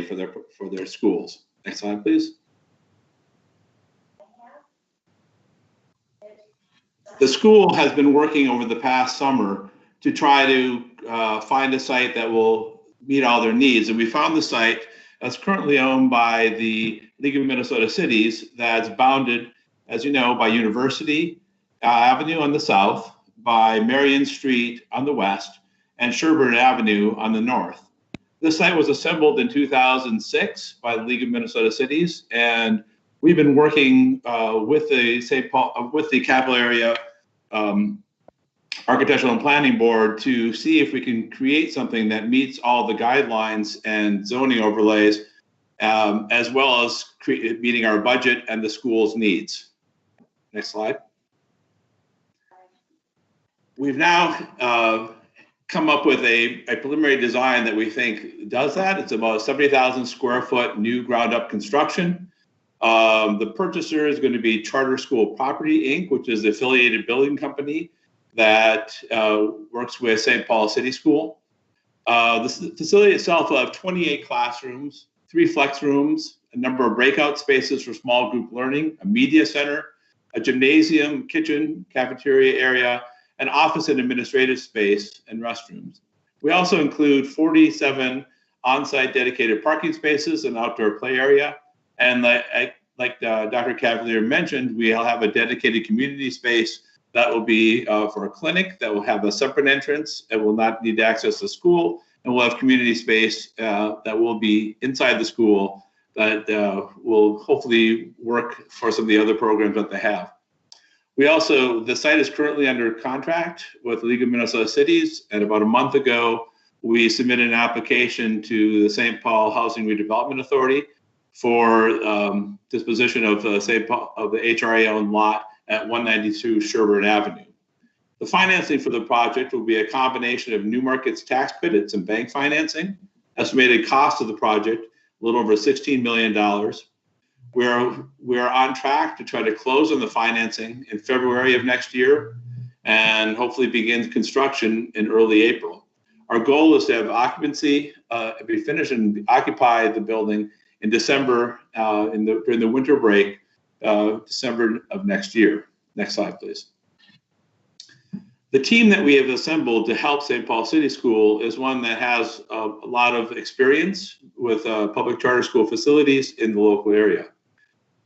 for their schools. Next slide, please. The school has been working over the past summer to try to find a site that will meet all their needs. And we found the site that's currently owned by the League of Minnesota Cities, that's bounded, as you know, by University Avenue on the south, by Marion Street on the west, and Sherburne Avenue on the north. This site was assembled in 2006 by the League of Minnesota Cities, and we've been working with the Capital Area Architectural and Planning Board to see if we can create something that meets all the guidelines and zoning overlays, as well as meeting our budget and the school's needs. Next slide. We've now come up with a preliminary design that we think does that. It's about a 70,000 square foot new ground up construction. The purchaser is going to be Charter School Property, Inc., which is the affiliated building company that works with St. Paul City School. The facility itself will have 28 classrooms, 3 flex rooms, a number of breakout spaces for small group learning, a media center, a gymnasium, kitchen, cafeteria area, an office and administrative space, and restrooms. We also include 47 on-site dedicated parking spaces, an outdoor play area, and like Dr. Cavalier mentioned, we'll have a dedicated community space that will be for a clinic that will have a separate entrance and will not need to access the school, and we'll have community space that will be inside the school that will hopefully work for some of the other programs that they have. The site is currently under contract with the League of Minnesota Cities, and about a month ago, we submitted an application to the St. Paul Housing Redevelopment Authority for disposition of the HRA-owned lot at 192 Sherburne Avenue. The financing for the project will be a combination of New Markets tax credits and bank financing. Estimated cost of the project, a little over $16 million. We are on track to try to close on the financing in February of next year and hopefully begin construction in early April. Our goal is to have occupancy, be finished and occupy the building in December, during the winter break, December of next year. Next slide, please. The team that we have assembled to help St. Paul City School is one that has a lot of experience with public charter school facilities in the local area.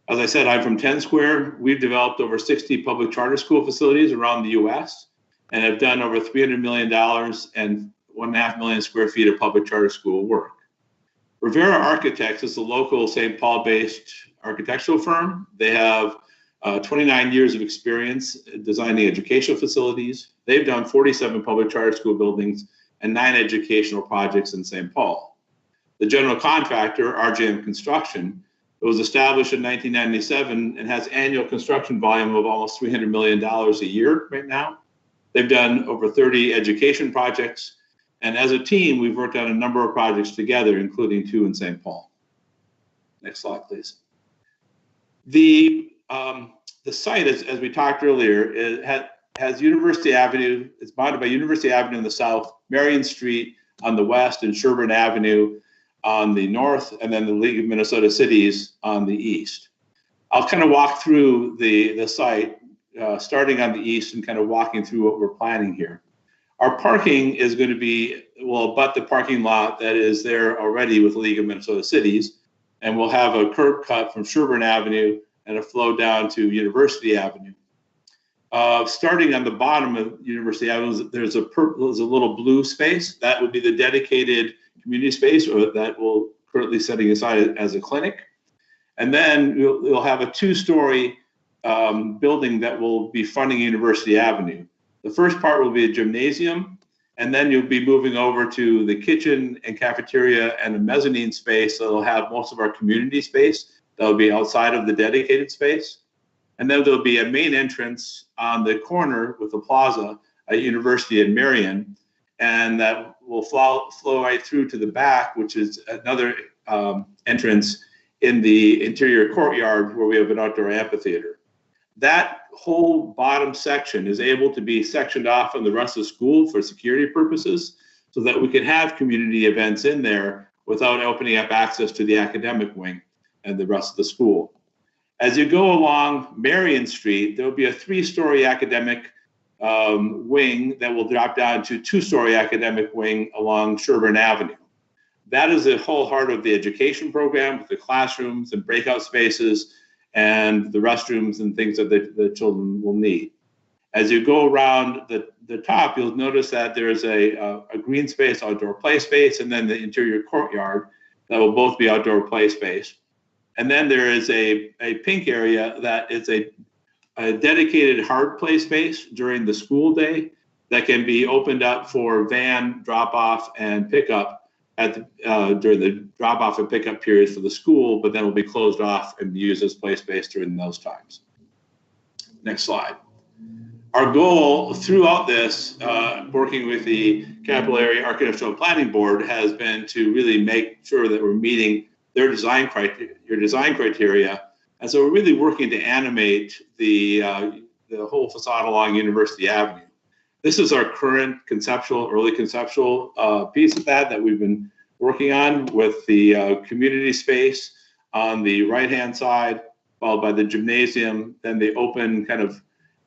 As I said, I'm from 10 Square. We've developed over 60 public charter school facilities around the US and have done over $300 million and 1.5 million square feet of public charter school work. Rivera Architects is a local St. Paul-based architectural firm. They have 29 years of experience designing educational facilities. They've done 47 public charter school buildings and 9 educational projects in St. Paul. The general contractor, RJM Construction, it was established in 1997 and has annual construction volume of almost $300 million a year right now. They've done over 30 education projects. And as a team, we've worked on a number of projects together, including 2 in St. Paul. Next slide, please. The site, as we talked earlier, has University Avenue. It's bounded by University Avenue in the south, Marion Street on the west, and Sherburne Avenue on the north, and then the League of Minnesota Cities on the east. I'll kind of walk through the site, starting on the east and kind of walking through what we're planning here. Our parking is going to be, we'll abut the parking lot that is there already with the League of Minnesota Cities, and we'll have a curb cut from Sherburne Avenue and a flow down to University Avenue. Starting on the bottom of University Avenue, there's a little blue space. That would be the dedicated community space, or that we're currently setting aside as a clinic. And then we'll have a 2-story building that will be fronting University Avenue. The first part will be a gymnasium, and then you'll be moving over to the kitchen and cafeteria and a mezzanine space that'll have most of our community space. That'll be outside of the dedicated space. And then there'll be a main entrance on the corner with the plaza at University and Marion, and that will flow right through to the back, which is another entrance in the interior courtyard where we have an outdoor amphitheater. That whole bottom section is able to be sectioned off from the rest of the school for security purposes, so that we can have community events in there without opening up access to the academic wing and the rest of the school. As you go along Marion Street, there will be a 3-story academic wing that will drop down to 2-story academic wing along Sherburne Avenue. That is the whole heart of the education program, with the classrooms and breakout spaces and the restrooms and things that the children will need. As you go around the top, you'll notice that there is a green space, outdoor play space, and then the interior courtyard that will both be outdoor play space. And then there is a pink area that is a dedicated hard play space during the school day that can be opened up for van drop-off and pickup during the drop-off and pickup periods for the school, but then will be closed off and used as play space during those times. Next slide. Our goal throughout this, working with the Capital Area Architectural Planning Board, has been to really make sure that we're meeting their design criteria. And so we're really working to animate the whole facade along University Avenue. This is our current early conceptual piece of that we've been working on, with the community space on the right-hand side, followed by the gymnasium, then the open kind of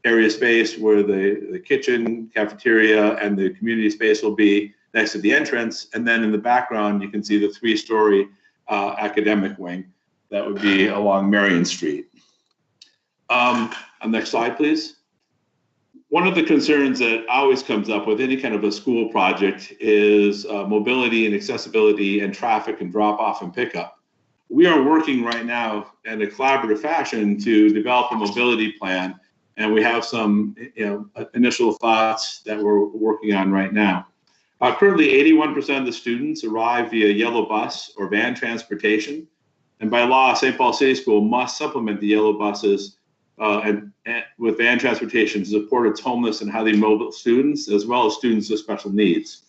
area space where the kitchen, cafeteria, and the community space will be next to the entrance. And then in the background, you can see the 3-story academic wing that would be along Marion Street. Next slide, please. One of the concerns that always comes up with any kind of a school project is mobility and accessibility and traffic and drop-off and pickup. We are working right now in a collaborative fashion to develop a mobility plan, and we have some initial thoughts that we're working on right now. Currently, 81% of the students arrive via yellow bus or van transportation. And by law, St. Paul City School must supplement the yellow buses and with van transportation to support its homeless and highly mobile students, as well as students with special needs.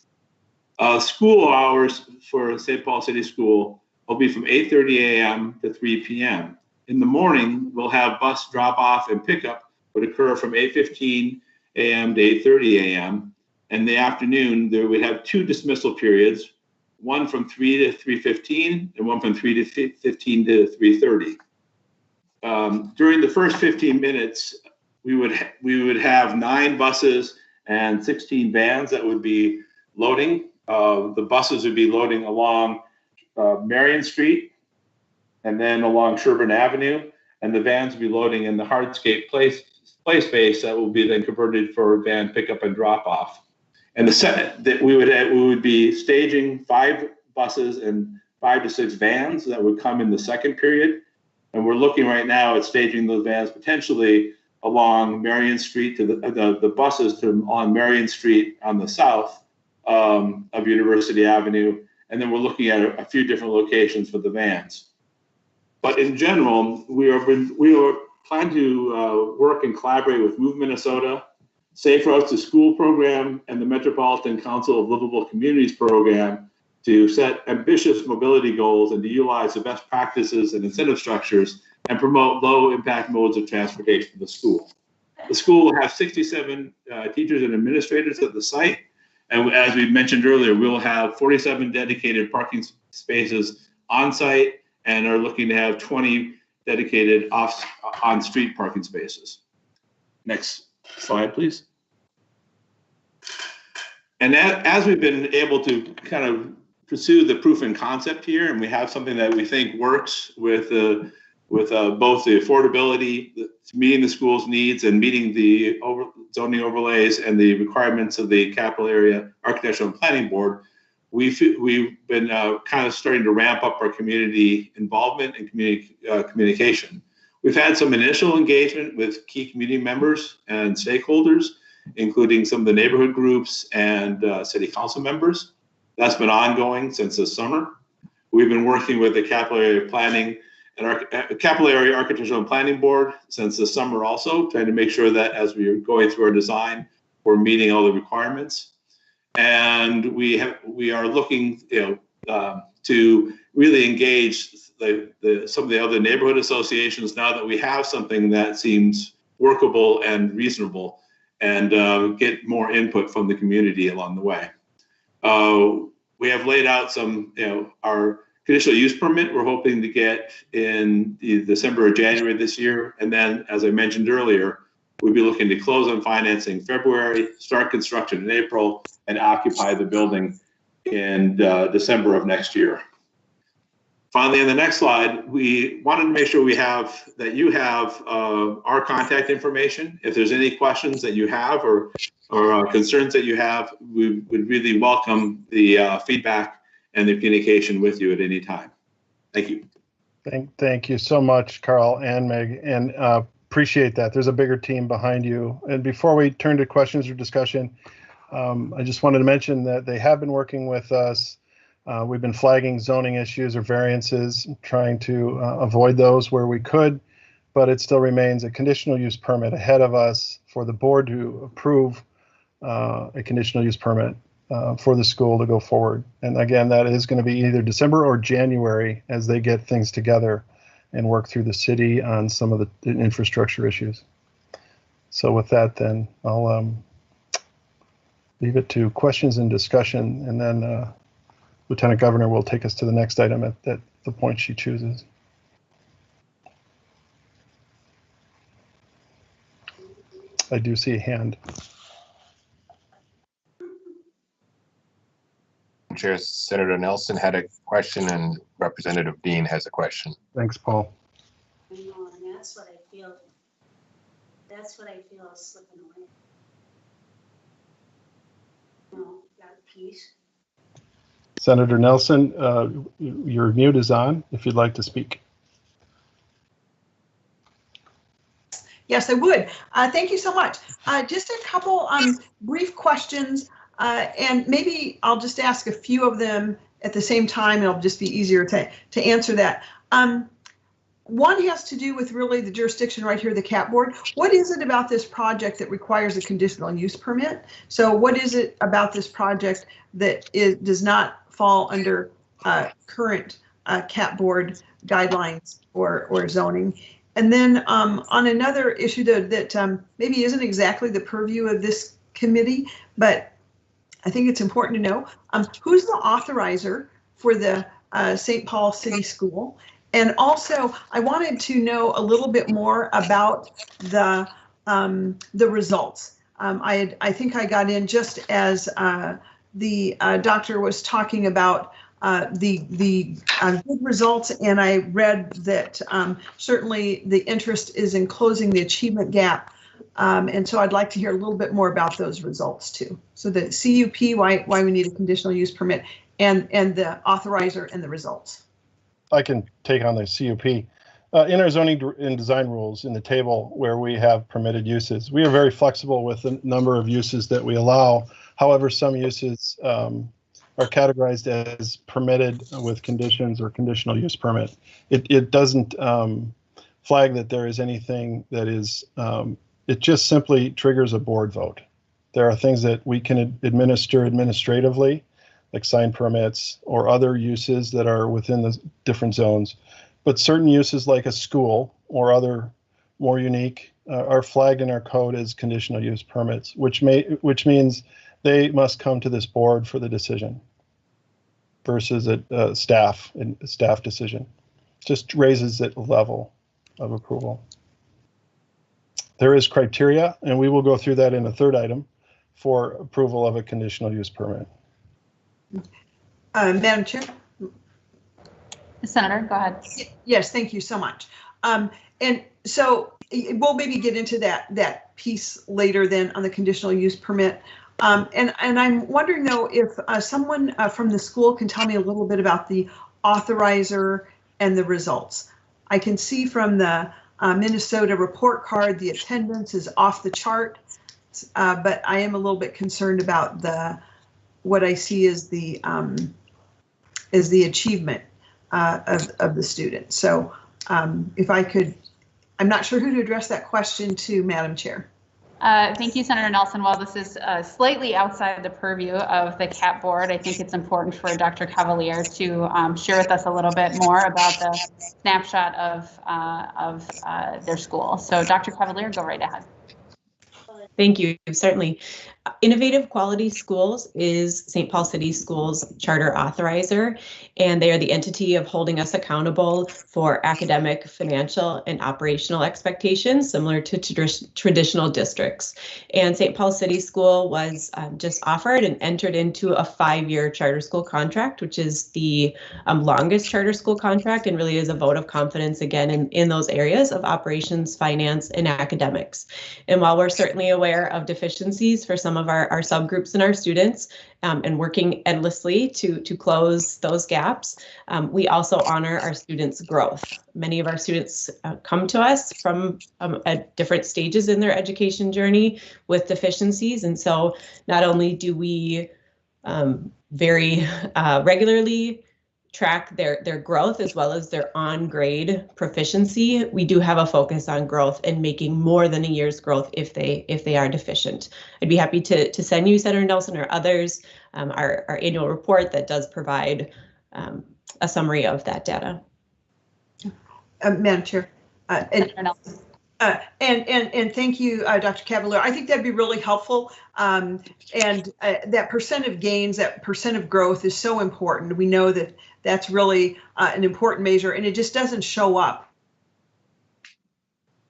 School hours for St. Paul City School will be from 8:30 a.m. to 3 p.m. In the morning, we'll have bus drop-off and pickup would occur from 8:15 a.m. to 8:30 a.m. In the afternoon, there would have 2 dismissal periods, one from 3 to 3:15 and one from 3 to 15 to 3:30. During the first 15 minutes, we would have 9 buses and 16 vans that would be loading. The buses would be loading along Marion Street and then along Sherburne Avenue, and the vans would be loading in the hardscape play space that will be then converted for van pickup and drop off. And the set that we would be staging 5 buses and 5 to 6 vans that would come in the second period. And we're looking right now at staging those vans potentially along Marion Street to the buses on Marion Street on the south of University Avenue. And then we're looking at a few different locations for the vans. But in general, we are planning to work and collaborate with Move Minnesota, Safe Routes to School program, and the Metropolitan Council of Livable Communities program to set ambitious mobility goals and to utilize the best practices and incentive structures and promote low-impact modes of transportation for the school. The school will have 67 teachers and administrators at the site, and as we mentioned earlier, we'll have 47 dedicated parking spaces on site and are looking to have 20 dedicated on-street parking spaces. Next slide, please. And as we've been able to kind of pursue the proof and concept here, and we have something that we think works with both the affordability, meeting the school's needs, and meeting the zoning overlays and the requirements of the Capital Area Architectural and Planning Board, we've been kind of starting to ramp up our community involvement and communication. We've had some initial engagement with key community members and stakeholders, including some of the neighborhood groups and city council members. That's been ongoing since this summer. We've been working with the Capital Area Planning and Capital Area Architectural and Planning Board since this summer also, trying to make sure that as we are going through our design, we're meeting all the requirements. And we are looking to really engage some of the other neighborhood associations now that we have something that seems workable and reasonable, and get more input from the community along the way. we have laid out some, our conditional use permit we're hoping to get in December or January this year. And then, as I mentioned earlier, we'd be looking to close on financing February, start construction in April, and occupy the building in December of next year. Finally, on the next slide, we wanted to make sure you have our contact information. If there's any questions that you have or concerns that you have, we would really welcome the feedback and the communication with you at any time. Thank you. Thank you so much, Carl and Meg, and appreciate that. There's a bigger team behind you. And before we turn to questions or discussion, I just wanted to mention that they have been working with us. We've been flagging zoning issues or variances, trying to avoid those where we could, but it still remains a conditional use permit ahead of us for the board to approve a conditional use permit for the school to go forward. And again, that is going to be either December or January as they get things together and work through the city on some of the infrastructure issues. So with that, then I'll leave it to questions and discussion, and then Lieutenant Governor will take us to the next item at the point she chooses. I do see a hand. Chair, Senator Nelson had a question and Representative Dean has a question. Thanks, Paul. I know, and that's what I feel is slipping away. No, got peace. Senator Nelson, your mute is on if you'd like to speak. Yes, I would. Thank you so much. Just a couple brief questions, and maybe I'll just ask a few of them at the same time. It'll just be easier to answer that. One has to do with really the jurisdiction right here, the CAAPB board. What is it about this project that requires a conditional use permit? So what is it about this project that does not fall under current CAAPB board guidelines or zoning? And then on another issue that maybe isn't exactly the purview of this committee, but I think it's important to know, who's the authorizer for the St. Paul City School? And also, I wanted to know a little bit more about the results. I think I got in just as the doctor was talking about the good results, and I read that certainly the interest is in closing the achievement gap. And so I'd like to hear a little bit more about those results too. So the CUP, why we need a conditional use permit, and the authorizer and the results. I can take on the CUP. In our zoning and design rules in the table where we have permitted uses, we are very flexible with the number of uses that we allow. However, some uses are categorized as permitted with conditions or conditional use permit. It doesn't flag that there is anything that is, it just simply triggers a board vote. There are things that we can administer administratively, like sign permits or other uses that are within the different zones. But certain uses like a school or other more unique are flagged in our code as conditional use permits, which means they must come to this board for the decision versus a staff decision. Just raises the level of approval. There is criteria, and we will go through that in a third item for approval of a conditional use permit. Madam Chair? Senator, go ahead. Yes, thank you so much. And so we'll maybe get into that piece later then on the conditional use permit. And I'm wondering though if someone from the school can tell me a little bit about the authorizer and the results. I can see from the Minnesota report card the attendance is off the chart, but I am a little bit concerned about what I see as the achievement of the student. So if I could, I'm not sure who to address that question to, Madam Chair. Thank you, Senator Nelson. While this is slightly outside the purview of the CAAPB board, I think it's important for Dr. Cavalier to share with us a little bit more about the snapshot of their school. So Dr. Cavalier, go right ahead. Thank you, certainly. Innovative Quality Schools is St. Paul City Schools charter authorizer, and they are the entity of holding us accountable for academic, financial, and operational expectations similar to traditional districts. And St. Paul City School was just offered and entered into a 5-year charter school contract, which is the longest charter school contract and really is a vote of confidence again in those areas of operations, finance, and academics. And while we're certainly aware of deficiencies for some of our subgroups and our students and working endlessly to close those gaps, we also honor our students' growth. Many of our students come to us from at different stages in their education journey with deficiencies. And so not only do we very regularly track their growth as well as their on-grade proficiency, we do have a focus on growth and making more than a year's growth if they are deficient. I'd be happy to send you, Senator Nelson, or others, our annual report that does provide a summary of that data. Madam Chair. Senator Nelson. And thank you, Dr. Cavalier. I think that'd be really helpful. That percent of gains, that percent of growth is so important. We know that that's really an important measure, and it just doesn't show up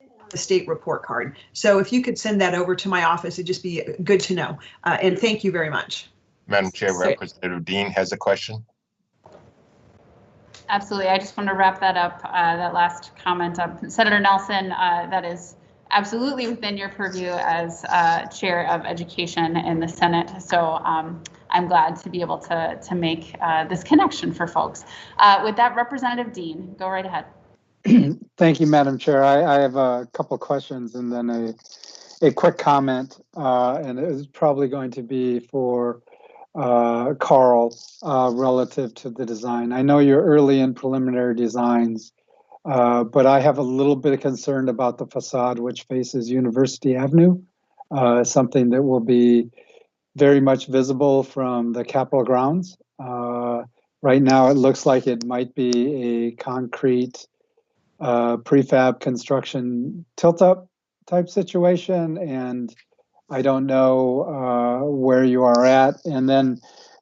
on the state report card. So if you could send that over to my office, it'd just be good to know. And thank you very much. Madam Chair, Representative Dean has a question. Absolutely. I just want to wrap that up, that last comment up. Senator Nelson, that is absolutely within your purview as Chair of Education in the Senate. So I'm glad to be able to make this connection for folks. With that, Representative Dean, go right ahead. Thank you, Madam Chair. I have a couple questions and then a quick comment, and it is probably going to be for Carl relative to the design. I know you're early in preliminary designs, but I have a little bit of concern about the facade which faces University Avenue, something that will be very much visible from the Capitol grounds. Right now, it looks like it might be a concrete prefab construction tilt-up type situation, and I don't know where you are at. And then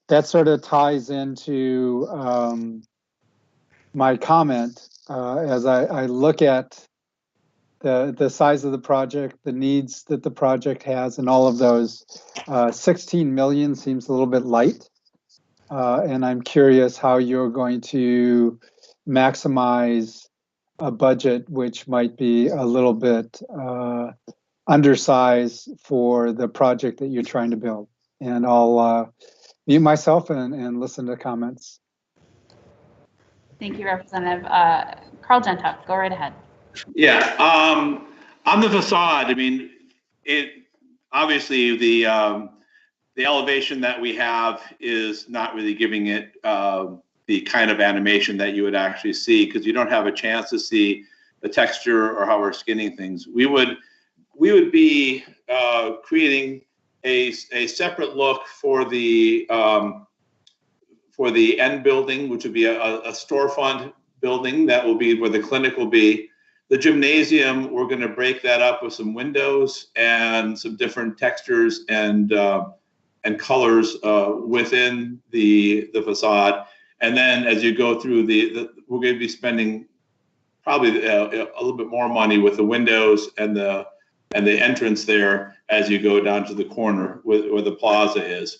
that sort of ties into my comment as I look at the size of the project, the needs that the project has, and all of those. 16 million seems a little bit light. And I'm curious how you're going to maximize a budget which might be a little bit undersized for the project that you're trying to build. And I'll mute myself and listen to comments. Thank you, Representative. Carl Gentup, go right ahead. Yeah, on the facade, I mean, it obviously the elevation that we have is not really giving it the kind of animation that you would actually see, because you don't have a chance to see the texture or how we're skinning things. We would be creating a separate look for the end building, which would be a storefront building that will be where the clinic will be. The gymnasium, we're going to break that up with some windows and some different textures and colors within the facade. And then as you go through we're going to be spending probably a little bit more money with the windows and the entrance there as you go down to the corner where the plaza is.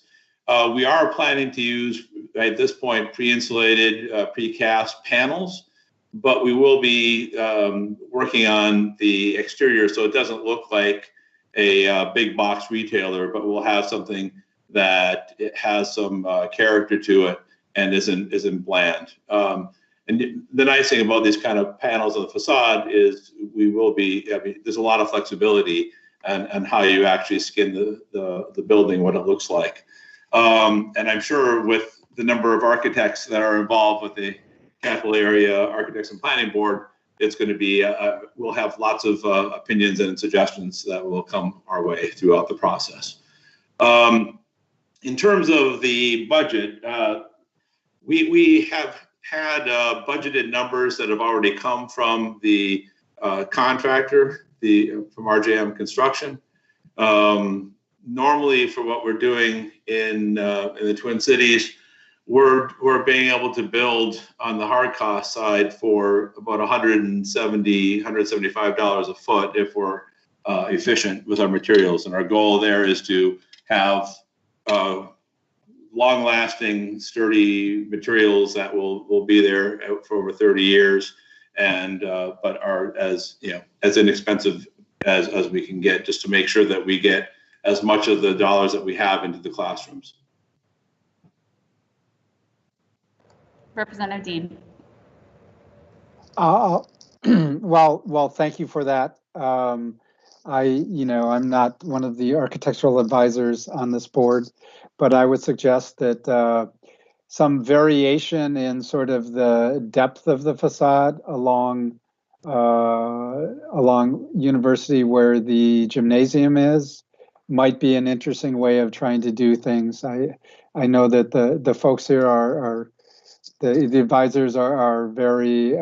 We are planning to use, at this point, pre-insulated, precast panels, but we will be working on the exterior so it doesn't look like a big box retailer, but we'll have something that it has some character to it and isn't bland. And the nice thing about these kind of panels on the facade is there's a lot of flexibility and how you actually skin the building, what it looks like. And I'm sure with the number of architects that are involved with the Capital Area Architects and Planning Board, it's going to be, we'll have lots of opinions and suggestions that will come our way throughout the process. In terms of the budget, we have had budgeted numbers that have already come from the contractor, from RJM Construction. normally for what we're doing in the Twin Cities, we're being able to build on the hard cost side for about $175 a foot if we're efficient with our materials. And our goal there is to have long-lasting, sturdy materials that will be there for over 30 years, and but are as inexpensive as we can get, just to make sure that we get as much of the dollars that we have into the classrooms. Representative Dean. Well, thank you for that. I'm not one of the architectural advisors on this board, but I would suggest that some variation in sort of the depth of the facade along University, where the gymnasium is, might be an interesting way of trying to do things. I know that the folks here the advisors are very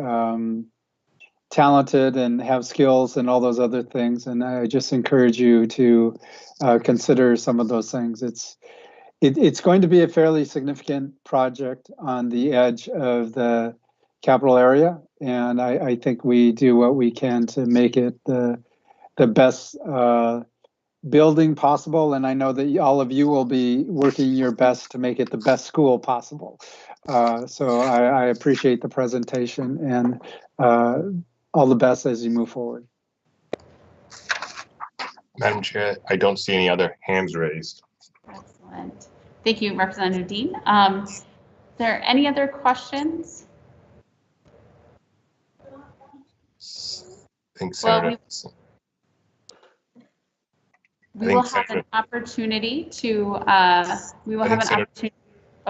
talented and have skills and all those other things. And I just encourage you to consider some of those things. It's going to be a fairly significant project on the edge of the capital area. And I think we do what we can to make it the best building possible. And I know that all of you will be working your best to make it the best school possible. So I appreciate the presentation, and all the best as you move forward. Madam Chair, I don't see any other hands raised. Excellent. Thank you, Representative Dean. Is there any other questions? I think Senator. We will have an opportunity to. Oh,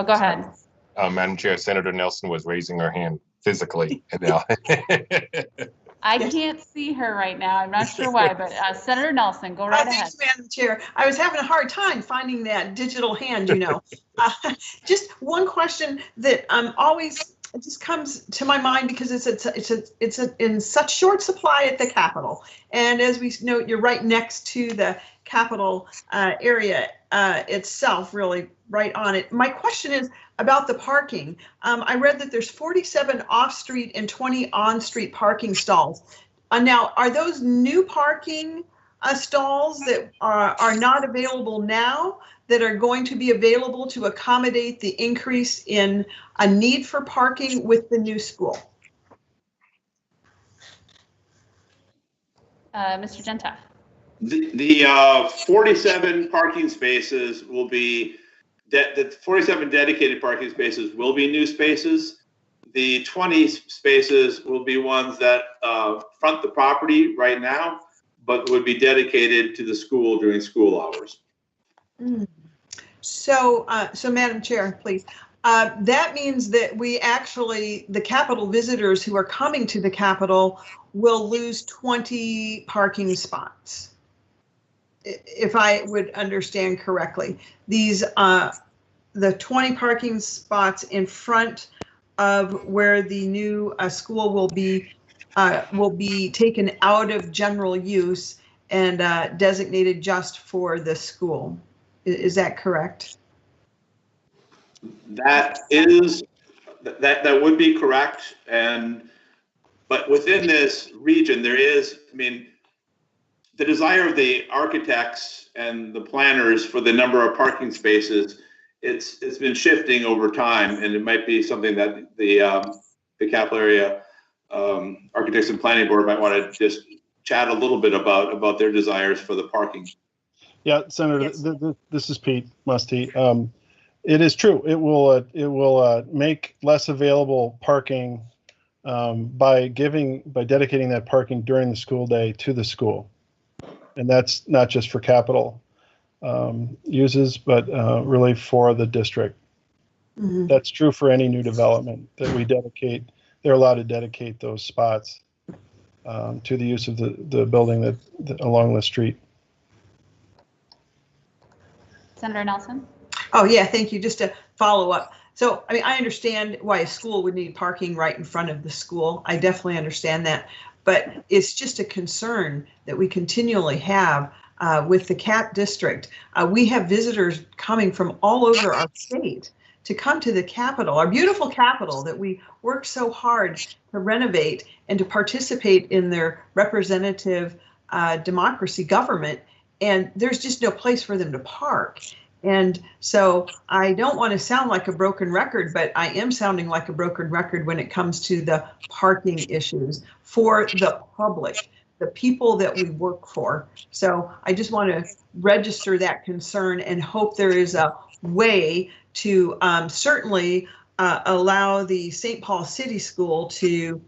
go ahead. Madam Chair, Senator Nelson was raising her hand physically. And now. I can't see her right now. I'm not sure why, but Senator Nelson, go right ahead. Thanks, Madam Chair. I was having a hard time finding that digital hand, Just one question that always just comes to my mind, because it's in such short supply at the Capitol. And as we know, you're right next to the Capitol area itself, really right on it. My question is about the parking. I read that there's 47 off-street and 20 on-street parking stalls. Now, are those new parking stalls that are not available now, that are going to be available to accommodate the increase in a need for parking with the new school? Mr. Gentile. The 47 parking spaces will be, the 47 dedicated parking spaces will be new spaces. The 20 spaces will be ones that front the property right now, but would be dedicated to the school during school hours. So Madam Chair, please. That means that the Capitol visitors who are coming to the Capitol will lose 20 parking spots, if I would understand correctly. These, the 20 parking spots in front of where the new school will be taken out of general use and designated just for the school. Is that correct? That would be correct. But within this region, there is, the desire of the architects and the planners for the number of parking spaces, it's been shifting over time, and it might be something that the Capital Area Architects and Planning Board might want to just chat a little bit about their desires for the parking. Yeah, Senator, yes. This is Pete Musty. It is true. It will make less available parking by dedicating that parking during the school day to the school, and that's not just for Capitol uses, but really for the district. Mm-hmm. That's true for any new development that we dedicate. They're allowed to dedicate those spots to the use of the building that along the street. Senator Nelson. Oh yeah, thank you. Just to follow up. So, I understand why a school would need parking right in front of the school. I definitely understand that. But it's just a concern that we continually have with the CAP district. We have visitors coming from all over our state to come to the Capitol, our beautiful Capitol that we worked so hard to renovate and to participate in their representative democracy government. And there's just no place for them to park. And so I don't want to sound like a broken record, but I am sounding like a broken record when it comes to the parking issues for the public, the people that we work for. So I just want to register that concern and hope there is a way to certainly allow the St. Paul City School to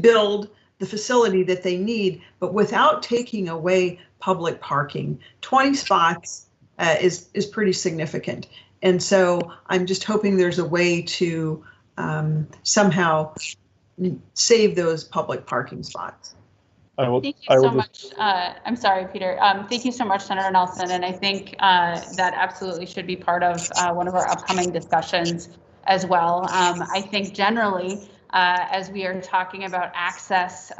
build the facility that they need, but without taking away public parking. 20 spots is pretty significant. And so I'm just hoping there's a way to somehow save those public parking spots. Thank you so much. I'm sorry, Peter. Thank you so much, Senator Nelson. And I think that absolutely should be part of one of our upcoming discussions as well. I think generally, as we are talking about access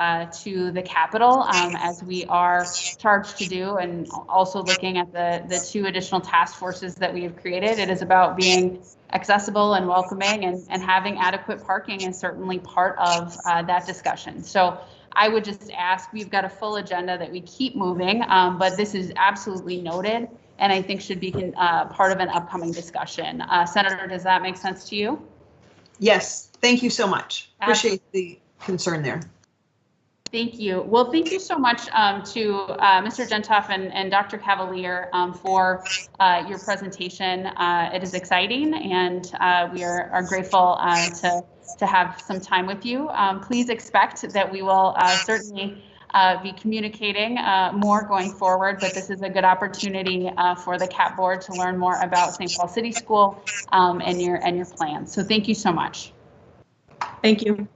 to the Capitol, as we are charged to do, and also looking at the 2 additional task forces that we have created, it is about being accessible and welcoming, and having adequate parking is certainly part of that discussion. So I would just ask, we've got a full agenda that we keep moving, but this is absolutely noted, and I think should be part of an upcoming discussion. Senator, does that make sense to you? Yes, thank you so much. Appreciate the concern there. Thank you. Well, thank you so much to Mr. Gentoff and Dr. Cavalier for your presentation. It is exciting, and we are grateful to have some time with you. Please expect that we will certainly be communicating more going forward, but this is a good opportunity for the CAP board to learn more about St. Paul City School and your plans. So thank you so much. Thank you.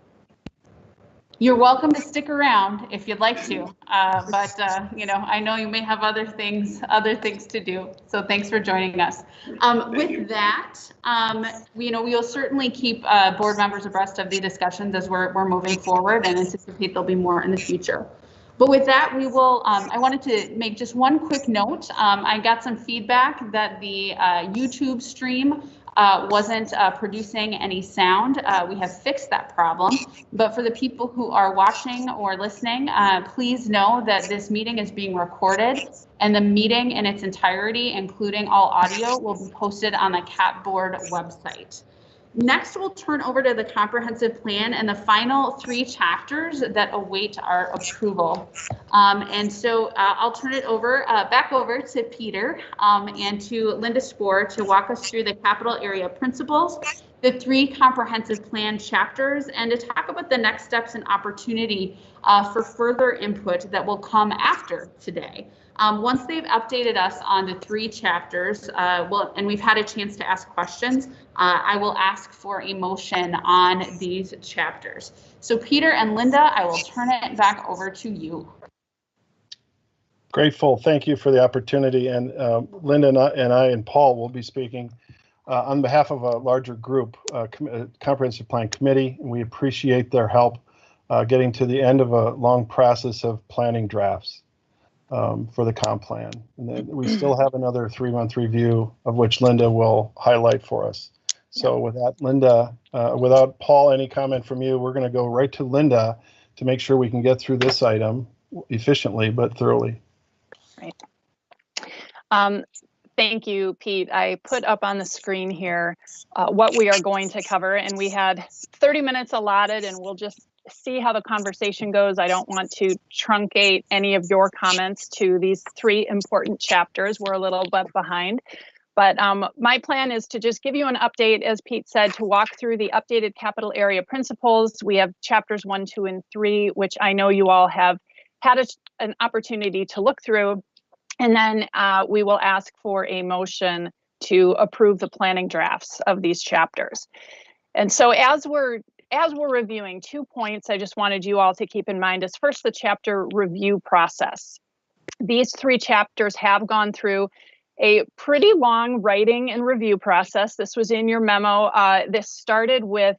You're welcome to stick around if you'd like to, but you know, I know you may have other things to do. So thanks for joining us. With that, you know, we will certainly keep board members abreast of the discussions as we're moving forward, and anticipate there'll be more in the future. But with that, we will. I wanted to make just one quick note. I got some feedback that the YouTube stream wasn't producing any sound. We have fixed that problem, but for the people who are watching or listening, please know that this meeting is being recorded, and the meeting in its entirety, including all audio, will be posted on the CAP board website. Next, we'll turn over to the comprehensive plan and the final 3 chapters that await our approval. And so I'll turn it over back over to Peter and to Linda Spohr to walk us through the capital area principles, the 3 comprehensive plan chapters, and to talk about the next steps and opportunity for further input that will come after today. Once they've updated us on the 3 chapters, and we've had a chance to ask questions, I will ask for a motion on these chapters. So Peter and Linda, I will turn it back over to you. Grateful. Thank you for the opportunity. And Linda and I and Paul will be speaking on behalf of a larger group, Comprehensive Plan Committee. And we appreciate their help getting to the end of a long process of planning drafts for the comp plan. And then we still have another 3-month review, of which Linda will highlight for us. So with that, Linda, without Paul, any comment from you, we're going to go right to Linda to make sure we can get through this item efficiently but thoroughly. Right. Thank you, Pete. I put up on the screen here what we are going to cover, and we had 30 minutes allotted, and we'll just see how the conversation goes. I don't want to truncate any of your comments to these 3 important chapters. We're a little bit behind. But my plan is to just give you an update, as Pete said, to walk through the updated capital area principles. We have chapters 1, 2, and 3, which I know you all have had an opportunity to look through. And then we will ask for a motion to approve the planning drafts of these chapters. And so as we're reviewing, 2 points I just wanted you all to keep in mind is first the chapter review process. These 3 chapters have gone through a pretty long writing and review process. This was in your memo. This started with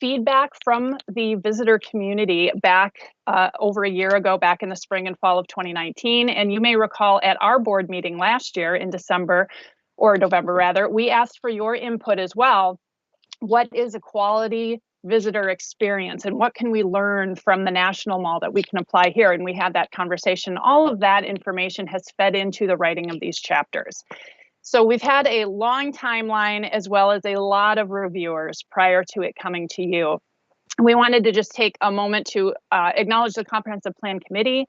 feedback from the visitor community back over a year ago, back in the spring and fall of 2019. And you may recall at our board meeting last year in December, or November rather, we asked for your input as well. What is a quality visitor experience, and what can we learn from the National Mall that we can apply here? And we had that conversation. All of that information has fed into the writing of these chapters. So we've had a long timeline as well as a lot of reviewers prior to it coming to you. We wanted to just take a moment to acknowledge the Comprehensive Plan Committee,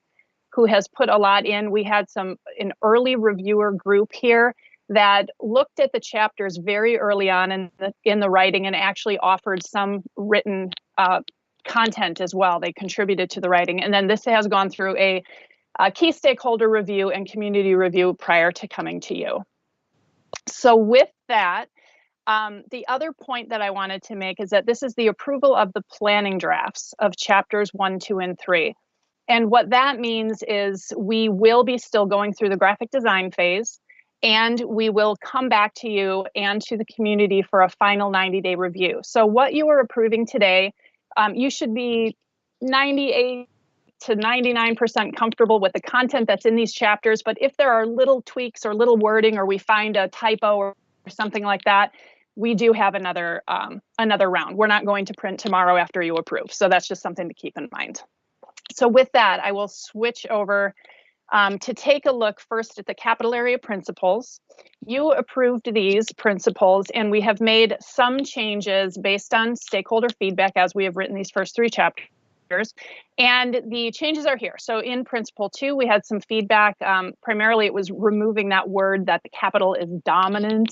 who has put a lot in. We had an early reviewer group here that looked at the chapters very early on in the writing and actually offered some written content as well. They contributed to the writing. And then this has gone through a key stakeholder review and community review prior to coming to you. So with that, the other point that I wanted to make is that this is the approval of the planning drafts of chapters 1, 2, and 3. And what that means is we will be still going through the graphic design phase, and we will come back to you and to the community for a final 90-day review. So what you are approving today, you should be 98 to 99% comfortable with the content that's in these chapters. But if there are little tweaks or little wording, or we find a typo or something like that, we do have another round. We're not going to print tomorrow after you approve. So that's just something to keep in mind. So with that, I will switch over to take a look first at the capital area principles. You approved these principles, and we have made some changes based on stakeholder feedback as we have written these first 3 chapters. And the changes are here. So in principle 2, we had some feedback. Primarily, it was removing that word that the capital is dominant.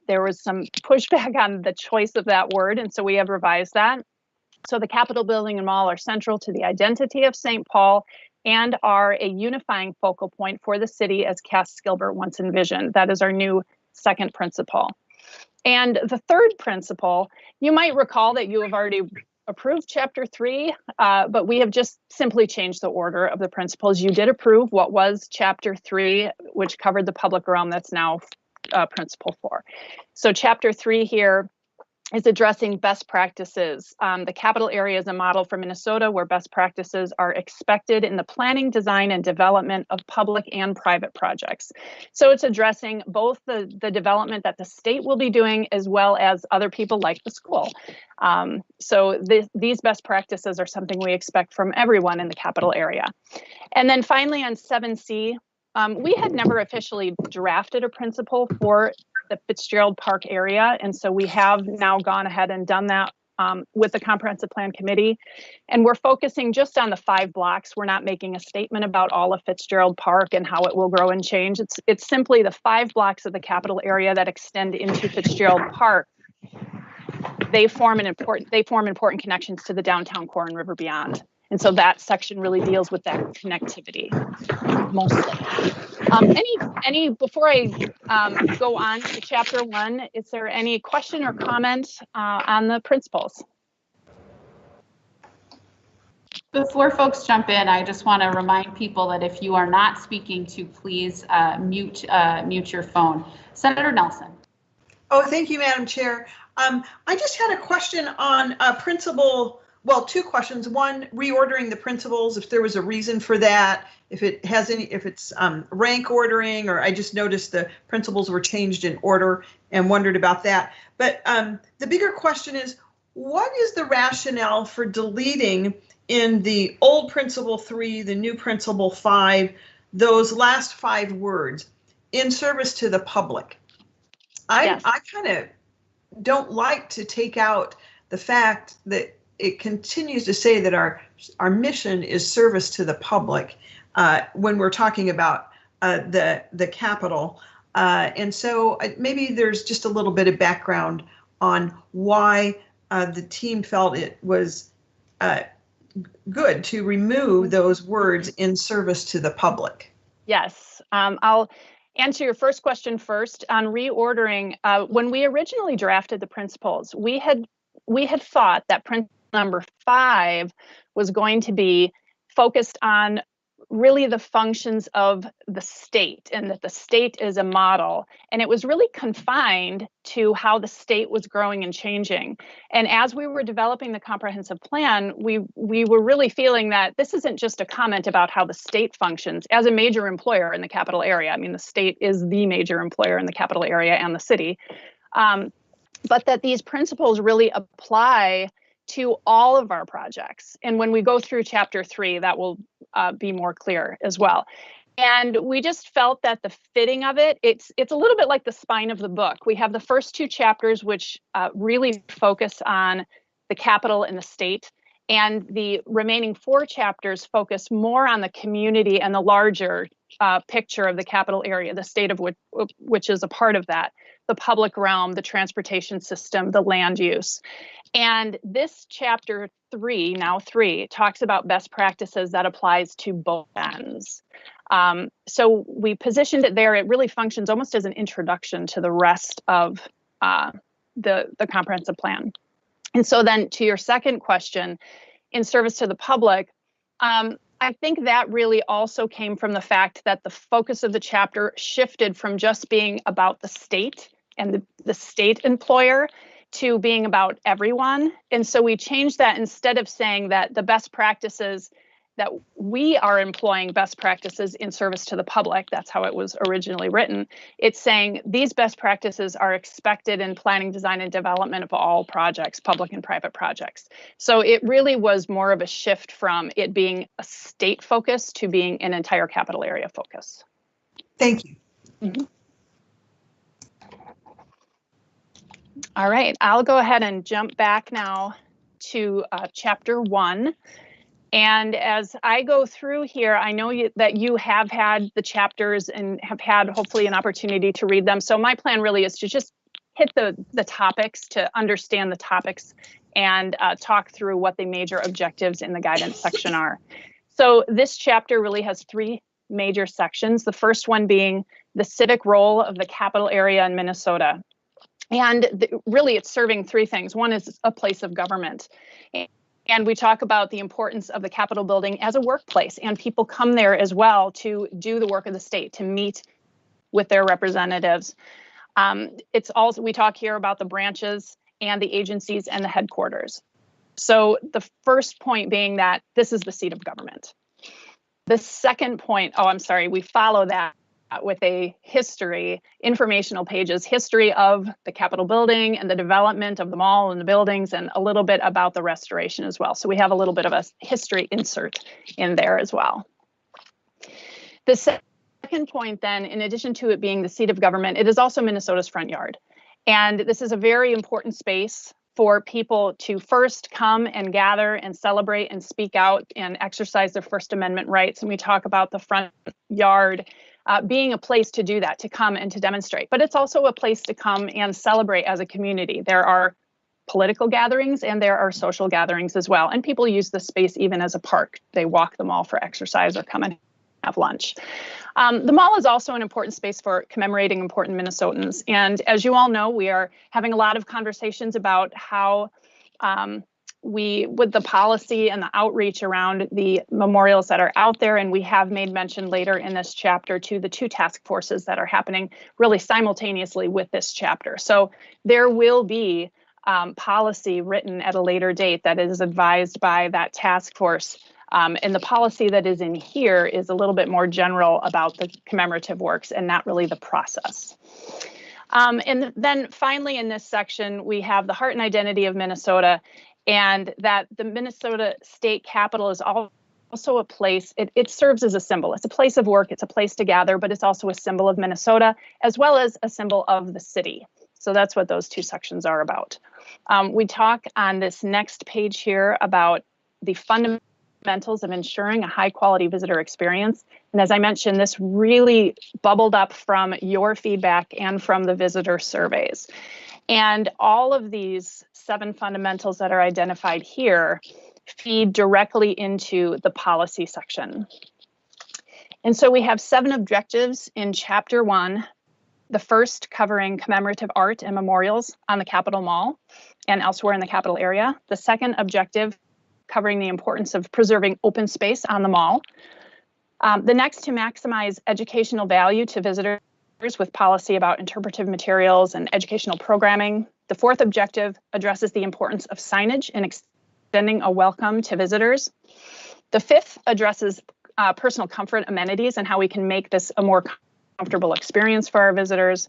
There was some pushback on the choice of that word, and so we have revised that. So the Capitol building and mall are central to the identity of St. Paul and are a unifying focal point for the city as Cass Gilbert once envisioned. That is our new second principle. And the third principle, you might recall that you have already approved chapter 3, but we have just simply changed the order of the principles. You did approve what was chapter 3, which covered the public realm. That's now principle 4. So chapter 3 here is addressing best practices. The capital area is a model for Minnesota where best practices are expected in the planning, design, and development of public and private projects. So it's addressing both the development that the state will be doing as well as other people like the school. So these best practices are something we expect from everyone in the capital area. And then finally on 7C, we had never officially drafted a principle for the Fitzgerald Park area. And so we have now gone ahead and done that with the Comprehensive Plan Committee. And we're focusing just on the 5 blocks. We're not making a statement about all of Fitzgerald Park and how it will grow and change. It's simply the 5 blocks of the capital area that extend into Fitzgerald Park. They form important connections to the downtown core and river beyond. And so that section really deals with that connectivity mostly. Before I go on to chapter 1, is there any question or comment on the principles? Before folks jump in, I just want to remind people that if you are not speaking to, please mute your phone. Senator Nelson. Oh, thank you, Madam Chair. I just had a question on principle. Well, 2 questions. One, reordering the principles, if there was a reason for that, if it's rank ordering, or I just noticed the principles were changed in order and wondered about that. But the bigger question is, what is the rationale for deleting in the old principle 3, the new principle 5, those last 5 words, in service to the public? Yes. I kind of don't like to take out the fact that it continues to say that our mission is service to the public when we're talking about the Capitol. And so maybe there's just a little bit of background on why the team felt it was good to remove those words in service to the public. Yes, I'll answer your first question first on reordering. When we originally drafted the principles, we had thought that principle number 5 was going to be focused on really the functions of the state, and that the state is a model. And it was really confined to how the state was growing and changing. And as we were developing the comprehensive plan, we were really feeling that this isn't just a comment about how the state functions as a major employer in the capital area. I mean, the state is the major employer in the capital area and the city. But that these principles really apply to all of our projects. And when we go through chapter 3, that will be more clear as well. And we just felt that the fitting of it, it's a little bit like the spine of the book. We have the first 2 chapters, which really focus on the capital and the state. And the remaining 4 chapters focus more on the community and the larger picture of the capital area, the state of which is a part of that, the public realm, the transportation system, the land use. And this chapter 3, now 3, talks about best practices that applies to both ends. So we positioned it there. It really functions almost as an introduction to the rest of the comprehensive plan. And so then to your second question, in service to the public, I think that really also came from the fact that the focus of the chapter shifted from just being about the state and the state employer to being about everyone. And so we changed that. Instead of saying that the best practices, that we are employing best practices in service to the public, that's how it was originally written, it's saying these best practices are expected in planning, design, and development of all projects, public and private projects. So it really was more of a shift from it being a state focus to being an entire capital area focus. Thank you. Mm-hmm. All right, I'll go ahead and jump back now to chapter 1. And as I go through here, I know that you have had the chapters and have had hopefully an opportunity to read them. So my plan really is to just hit the topics, to understand the topics, and talk through what the major objectives in the guidance section are. So this chapter really has 3 major sections. The first one being the civic role of the capital area in Minnesota. And really it's serving 3 things. One is a place of government. And we talk about the importance of the Capitol building as a workplace, and people come there as well to do the work of the state, to meet with their representatives. It's also, we talk here about the branches and the agencies and the headquarters. So the first point being that this is the seat of government. The second point, we follow that with a history, informational pages, history of the Capitol building and the development of the mall and the buildings, and a little bit about the restoration as well. So we have a little bit of a history insert in there as well. The second point then, in addition to it being the seat of government, it is also Minnesota's front yard. And this is a very important space for people to first come and gather and celebrate and speak out and exercise their First Amendment rights. And we talk about the front yard being a place to do that, to come and to demonstrate. But it's also a place to come and celebrate as a community. There are political gatherings and there are social gatherings as well. And people use the space even as a park. They walk the mall for exercise or come and have lunch. The mall is also an important space for commemorating important Minnesotans. And as you all know, we are having a lot of conversations about how with the policy and the outreach around the memorials that are out there, and we have made mention later in this chapter to the 2 task forces that are happening really simultaneously with this chapter. So there will be policy written at a later date that is advised by that task force. And the policy that is in here is a little bit more general about the commemorative works and not really the process. And then finally in this section, we have the heart and identity of Minnesota, and that the Minnesota State Capitol is also a place, it serves as a symbol. It's a place of work, it's a place to gather, but it's also a symbol of Minnesota, as well as a symbol of the city. So that's what those 2 sections are about. We talk on this next page here about the fundamentals of ensuring a high quality visitor experience. And as I mentioned, this really bubbled up from your feedback and from the visitor surveys. And all of these 7 fundamentals that are identified here feed directly into the policy section. And so we have 7 objectives in chapter 1. The first covering commemorative art and memorials on the Capitol Mall and elsewhere in the Capitol area. The second objective covering the importance of preserving open space on the mall. The next, to maximize educational value to visitors with policy about interpretive materials and educational programming. The fourth objective addresses the importance of signage in extending a welcome to visitors. The fifth addresses personal comfort amenities and how we can make this a more comfortable experience for our visitors.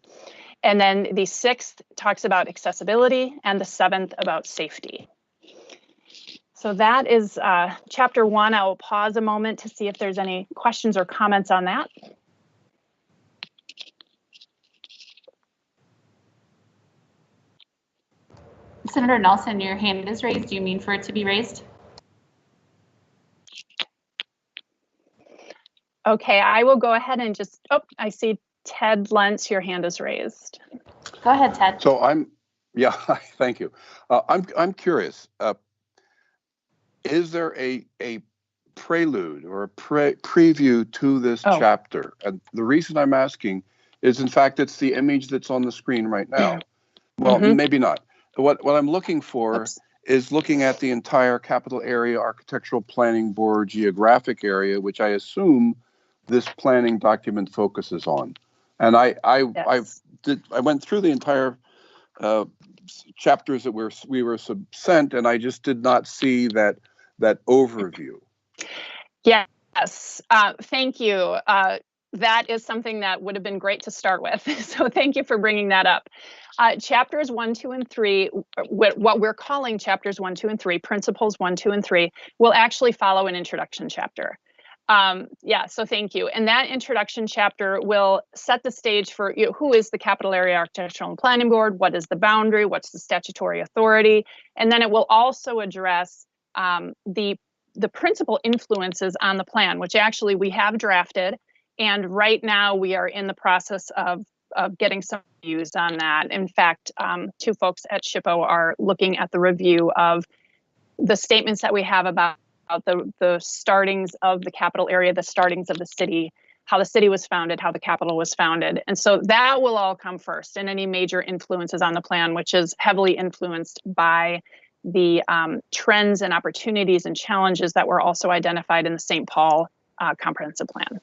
And then the sixth talks about accessibility, and the seventh about safety. So that is chapter 1. I will pause a moment to see if there's any questions or comments on that. Senator Nelson, your hand is raised. Do you mean for it to be raised? Okay, I will go ahead and just, oh, I see Ted Lentz, your hand is raised. Go ahead, Ted. So yeah, thank you. I'm curious, is there a prelude or a preview to this chapter? And the reason I'm asking is, in fact, it's the image that's on the screen right now. Well, maybe not. What I'm looking for is looking at the entire capital area architectural planning board geographic area, which I assume this planning document focuses on. And I went through the entire chapters that we were sent, and I just did not see that overview. Yes, thank you. That is something that would have been great to start with. So thank you for bringing that up. Chapters 1, 2, and 3, what we're calling chapters 1, 2, and 3, principles 1, 2, and 3, will actually follow an introduction chapter. So thank you. And that introduction chapter will set the stage for who is the Capital Area Architectural and Planning Board, what is the boundary, what's the statutory authority, and then it will also address the principal influences on the plan, which actually we have drafted. And right now we are in the process of getting some views on that. In fact, 2 folks at SHPO are looking at the review of the statements that we have about the startings of the capital area, the startings of the city, how the city was founded, how the capital was founded. And so that will all come first, and any major influences on the plan, which is heavily influenced by the trends and opportunities and challenges that were also identified in the St. Paul comprehensive plan.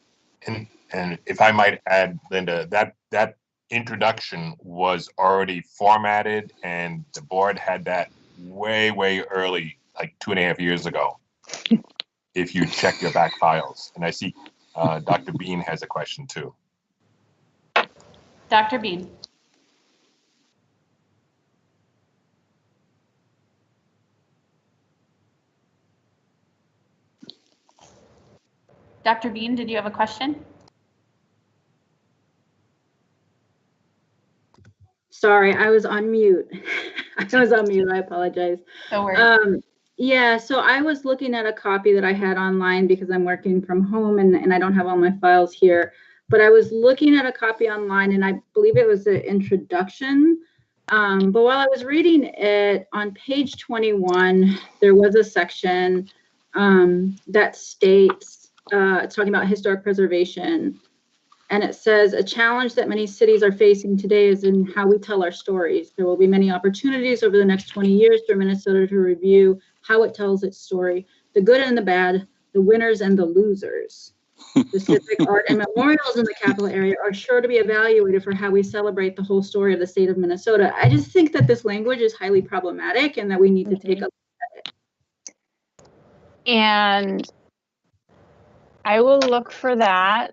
And if I might add, Linda, that introduction was already formatted, and the board had that way early, like 2.5 years ago. If you check your back files. And I see Dr. Bean has a question too. Dr. Bean. Dr. Bean, did you have a question? Sorry, I was on mute. I apologize. Don't worry. Yeah, so I was looking at a copy that I had online because I'm working from home and I don't have all my files here. But I was looking at a copy online, and I believe it was the introduction. But while I was reading it, on page 21, there was a section that states, it's talking about historic preservation. And it says, a challenge that many cities are facing today is in how we tell our stories. There will be many opportunities over the next 20 years for Minnesota to review how it tells its story, the good and the bad, the winners and the losers. The civic art and memorials in the capital area are sure to be evaluated for how we celebrate the whole story of the state of Minnesota. I just think that this language is highly problematic and that we need to take a look at it. And I will look for that.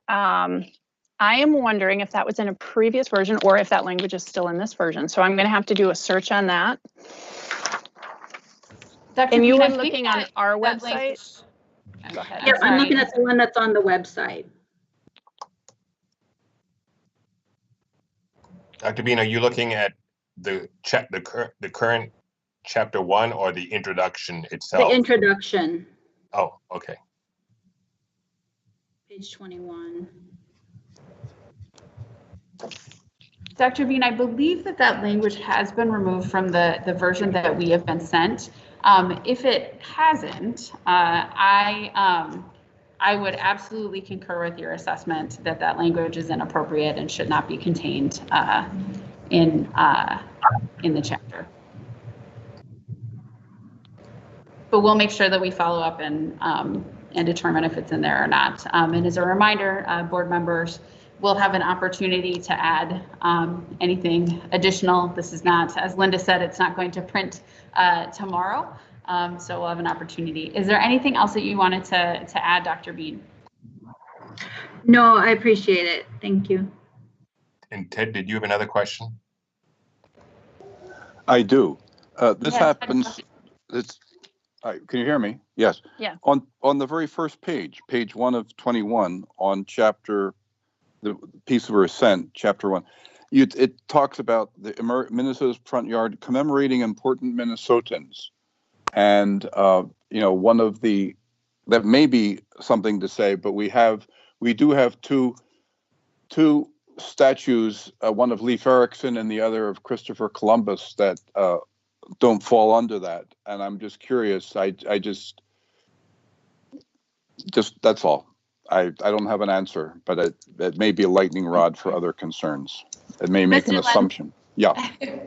I am wondering if that was in a previous version or if that language is still in this version. So I'm going to have to do a search on that. Dr. And you Bean, were looking on our website? Go ahead. Yeah, I'm looking at the one that's on the website. Dr. Bean, are you looking at the current chapter 1 or the introduction itself? The introduction. Oh, okay. Page 21. Dr. Bean, I believe that language has been removed from the version that we have been sent. If it hasn't, I would absolutely concur with your assessment that language is inappropriate and should not be contained in the chapter. But we'll make sure that we follow up and and determine if it's in there or not. And as a reminder, board members will have an opportunity to add anything additional. This is not, as Linda said, it's not going to print tomorrow. So we'll have an opportunity. Is there anything else that you wanted to add, Dr. Bean? No, I appreciate it. Thank you. And Ted, did you have another question? I do. This Yes. happens. Can you hear me? Yes. Yeah. On the very first page 1 of 21, on the Peace over Ascent, chapter 1, it talks about the Minnesota's front yard commemorating important Minnesotans, and one of the, that may be something to say, but we do have two statues, one of Leif Erikson and the other of Christopher Columbus, that don't fall under that. And I'm just curious. I just that's all. I don't have an answer, but it may be a lightning rod for other concerns. It may make an assumption. Yeah.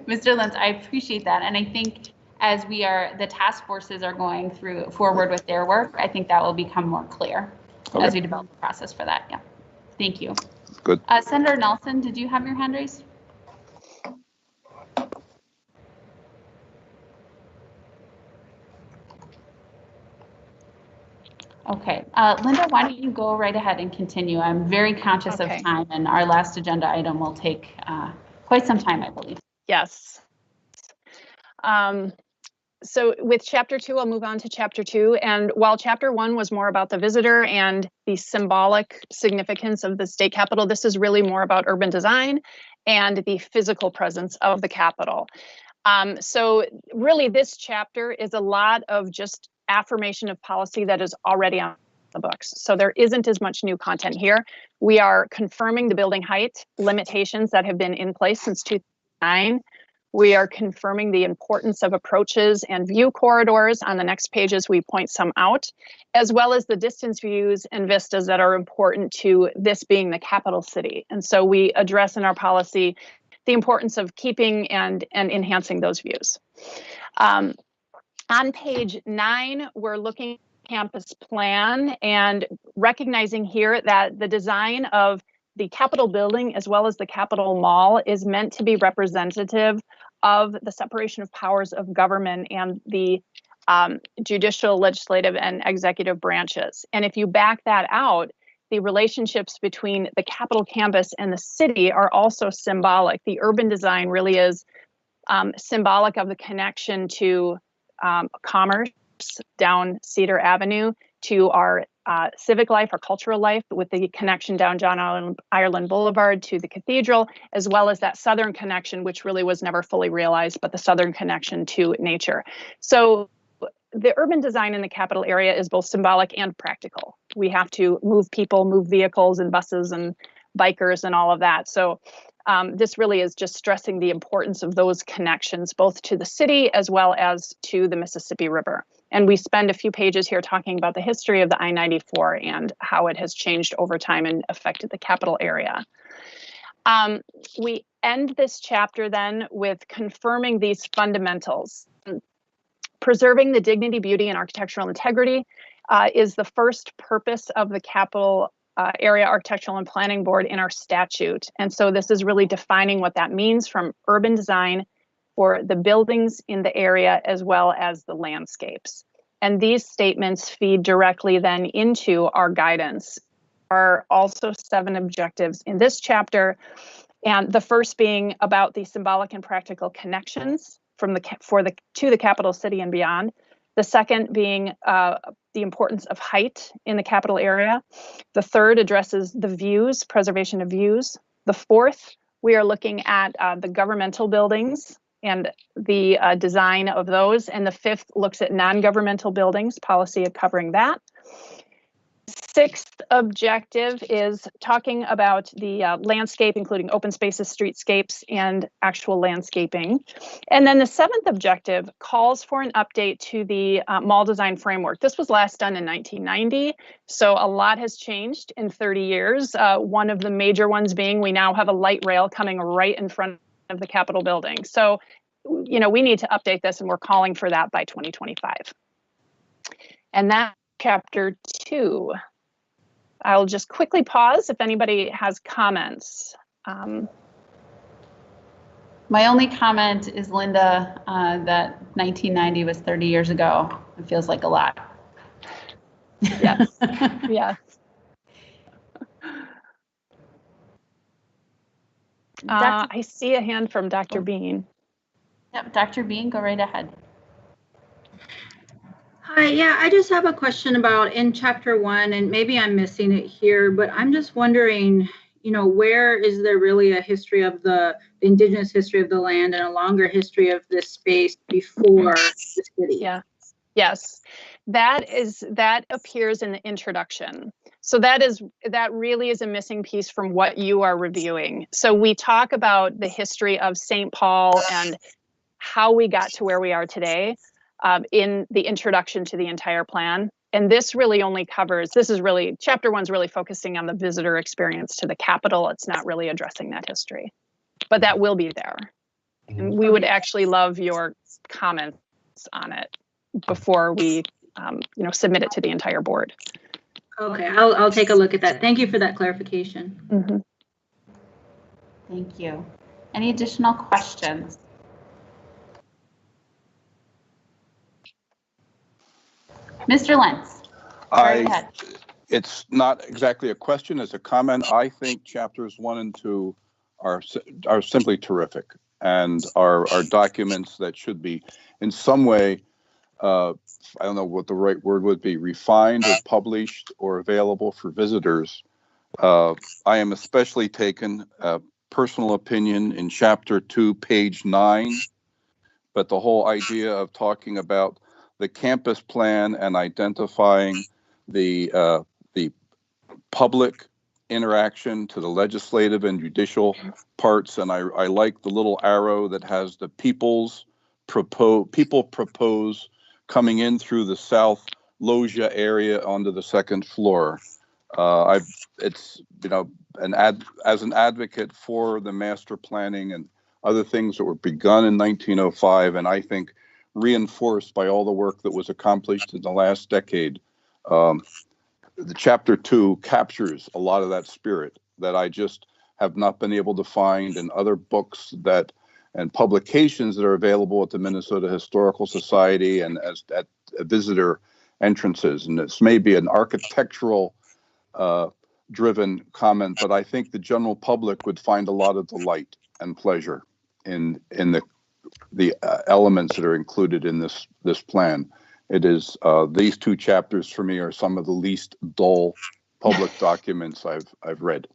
Mr. Lentz, I appreciate that. And I think as the task forces are going forward with their work, I think that will become more clear as we develop the process for that. Yeah. Thank you. Good. Senator Nelson, did you have your hand raised? Okay, Linda, why don't you go right ahead and continue? I'm very conscious of time, and our last agenda item will take quite some time, I believe. Yes. So with chapter 2, I'll move on to chapter 2. And while chapter 1 was more about the visitor and the symbolic significance of the state capitol, this is really more about urban design and the physical presence of the capitol. So really this chapter is a lot of just affirmation of policy that is already on the books. So there isn't as much new content here. We are confirming the building height limitations that have been in place since 2009. We are confirming the importance of approaches and view corridors. On the next pages, we point some out, as well as the distance views and vistas that are important to this being the capital city. And so we address in our policy the importance of keeping and enhancing those views. On page 9, we're looking at campus plan and recognizing here that the design of the Capitol building as well as the Capitol Mall is meant to be representative of the separation of powers of government and the judicial, legislative, and executive branches. And if you back that out, the relationships between the Capitol campus and the city are also symbolic. The urban design really is symbolic of the connection to commerce down Cedar Avenue, to our civic life, our cultural life, with the connection down John Ireland Boulevard to the cathedral, as well as that southern connection, which really was never fully realized, but the southern connection to nature. So the urban design in the capital area is both symbolic and practical. We have to move people, move vehicles and buses and bikers and all of that. So this really is just stressing the importance of those connections, both to the city as well as to the Mississippi River. And we spend a few pages here talking about the history of the I-94 and how it has changed over time and affected the capital area. We end this chapter then with confirming these fundamentals. Preserving the dignity, beauty, and architectural integrity is the first purpose of the Capital Area Architectural and Planning Board in our statute. And so this is really defining what that means from urban design for the buildings in the area as well as the landscapes. And these statements feed directly then into our guidance. There are also 7 objectives in this chapter, and the first being about the symbolic and practical connections from to the capital city and beyond. The second being the importance of height in the capital area. The third addresses the views, preservation of views. The fourth, we are looking at the governmental buildings and the design of those. And the fifth looks at non-governmental buildings, policy of covering that. Sixth objective is talking about the landscape, including open spaces, streetscapes, and actual landscaping. And then the 7th objective calls for an update to the mall design framework. This was last done in 1990, so a lot has changed in 30 years. One of the major ones being we now have a light rail coming right in front of the Capitol building. So, you know, we need to update this, and we're calling for that by 2025. And that chapter 2. I'll just quickly pause if anybody has comments. My only comment is, Linda, that 1990 was 30 years ago. It feels like a lot. Yes. Yes. I see a hand from Dr. Bean. Yep, Dr. Bean, go right ahead. Hi, yeah, I just have a question about in chapter 1, and maybe I'm missing it here, but I'm just wondering, you know, where is there really a history of the indigenous history of the land and a longer history of this space before the city? Yeah. Yes, that appears in the introduction. So that really is a missing piece from what you are reviewing. So we talk about the history of St. Paul and how we got to where we are today in the introduction to the entire plan. And this really only covers, chapter 1's really focusing on the visitor experience to the Capitol. It's not really addressing that history, but that will be there. And we would actually love your comments on it before we submit it to the entire board. Okay, I'll take a look at that. Thank you for that clarification. Mm-hmm. Thank you. Any additional questions? Mr. Lentz, go right ahead. It's not exactly a question, it's a comment. I think chapters 1 and 2 are simply terrific and are documents that should be in some way, I don't know what the right word would be, refined or published or available for visitors. I am especially taken, personal opinion, in chapter 2, page 9, but the whole idea of talking about the campus plan and identifying the public interaction to the legislative and judicial parts. And I like the little arrow that has the people propose coming in through the South Loggia area onto the second floor. It's, you know, as an advocate for the master planning and other things that were begun in 1905, and I think reinforced by all the work that was accomplished in the last decade, the chapter 2 captures a lot of that spirit that I just have not been able to find in other books and publications that are available at the Minnesota Historical Society and at visitor entrances. And this may be an architectural driven comment, but I think the general public would find a lot of delight and pleasure in the elements that are included in this plan. It is these 2 chapters for me are some of the least dull public documents I've read.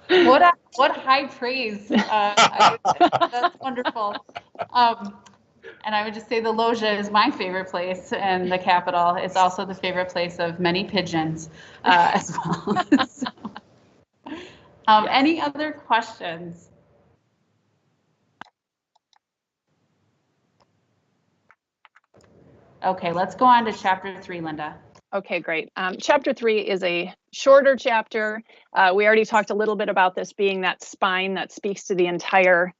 What high praise! That's wonderful. And I would just say the Loggia is my favorite place, and the Capitol is also the favorite place of many pigeons as well. Any other questions? Okay, let's go on to chapter 3, Linda. Okay, great. Chapter 3 is a shorter chapter. We already talked a little bit about this being that spine that speaks to the entire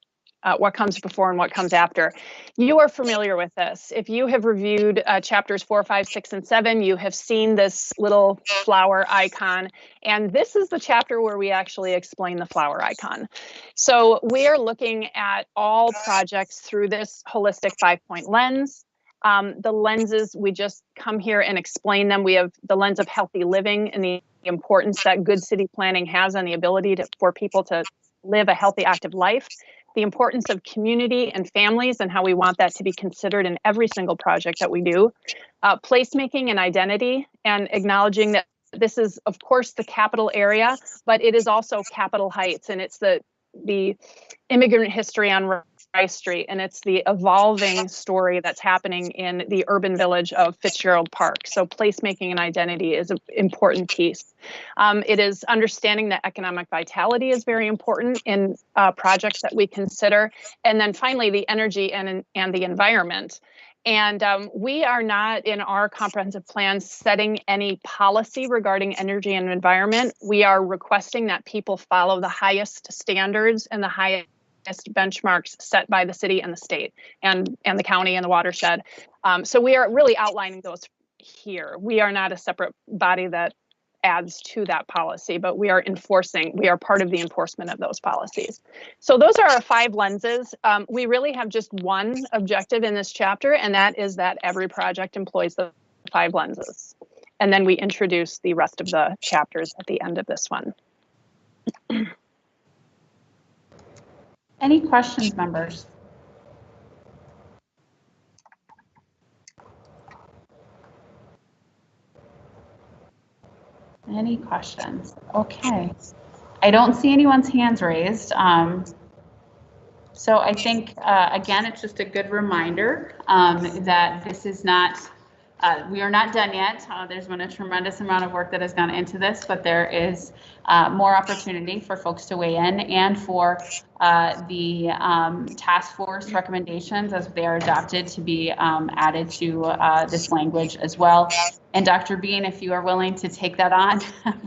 what comes before and what comes after. You are familiar with this. If you have reviewed chapters 4, 5, 6, and 7, you have seen this little flower icon. And this is the chapter where we actually explain the flower icon. So we are looking at all projects through this holistic 5-point lens. The lenses, we just come here and explain them. We have the lens of healthy living and the importance that good city planning has on the ability for people to live a healthy, active life. The importance of community and families and how we want that to be considered in every single project that we do. Placemaking and identity, and acknowledging that this is, of course, the capital area, but it is also Capitol Heights, and it's the immigrant history on Rice Street, and it's the evolving story that's happening in the urban village of Fitzgerald Park. So placemaking and identity is an important piece. It is understanding that economic vitality is very important in projects that we consider. And then finally, the energy and the environment. And we are not in our comprehensive plan setting any policy regarding energy and environment. We are requesting that people follow the highest standards and the highest benchmarks set by the city and the state and the county and the watershed. So we are really outlining those here. We are not a separate body that adds to that policy, but we are part of the enforcement of those policies. So those are our 5 lenses. We really have just one objective in this chapter, and that is that every project employs the 5 lenses. And then we introduce the rest of the chapters at the end of this one. Any questions, members? Any questions? Okay. I don't see anyone's hands raised. So I think, again, it's just a good reminder that this is not, we are not done yet. There's been a tremendous amount of work that has gone into this, but there is more opportunity for folks to weigh in and for the task force recommendations as they are adopted to be added to this language as well. And Dr. Bean, if you are willing to take that on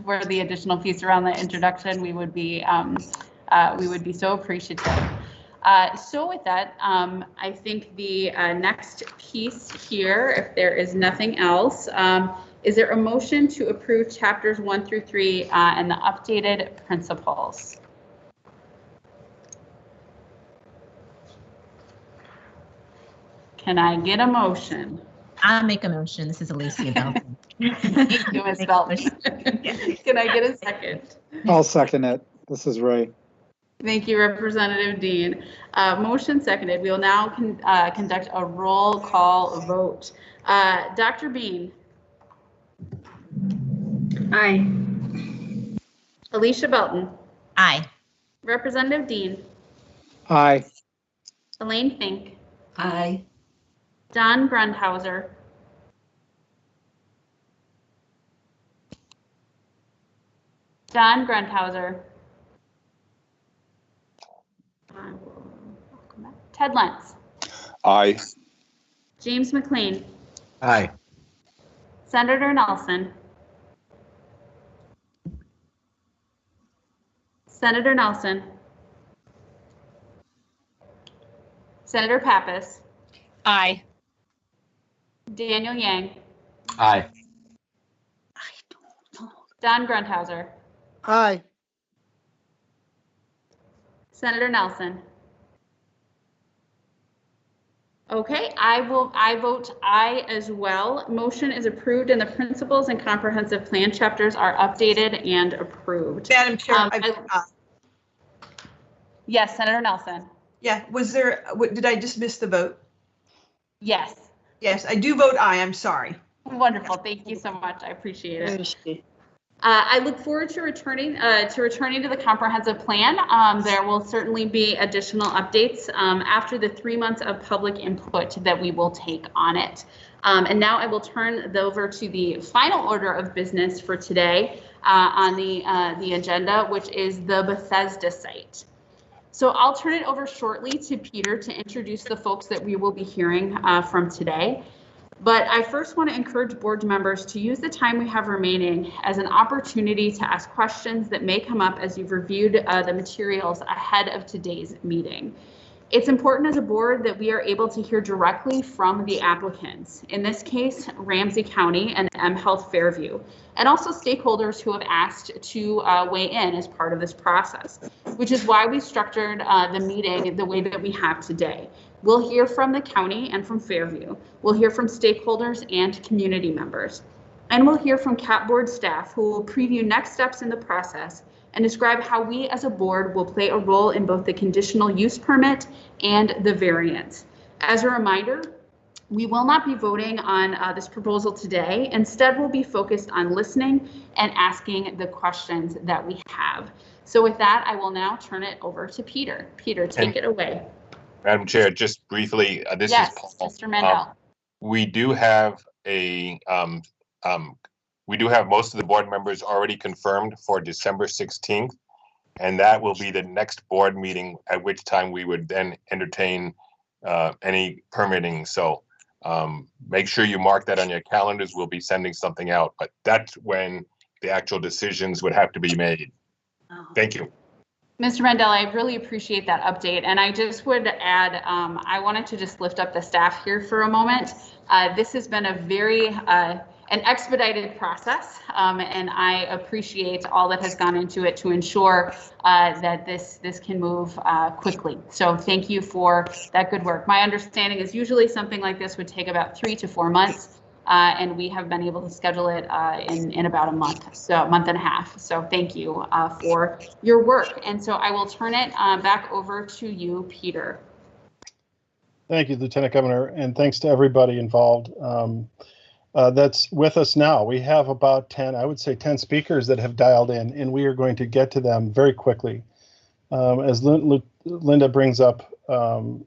for the additional piece around the introduction, we would be so appreciative. So with that, I think the next piece here, if there is nothing else, is there a motion to approve chapters 1 through 3 and the updated principles? Can I get a motion? I'll make a motion. This is Alicia Belton. Thank you, Ms. Belton. Can I get a second? I'll second it. This is Ray. Thank you, Representative Dean. Motion seconded. We will now conduct a roll call vote. Dr. Bean. Aye. Alicia Belton. Aye. Representative Dean. Aye. Elaine Fink. Aye. Don Grundhauser. Don Grundhauser. Ted Lentz. Aye. James McLean. Aye. Senator Nelson. Senator Nelson. Senator Pappas. Aye. Daniel Yang. Aye. Don Grundhauser. Aye. Senator Nelson. Okay, I vote aye as well. Motion is approved and the principles and comprehensive plan chapters are updated and approved. Madam Chair, Yes, Senator Nelson. yeah, did I just miss the vote? Yes. Yes, I do vote aye. I'm sorry. Wonderful. Thank you so much. I appreciate it. I look forward to returning to the comprehensive plan. There will certainly be additional updates after the 3 months of public input that we will take on it. And now I will turn over to the final order of business for today on the agenda, which is the Bethesda site. So I'll turn it over shortly to Peter to introduce the folks that we will be hearing from today. But I first want to encourage board members to use the time we have remaining as an opportunity to ask questions that may come up as you've reviewed the materials ahead of today's meeting. It's important as a board that we are able to hear directly from the applicants, in this case, Ramsey County and mHealth Fairview, and also stakeholders who have asked to weigh in as part of this process, which is why we structured the meeting the way that we have today. We'll hear from the county and from Fairview. We'll hear from stakeholders and community members. And we'll hear from CAAPB board staff who will preview next steps in the process and describe how we as a board will play a role in both the conditional use permit and the variance. As a reminder, we will not be voting on this proposal today. Instead, we'll be focused on listening and asking the questions that we have. So with that, I will now turn it over to Peter. Peter, take it away. Madam Chair, just briefly, this is Paul. Mr. Mandel. We do have most of the board members already confirmed for December 16th, and that will be the next board meeting at which time we would then entertain any permitting. So make sure you mark that on your calendars. We'll be sending something out, but that's when the actual decisions would have to be made. Thank you. Mr. Mandela, I really appreciate that update. And I just would add, I wanted to just lift up the staff here for a moment. This has been a very an expedited process, and I appreciate all that has gone into it to ensure that this can move quickly. So thank you for that good work. My understanding is usually something like this would take about 3 to 4 months. And we have been able to schedule it in about a month, so a month and a half. So thank you for your work. And so I will turn it back over to you, Peter. Thank you, Lieutenant Governor, and thanks to everybody involved that's with us now. We have about 10, I would say 10 speakers that have dialed in, and we are going to get to them very quickly. As Linda brings up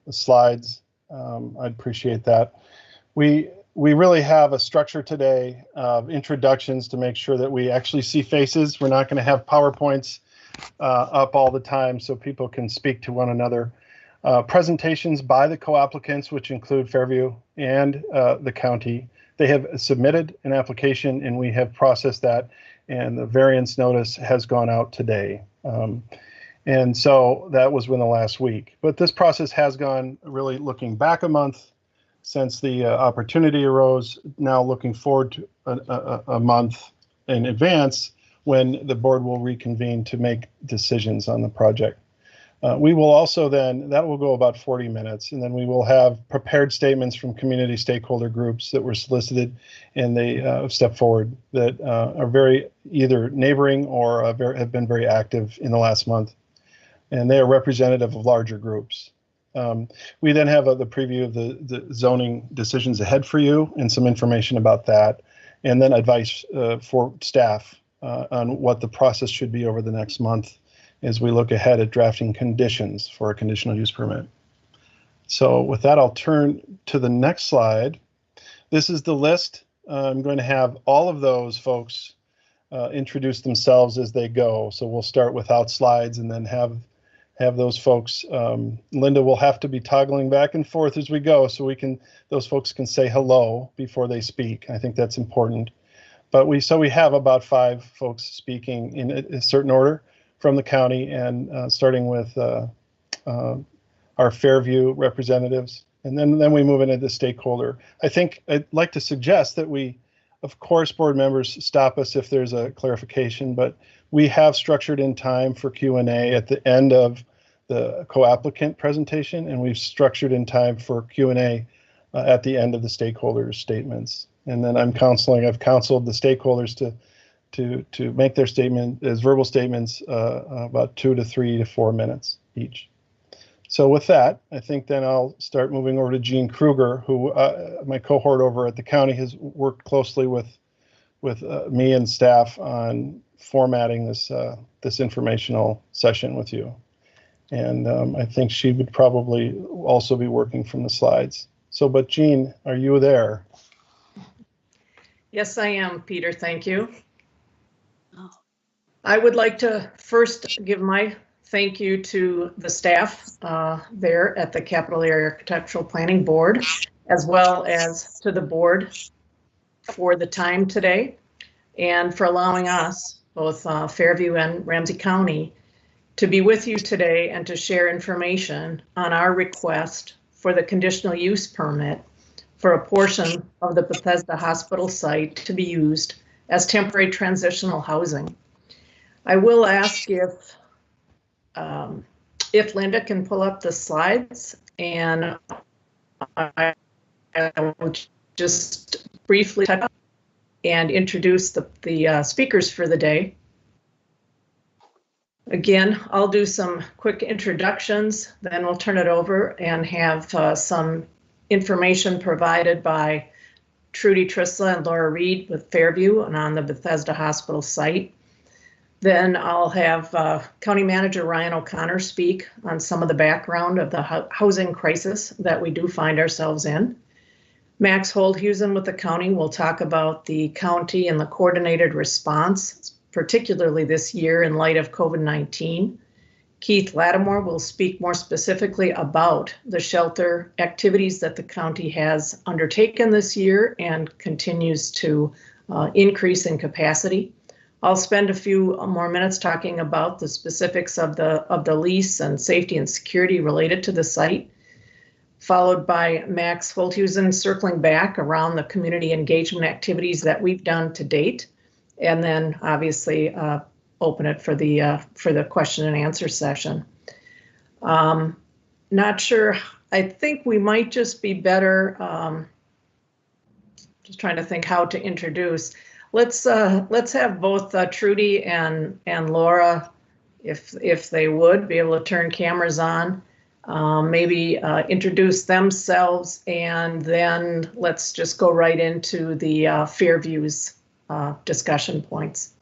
slides, I'd appreciate that. We really have a structure today of introductions to make sure that we actually see faces. We're not going to have PowerPoints up all the time so people can speak to one another. Presentations by the co-applicants, which include Fairview and the county. They have submitted an application and we have processed that, and the variance notice has gone out today. And so that was within the last week. But this process has gone, really looking back a month since the opportunity arose, now looking forward to a month in advance when the board will reconvene to make decisions on the project. We will also then, that will go about 40 minutes, and then we will have prepared statements from community stakeholder groups that were solicited, and they step forward that are very either neighboring or have been very active in the last month. And they are representative of larger groups. We then have the preview of the zoning decisions ahead for you and some information about that, and then advice for staff on what the process should be over the next month as we look ahead at drafting conditions for a conditional use permit. So with that, I'll turn to the next slide. This is the list. I'm going to have all of those folks introduce themselves as they go. So we'll start without slides and then have those folks. Linda will have to be toggling back and forth as we go so those folks can say hello before they speak. I think that's important. But we have about 5 folks speaking in a certain order from the county, and starting with our Fairview representatives, and then we move into the stakeholder. I think I'd like to suggest that we, of course, board members stop us if there's a clarification, but we have structured in time for Q&A at the end of the co-applicant presentation, and we've structured in time for Q&A at the end of the stakeholders' statements. And then I've counseled the stakeholders to make their statement as verbal statements about 2 to 3 to 4 minutes each. So with that, I think then I'll start moving over to Gene Kruger, who my cohort over at the county has worked closely with me and staff on formatting this informational session with you. And I think she would probably also be working from the slides. So, but Gene, are you there? Yes, I am, Peter. Thank you. I would like to first give my thank you to the staff there at the Capital Area Architectural Planning Board, as well as to the board for the time today and for allowing us, both Fairview and Ramsey County, to be with you today and to share information on our request for the conditional use permit for a portion of the Bethesda Hospital site to be used as temporary transitional housing. I will ask if Linda can pull up the slides, and I will just briefly touch up and introduce the speakers for the day. Again, I'll do some quick introductions, then we'll turn it over and have some information provided by Trudy Trisla and Laura Reed with Fairview and on the Bethesda Hospital site. Then I'll have County Manager Ryan O'Connor speak on some of the background of the housing crisis that we do find ourselves in. Max Holdhusen with the county will talk about the county and the coordinated response, particularly this year in light of COVID-19. Keith Lattimore will speak more specifically about the shelter activities that the county has undertaken this year and continues to increase in capacity. I'll spend a few more minutes talking about the specifics of the lease and safety and security related to the site, followed by Max Folthusen circling back around the community engagement activities that we've done to date, and then obviously open it for the question and answer session. Not sure. I think we might just be better. Just trying to think how to introduce. Let's have both Trudy and Laura, if they would be able to turn cameras on, maybe introduce themselves, and then let's just go right into the Fairview's discussion points.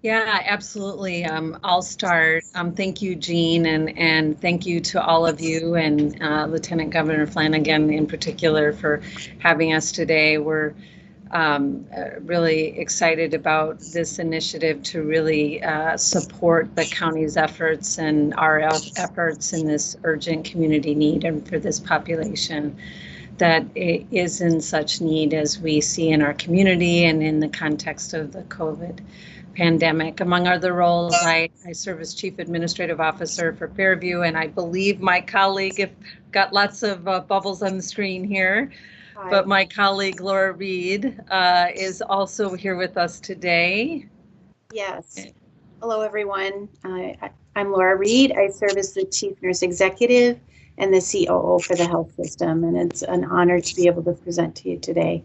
Yeah, absolutely. I'll start. Thank you, Jean, and thank you to all of you and Lieutenant Governor Flanagan in particular for having us today. We're really excited about this initiative to really support the county's efforts and our efforts in this urgent community need and for this population that is in such need as we see in our community and in the context of the COVID pandemic. Among other roles, I serve as Chief Administrative Officer for Fairview, and I believe my colleague, I've got lots of bubbles on the screen here, Hi. but my colleague Laura Reed is also here with us today. Yes. Hello, everyone. I'm Laura Reed. I serve as the Chief Nurse Executive and the COO for the health system, and it's an honor to be able to present to you today.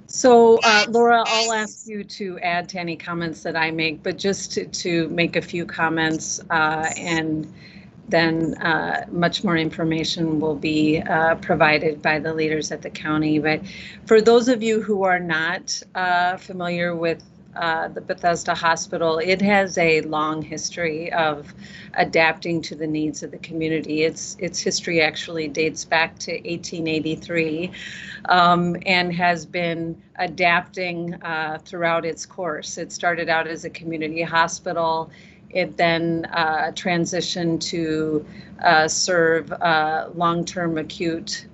So Laura, I'll ask you to add to any comments that I make, but just to make a few comments and then much more information will be provided by the leaders at the county. But for those of you who are not familiar with the Bethesda Hospital, it has a long history of adapting to the needs of the community. Its history actually dates back to 1883 and has been adapting throughout its course. It started out as a community hospital. It then transitioned to serve long-term acute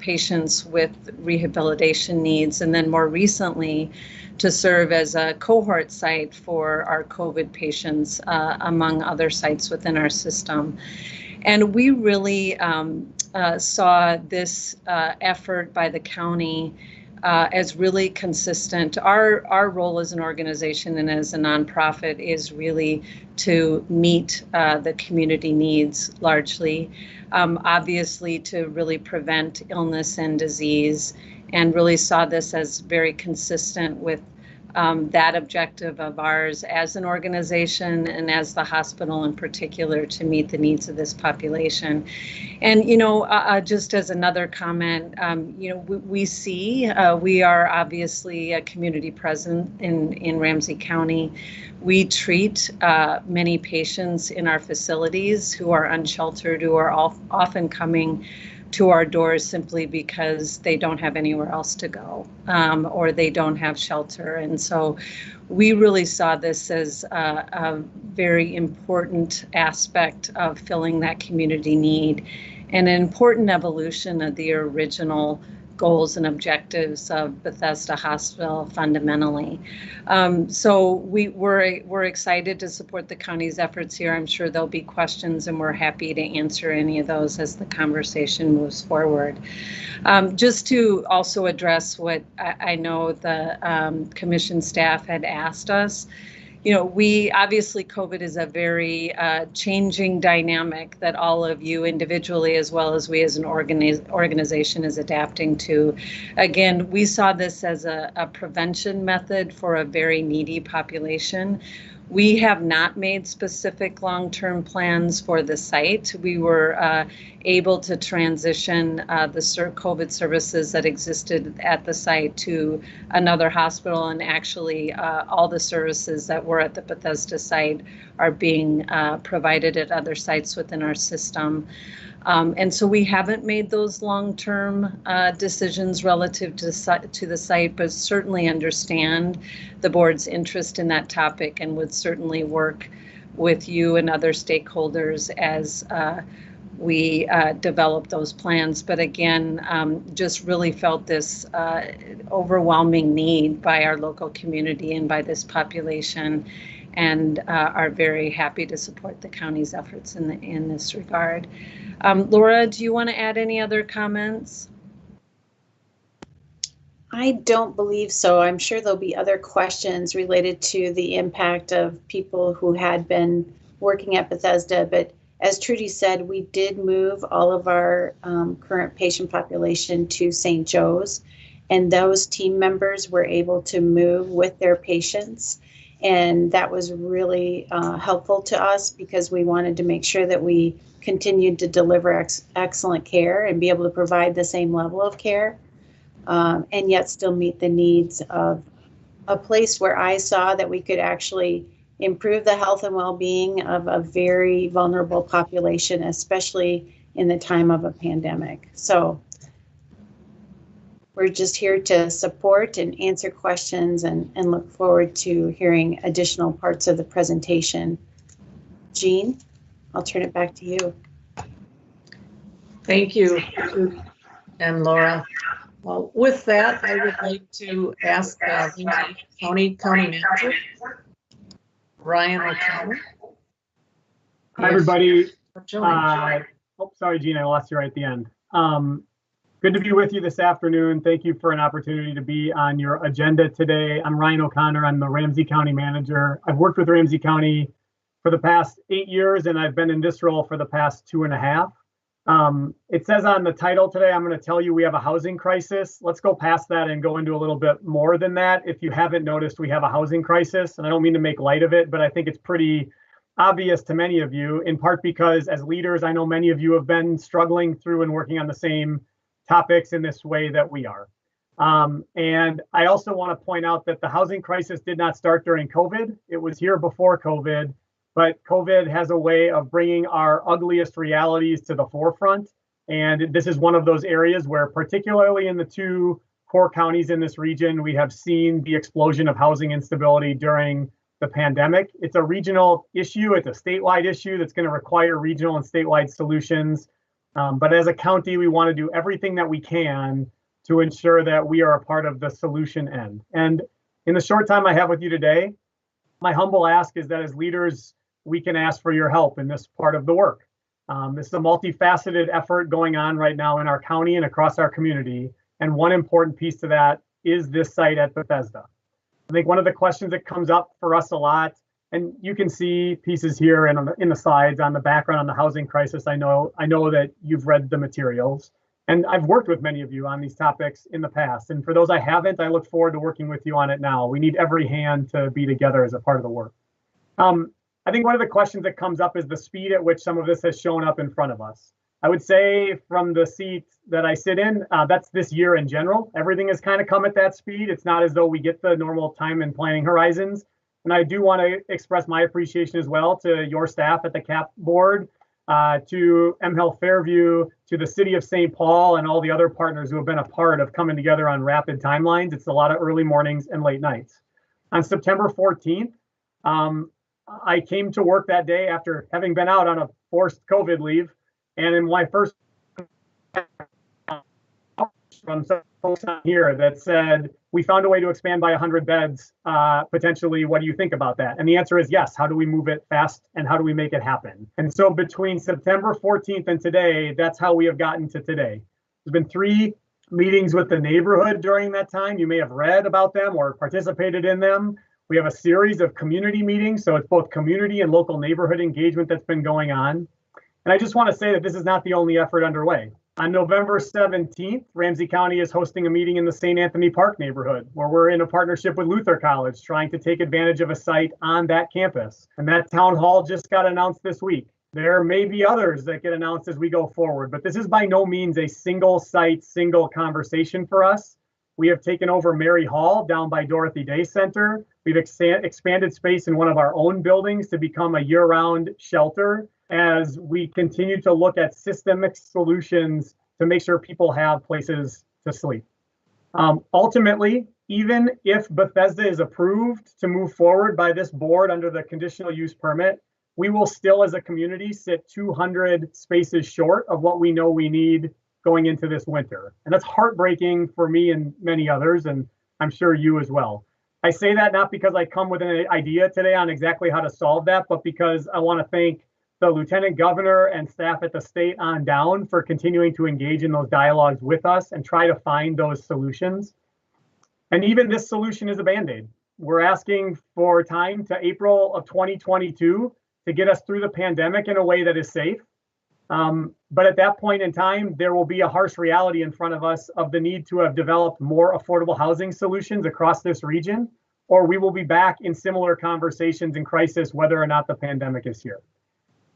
patients with rehabilitation needs, and then more recently to serve as a cohort site for our COVID patients, among other sites within our system. And we really saw this effort by the county as really consistent. Our role as an organization and as a nonprofit is really to meet the community needs largely, obviously to really prevent illness and disease, and really saw this as very consistent with that objective of ours as an organization and as the hospital in particular to meet the needs of this population. And, you know, just as another comment, you know, we see, we are obviously a community present in Ramsey County. We treat many patients in our facilities who are unsheltered, who are often coming to our doors simply because they don't have anywhere else to go or they don't have shelter. And so we really saw this as a very important aspect of filling that community need and an important evolution of the original goals and objectives of Bethesda Hospital fundamentally. So we're excited to support the county's efforts here. I'm sure there'll be questions and we're happy to answer any of those as the conversation moves forward. Just to also address what I know the commission staff had asked us, you know, we obviously COVID is a very changing dynamic that all of you individually as well as we as an organization is adapting to. Again, we saw this as a prevention method for a very needy population. We have not made specific long-term plans for the site. We were able to transition the COVID services that existed at the site to another hospital, and actually all the services that were at the Bethesda site are being provided at other sites within our system. And so we haven't made those long-term decisions relative to the site, but certainly understand the board's interest in that topic and would certainly work with you and other stakeholders as we developed those plans. But again, just really felt this overwhelming need by our local community and by this population, and are very happy to support the county's efforts in this regard. Laura, do you want to add any other comments? I don't believe so. I'm sure there'll be other questions related to the impact of people who had been working at Bethesda, but as Trudy said, we did move all of our current patient population to St. Joe's, and those team members were able to move with their patients. And that was really helpful to us because we wanted to make sure that we continued to deliver excellent care and be able to provide the same level of care. And yet still meet the needs of a place where I saw that we could actually improve the health and well-being of a very vulnerable population, especially in the time of a pandemic. So we're just here to support and answer questions and look forward to hearing additional parts of the presentation. Jean, I'll turn it back to you. Thank you, and Laura. Well, with that, I would like to ask County Manager Ryan O'Connor. Hi, everybody. Sorry, Gina, I lost you right at the end. Good to be with you this afternoon. Thank you for an opportunity to be on your agenda today. I'm Ryan O'Connor. I'm the Ramsey County Manager. I've worked with Ramsey County for the past 8 years, and I've been in this role for the past 2.5. It says on the title today, I'm going to tell you we have a housing crisis. Let's go past that and go into a little bit more than that. If you haven't noticed, we have a housing crisis, and I don't mean to make light of it, but I think it's pretty obvious to many of you, in part because as leaders, I know many of you have been struggling through and working on the same topics in this way that we are. And I also want to point out that the housing crisis did not start during COVID. It was here before COVID. But COVID has a way of bringing our ugliest realities to the forefront. And this is one of those areas where, particularly in the 2 core counties in this region, we have seen the explosion of housing instability during the pandemic. It's a regional issue. It's a statewide issue that's going to require regional and statewide solutions. But as a county, we want to do everything that we can to ensure that we are a part of the solution end. And in the short time I have with you today, my humble ask is that as leaders, we can ask for your help in this part of the work. This is a multifaceted effort going on right now in our county and across our community. And one important piece to that is this site at Bethesda. I think one of the questions that comes up for us a lot, and you can see pieces here and in the slides on the background on the housing crisis. I know that you've read the materials, and I've worked with many of you on these topics in the past. And for those I haven't, I look forward to working with you on it now. We need every hand to be together as a part of the work. I think one of the questions that comes up is the speed at which some of this has shown up in front of us. I would say from the seat that I sit in, that's this year in general. Everything has kind of come at that speed. It's not as though we get the normal time and planning horizons. And I do want to express my appreciation as well to your staff at the CAAPB board, to mHealth Fairview, to the city of St. Paul, and all the other partners who have been a part of coming together on rapid timelines. It's a lot of early mornings and late nights. On September 14th, I came to work that day after having been out on a forced COVID leave. And in my first from some folks on here that said, we found a way to expand by 100 beds, potentially, what do you think about that? And the answer is yes. How do we move it fast and how do we make it happen? And so between September 14th and today, that's how we have gotten to today. There's been 3 meetings with the neighborhood during that time. You may have read about them or participated in them. We have a series of community meetings. So it's both community and local neighborhood engagement that's been going on. And I just want to say that this is not the only effort underway. On November 17th, Ramsey County is hosting a meeting in the St. Anthony Park neighborhood, where we're in a partnership with Luther College, trying to take advantage of a site on that campus. And that town hall just got announced this week. There may be others that get announced as we go forward, but this is by no means a single site, single conversation for us. We have taken over Mary Hall down by Dorothy Day Center. We've expanded space in one of our own buildings to become a year-round shelter as we continue to look at systemic solutions to make sure people have places to sleep. Ultimately, even if Bethesda is approved to move forward by this board under the conditional use permit, we will still as a community sit 200 spaces short of what we know we need going into this winter. And that's heartbreaking for me and many others, and I'm sure you as well. I say that not because I come with an idea today on exactly how to solve that, but because I want to thank the Lieutenant Governor and staff at the state on down for continuing to engage in those dialogues with us and try to find those solutions. And even this solution is a Band-Aid. We're asking for time to April of 2022 to get us through the pandemic in a way that is safe. But at that point in time, there will be a harsh reality in front of us of the need to have developed more affordable housing solutions across this region, or we will be back in similar conversations in crisis, whether or not the pandemic is here.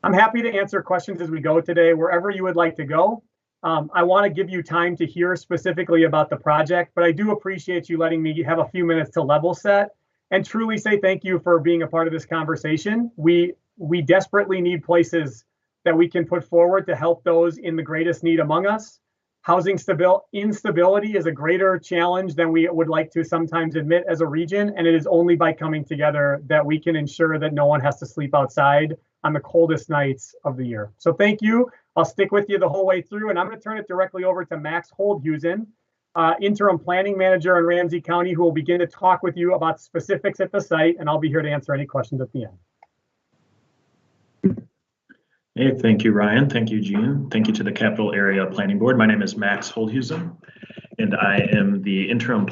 I'm happy to answer questions as we go today, wherever you would like to go. I want to give you time to hear specifically about the project, but I do appreciate you letting me have a few minutes to level set and truly say thank you for being a part of this conversation. We desperately need places that we can put forward to help those in the greatest need among us. Housing instability is a greater challenge than we would like to sometimes admit as a region, and it is only by coming together that we can ensure that no one has to sleep outside on the coldest nights of the year. So thank you. I'll stick with you the whole way through, and I'm going to turn it directly over to Max Holdhusen, Interim Planning Manager in Ramsey County, who will begin to talk with you about specifics at the site, and I'll be here to answer any questions at the end. Hey, thank you, Ryan. Thank you, Jean. Thank you to the Capital Area Planning Board. My name is Max Holdhusen, and I am the interim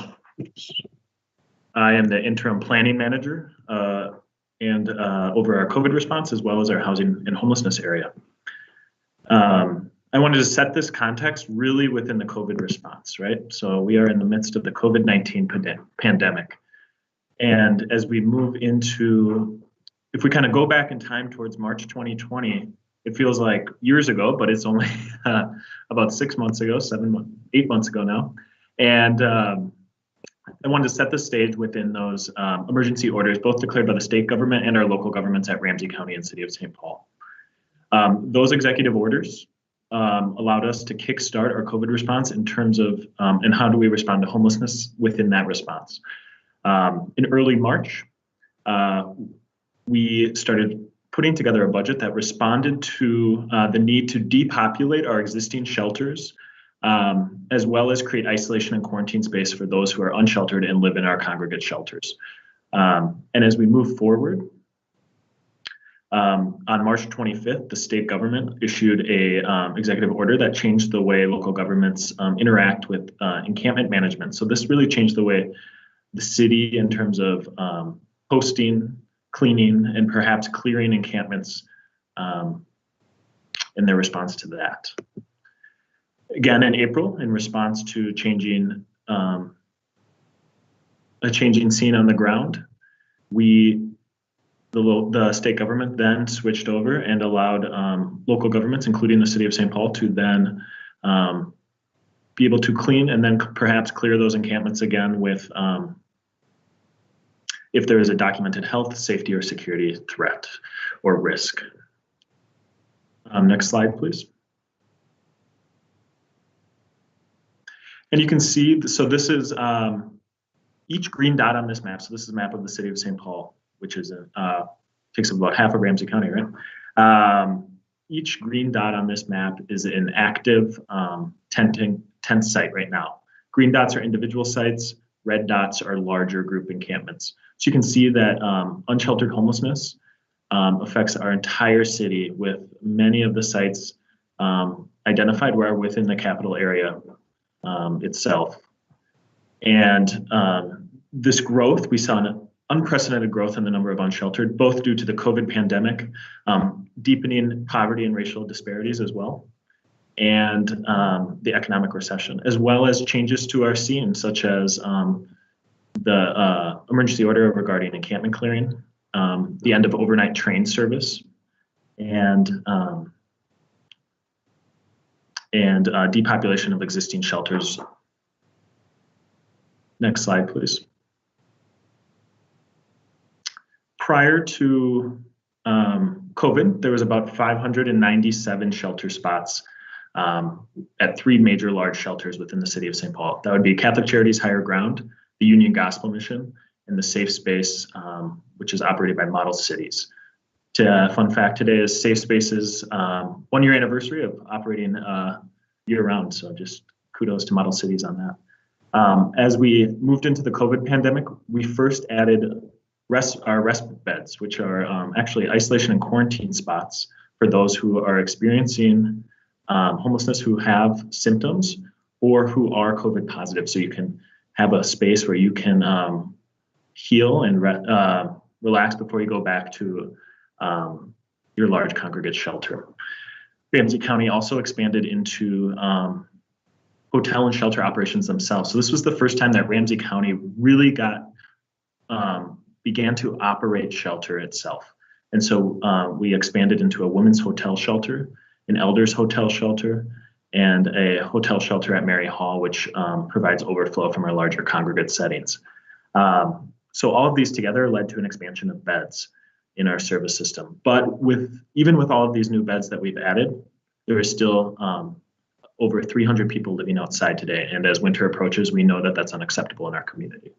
planning manager and over our COVID response, as well as our housing and homelessness area. I wanted to set this context really within the COVID response, right? So we are in the midst of the COVID-19 pandemic. And as we move into, if we kind of go back in time towards March 2020, it feels like years ago, but it's only about 6 months ago, 8 months ago now. And I wanted to set the stage within those emergency orders, both declared by the state government and our local governments at Ramsey County and City of St. Paul. Those executive orders allowed us to kickstart our COVID response in terms of, and how do we respond to homelessness within that response. In early March, we started putting together a budget that responded to the need to depopulate our existing shelters, as well as create isolation and quarantine space for those who are unsheltered and live in our congregate shelters. And as we move forward, on March 25th, the state government issued a executive order that changed the way local governments interact with encampment management. So this really changed the way the city, in terms of hosting, cleaning, and perhaps clearing encampments in their response to that. Again, in April, in response to a changing scene on the ground, the state government then switched over and allowed local governments, including the City of St. Paul, to then be able to clean and then perhaps clear those encampments again with if there is a documented health, safety, or security threat or risk. Next slide, please. And you can see, so this is each green dot on this map. So this is a map of the City of St. Paul, which is takes up about half of Ramsey County, right? Each green dot on this map is an active tent site right now. Green dots are individual sites. Red dots are larger group encampments. So you can see that unsheltered homelessness affects our entire city, with many of the sites identified were within the capital area itself. And this growth, we saw an unprecedented growth in the number of unsheltered, both due to the COVID pandemic, deepening poverty and racial disparities as well, and the economic recession, as well as changes to our scene, such as the emergency order regarding encampment clearing, the end of overnight train service, and depopulation of existing shelters. Next slide, please. Prior to COVID, there was about 597 shelter spots at 3 major large shelters within the City of St. Paul. That would be Catholic Charities Higher Ground, the Union Gospel Mission, and the Safe Space, which is operated by Model Cities. Fun fact today is Safe Space's 1-year anniversary of operating year-round. So just kudos to Model Cities on that. As we moved into the COVID pandemic, we first added our respite beds, which are actually isolation and quarantine spots for those who are experiencing homelessness, who have symptoms or who are COVID positive. So you can have a space where you can heal and relax before you go back to your large congregate shelter. Ramsey County also expanded into hotel and shelter operations themselves. So this was the first time that Ramsey County really began to operate shelter itself. And so we expanded into a women's hotel shelter, an elders hotel shelter, and a hotel shelter at Mary Hall, which provides overflow from our larger congregate settings. So all of these together led to an expansion of beds in our service system. But even with all of these new beds that we've added, there is still over 300 people living outside today. And as winter approaches, we know that that's unacceptable in our community.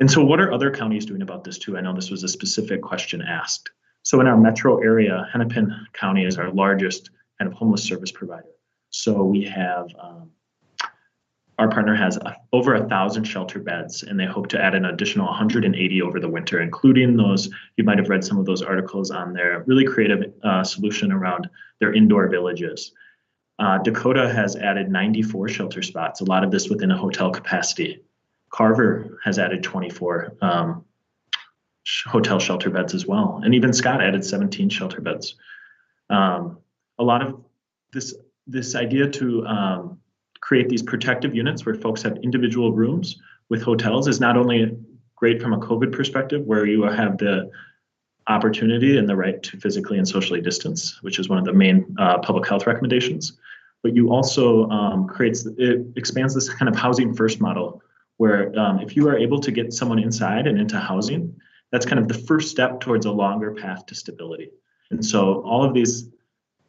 And so what are other counties doing about this too? I know this was a specific question asked. So in our metro area, Hennepin County is our largest kind of homeless service provider. So we have, our partner has over 1,000 shelter beds, and they hope to add an additional 180 over the winter, including those, you might have read some of those articles on their really creative solution around their indoor villages. Dakota has added 94 shelter spots, a lot of this within a hotel capacity. Carver has added 24 hotel shelter beds as well. And even Scott added 17 shelter beds. A lot of this idea to create these protective units where folks have individual rooms with hotels is not only great from a COVID perspective, where you have the opportunity and the right to physically and socially distance, which is one of the main public health recommendations, but you also it expands this kind of housing first model where if you are able to get someone inside and into housing, that's kind of the first step towards a longer path to stability. And so all of these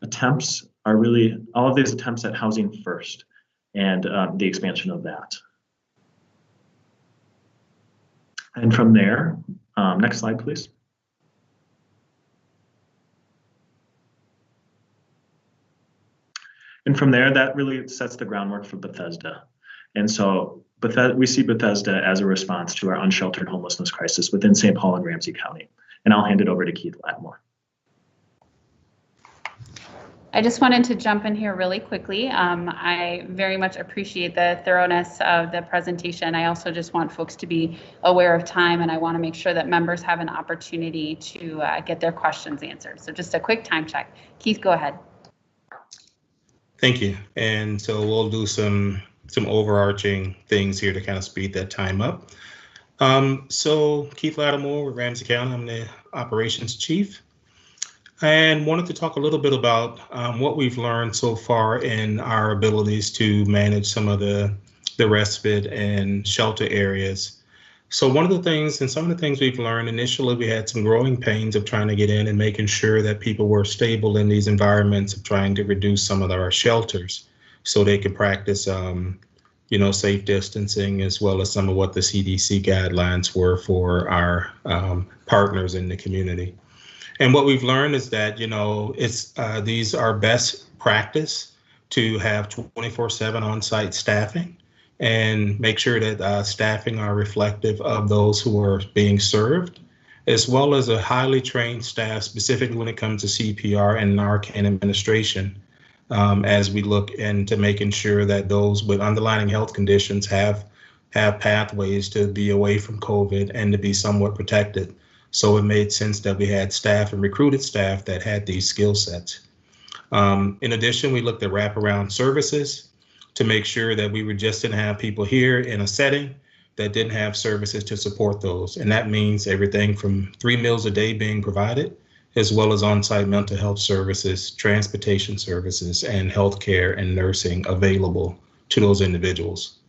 attempts at housing first and the expansion of that. And from there, next slide, please. And from there, that really sets the groundwork for Bethesda. And so we see Bethesda as a response to our unsheltered homelessness crisis within St. Paul and Ramsey County. And I'll hand it over to Keith Lattimore. I just wanted to jump in here really quickly. I very much appreciate the thoroughness of the presentation. I also just want folks to be aware of time, and I want to make sure that members have an opportunity to get their questions answered. So just a quick time check. Keith, go ahead. Thank you. And so we'll do some overarching things here to kind of speed that time up. So Keith Lattimore with Ramsey County, I'm the operations chief, and wanted to talk a little bit about what we've learned so far in our abilities to manage some of the respite and shelter areas. So some of the things we've learned, initially we had some growing pains of trying to get in and making sure that people were stable in these environments, of trying to reduce some of our shelters so they could practice safe distancing, as well as some of what the CDC guidelines were for our partners in the community. And what we've learned is that, these are best practice to have 24/7 on-site staffing and make sure that staffing are reflective of those who are being served, as well as a highly trained staff, specifically when it comes to CPR and Narcan administration, as we look into making sure that those with underlying health conditions have pathways to be away from COVID and to be somewhat protected. So it made sense that we had staff and recruited staff that had these skill sets. In addition, we looked at wraparound services to make sure that we just didn't have people here in a setting that didn't have services to support those. And that means everything from 3 meals a day being provided, as well as on-site mental health services, transportation services, and healthcare and nursing available to those individuals.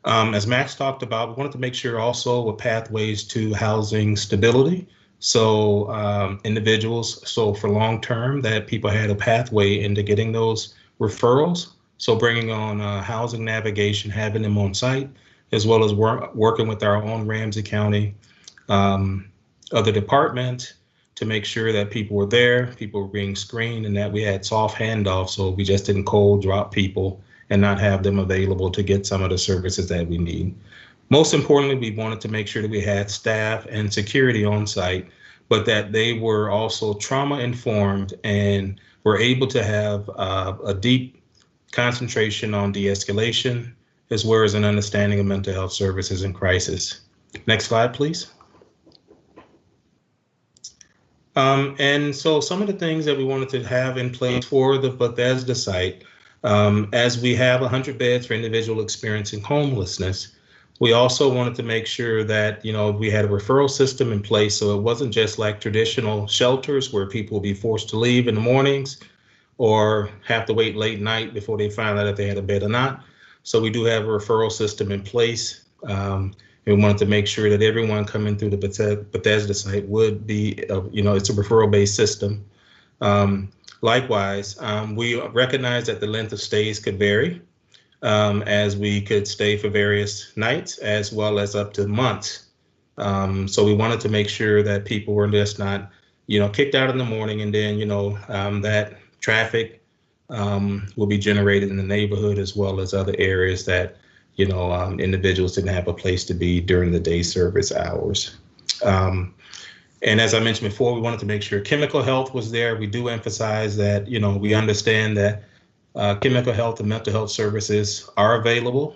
As Max talked about, we wanted to make sure also with pathways to housing stability. So individuals, so for long-term, that people had a pathway into getting those referrals. So bringing on housing navigation, having them on site, as well as working with our own Ramsey County of the department to make sure that people were there, people were being screened, and that we had soft handoffs, so we just didn't cold drop people and not have them available to get some of the services that we need. Most importantly, we wanted to make sure that we had staff and security on site, but that they were also trauma informed and were able to have a deep concentration on de-escalation, as well as an understanding of mental health services in crisis. Next slide, please. And so some of the things that we wanted to have in place for the Bethesda site, as we have 100 beds for individuals experiencing homelessness, we also wanted to make sure that, we had a referral system in place, so it wasn't just like traditional shelters where people will be forced to leave in the mornings or have to wait late night before they find out if they had a bed or not. So we do have a referral system in place. We wanted to make sure that everyone coming through the Bethesda site would be, it's a referral-based system. Likewise, we recognize that the length of stays could vary, as we could stay for various nights as well as up to months. So we wanted to make sure that people were just not, kicked out in the morning, and then, that traffic will be generated in the neighborhood as well as other areas that individuals didn't have a place to be during the day service hours. And as I mentioned before, we wanted to make sure chemical health was there. We do emphasize that, we understand that chemical health and mental health services are available,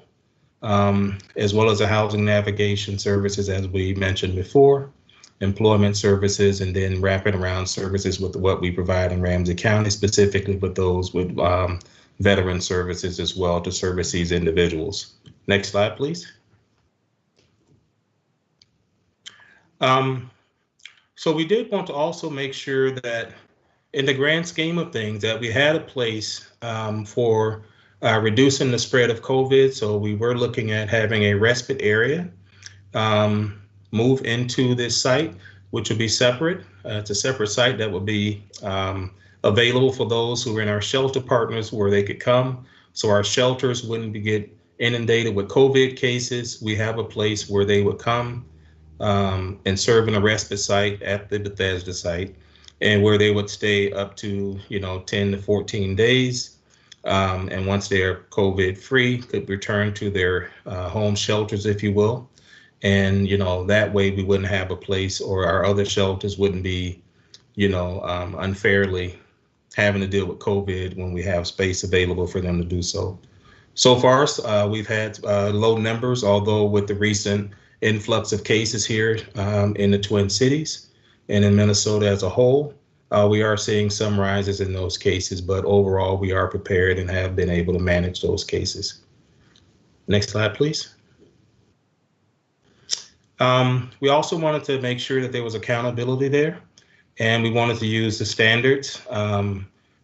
as well as the housing navigation services, as we mentioned before, employment services, and then wrapping around services with what we provide in Ramsey County, specifically with those with veteran services as well to service these individuals. Next slide, please. So we did want to also make sure that in the grand scheme of things that we had a place for reducing the spread of COVID. So we were looking at having a respite area move into this site, which would be separate. It's a separate site that would be available for those who are in our shelter partners where they could come. So our shelters wouldn't get inundated with COVID cases. We have a place where they would come and serve in a respite site at the Bethesda site, and where they would stay up to 10 to 14 days. And once they are COVID free, could return to their home shelters, if you will. And that way we wouldn't have a place, or our other shelters wouldn't be unfairly having to deal with COVID when we have space available for them to do so. So far, we've had low numbers, although with the recent influx of cases here in the Twin Cities and in Minnesota as a whole, we are seeing some rises in those cases, but overall we are prepared and have been able to manage those cases. Next slide, please. We also wanted to make sure that there was accountability there, and we wanted to use the standards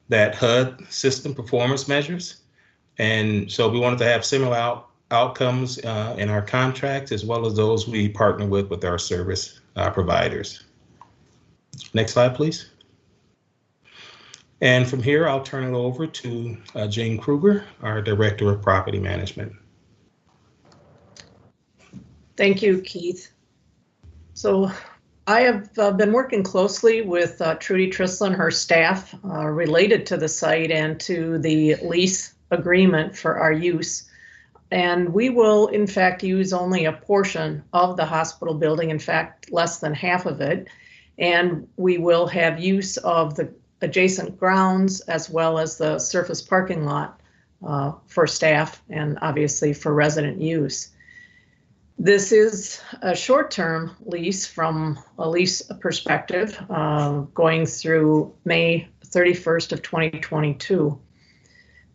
that HUD system performance measures. And so we wanted to have similar outcomes in our contracts, as well as those we partner with our service providers. Next slide, please. And from here, I'll turn it over to Jane Kruger, our Director of Property Management. Thank you, Keith. So I have been working closely with Trudy Trissler and her staff related to the site and to the lease agreement for our use. And we will, in fact, use only a portion of the hospital building, in fact, less than half of it. And we will have use of the adjacent grounds as well as the surface parking lot for staff and obviously for resident use. This is a short-term lease from a lease perspective, going through May 31st of 2022.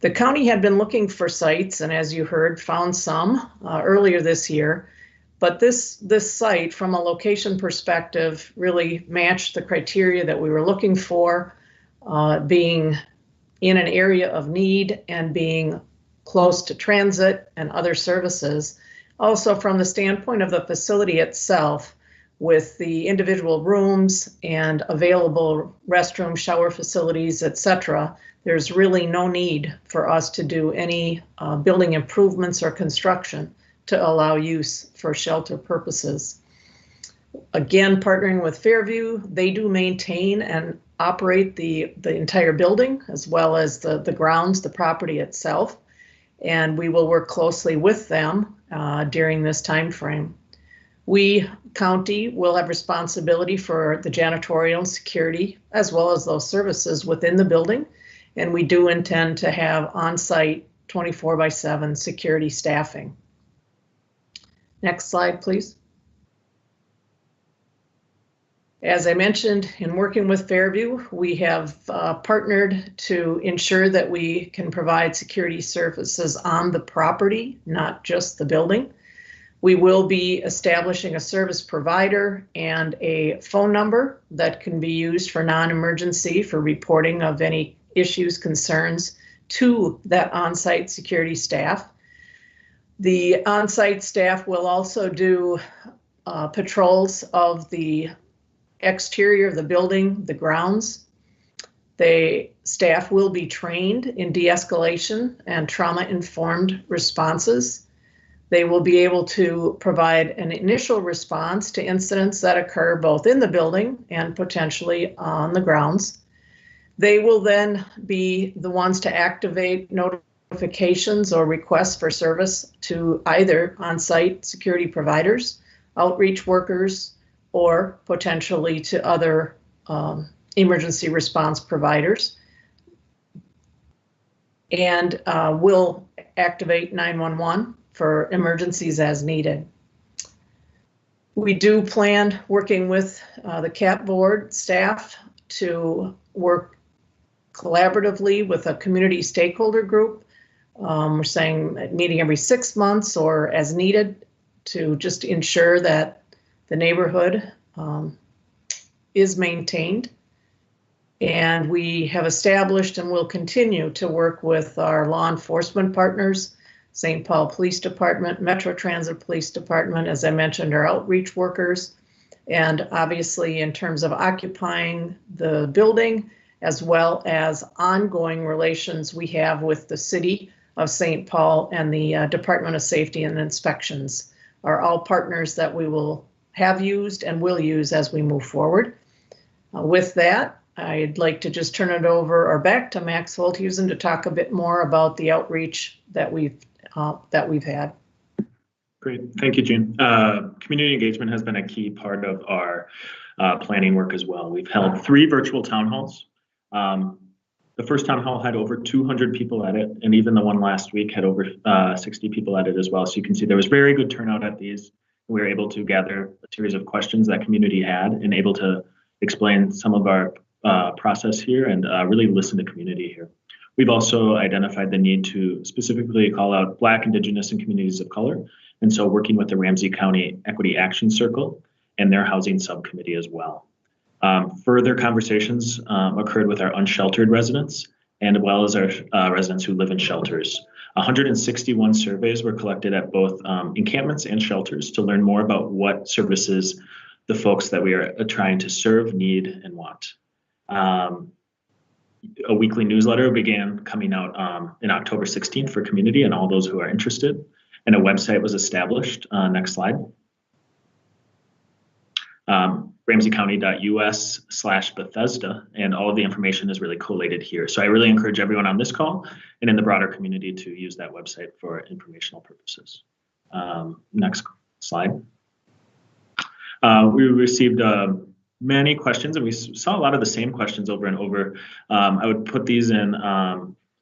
The county had been looking for sites, and as you heard, found some earlier this year. But this site, from a location perspective, really matched the criteria that we were looking for, being in an area of need and being close to transit and other services. Also, from the standpoint of the facility itself, with the individual rooms and available restroom, shower facilities, etc., there's really no need for us to do any building improvements or construction to allow use for shelter purposes. Again, partnering with Fairview, they do maintain and operate the entire building as well as the grounds, the property itself. And we will work closely with them during this time frame. We, county, will have responsibility for the janitorial and security as well as those services within the building. And we do intend to have on-site 24/7 security staffing. Next slide, please. As I mentioned, in working with Fairview, we have partnered to ensure that we can provide security services on the property, not just the building. We will be establishing a service provider and a phone number that can be used for non-emergency for reporting of any issues, concerns to that on-site security staff. The on-site staff will also do patrols of the exterior of the building, the grounds. The staff will be trained in de-escalation and trauma-informed responses. They will be able to provide an initial response to incidents that occur both in the building and potentially on the grounds. They will then be the ones to activate notifications or requests for service to either on-site security providers, outreach workers, or potentially to other emergency response providers. And will activate 911 for emergencies as needed. We do plan working with the CAAPB board staff to work collaboratively with a community stakeholder group. We're saying meeting every 6 months or as needed to just ensure that the neighborhood is maintained. And we have established and will continue to work with our law enforcement partners, St. Paul Police Department, Metro Transit Police Department, as I mentioned, our outreach workers, and obviously in terms of occupying the building, as well as ongoing relations we have with the city of St. Paul and the Department of Safety and Inspections are all partners that we will have used and will use as we move forward. With that, I'd like to just turn it over or back to Max Holthusen to talk a bit more about the outreach that we've had. Great, thank you, Jean. Community engagement has been a key part of our planning work as well. We've held 3 virtual town halls. The first town hall had over 200 people at it, and even the one last week had over 60 people at it as well. So you can see there was very good turnout at these. We were able to gather a series of questions that community had and able to explain some of our process here and really listen to community here. We've also identified the need to specifically call out Black, Indigenous, and communities of color. And so working with the Ramsey County Equity Action Circle and their housing subcommittee as well. Further conversations occurred with our unsheltered residents and as well as our residents who live in shelters. 161 surveys were collected at both encampments and shelters to learn more about what services the folks that we are trying to serve need and want. A weekly newsletter began coming out in October 16th for community and all those who are interested. And a website was established. Next slide. RamseyCounty.us/Bethesda, and all of the information is really collated here. So I really encourage everyone on this call and in the broader community to use that website for informational purposes. Next slide. We received many questions, and we saw a lot of the same questions over and over. I would put these in,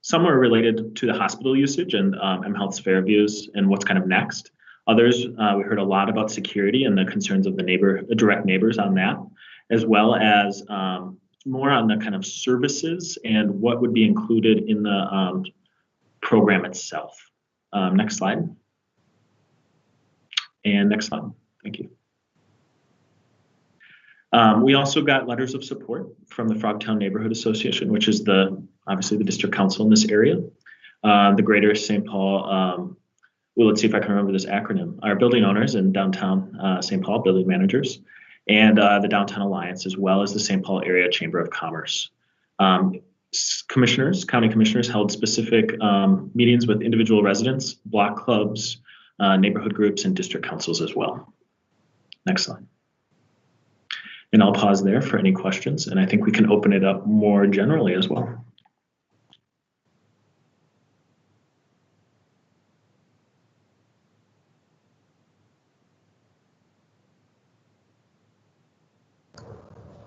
some are related to the hospital usage and mHealth's Fairviews and what's kind of next. Others, we heard a lot about security and the concerns of the direct neighbors on that, as well as more on the kind of services and what would be included in the program itself. Next slide. And next slide. Thank you. We also got letters of support from the Frogtown Neighborhood Association, which is obviously the district council in this area. The Greater St. Paul, well, let's see if I can remember this acronym. Our building owners in downtown St. Paul, building managers, and the Downtown Alliance, as well as the St. Paul Area Chamber of Commerce. County commissioners held specific meetings with individual residents, block clubs, neighborhood groups, and district councils as well. Next slide. And I'll pause there for any questions, and I think we can open it up more generally as well.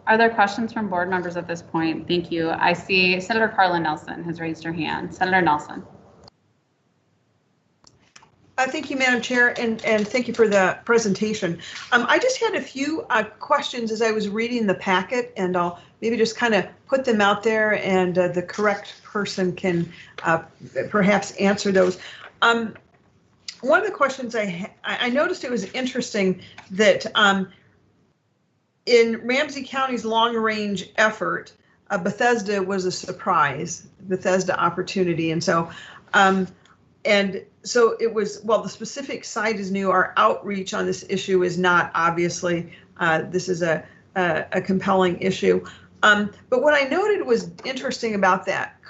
Are there questions from board members at this point? Thank you. I see Senator Carla Nelson has raised her hand. Senator Nelson. Thank you, Madam Chair, and thank you for the presentation. I just had a few questions as I was reading the packet, and I'll maybe just kind of put them out there, and the correct person can perhaps answer those. One of the questions I noticed, it was interesting that in Ramsey County's long-range effort, Bethesda was a surprise, Bethesda opportunity, and so it was, well, the specific site is new. Our outreach on this issue is not, obviously. This is a compelling issue. But what I noted was interesting about that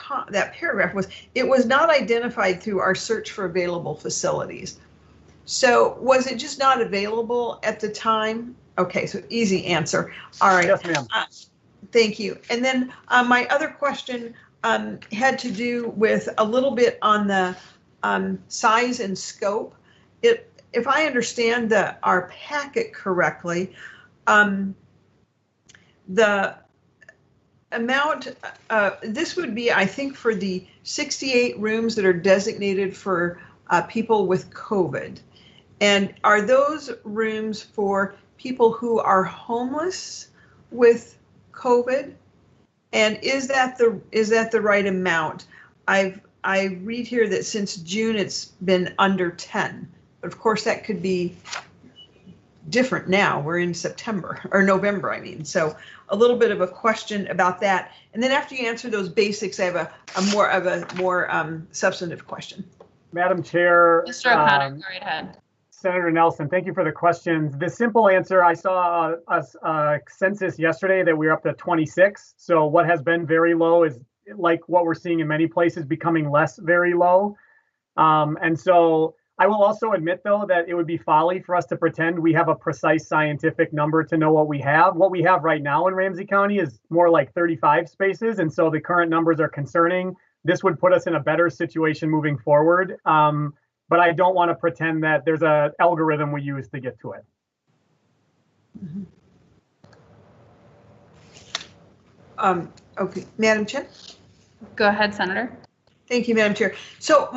paragraph was it was not identified through our search for available facilities. So was it just not available at the time? Okay, so easy answer. All right. Yes, ma'am. Thank you. And then my other question had to do with a little bit on the size and scope. If I understand our packet correctly, the amount, this would be, I think, for the 68 rooms that are designated for people with COVID. And are those rooms for people who are homeless with COVID? And is that the right amount? I read here that since June it's been under 10, but of course that could be different now. We're in September or November, I mean. So a little bit of a question about that. And then after you answer those basics, I have a more substantive question. Madam Chair. Mr. O'Connor, go right ahead. Senator Nelson, thank you for the questions. The simple answer, I saw a census yesterday that we're up to 26. So what has been very low is, like what we're seeing in many places, becoming less very low. And so I will also admit, though, that it would be folly for us to pretend we have a precise scientific number to know what we have. What we have right now in Ramsey County is more like 35 spaces. And so the current numbers are concerning. This would put us in a better situation moving forward. But I don't want to pretend that there's an algorithm we use to get to it. Mm-hmm. Okay, Madam Chair. Go ahead, Senator. Thank you, Madam Chair. So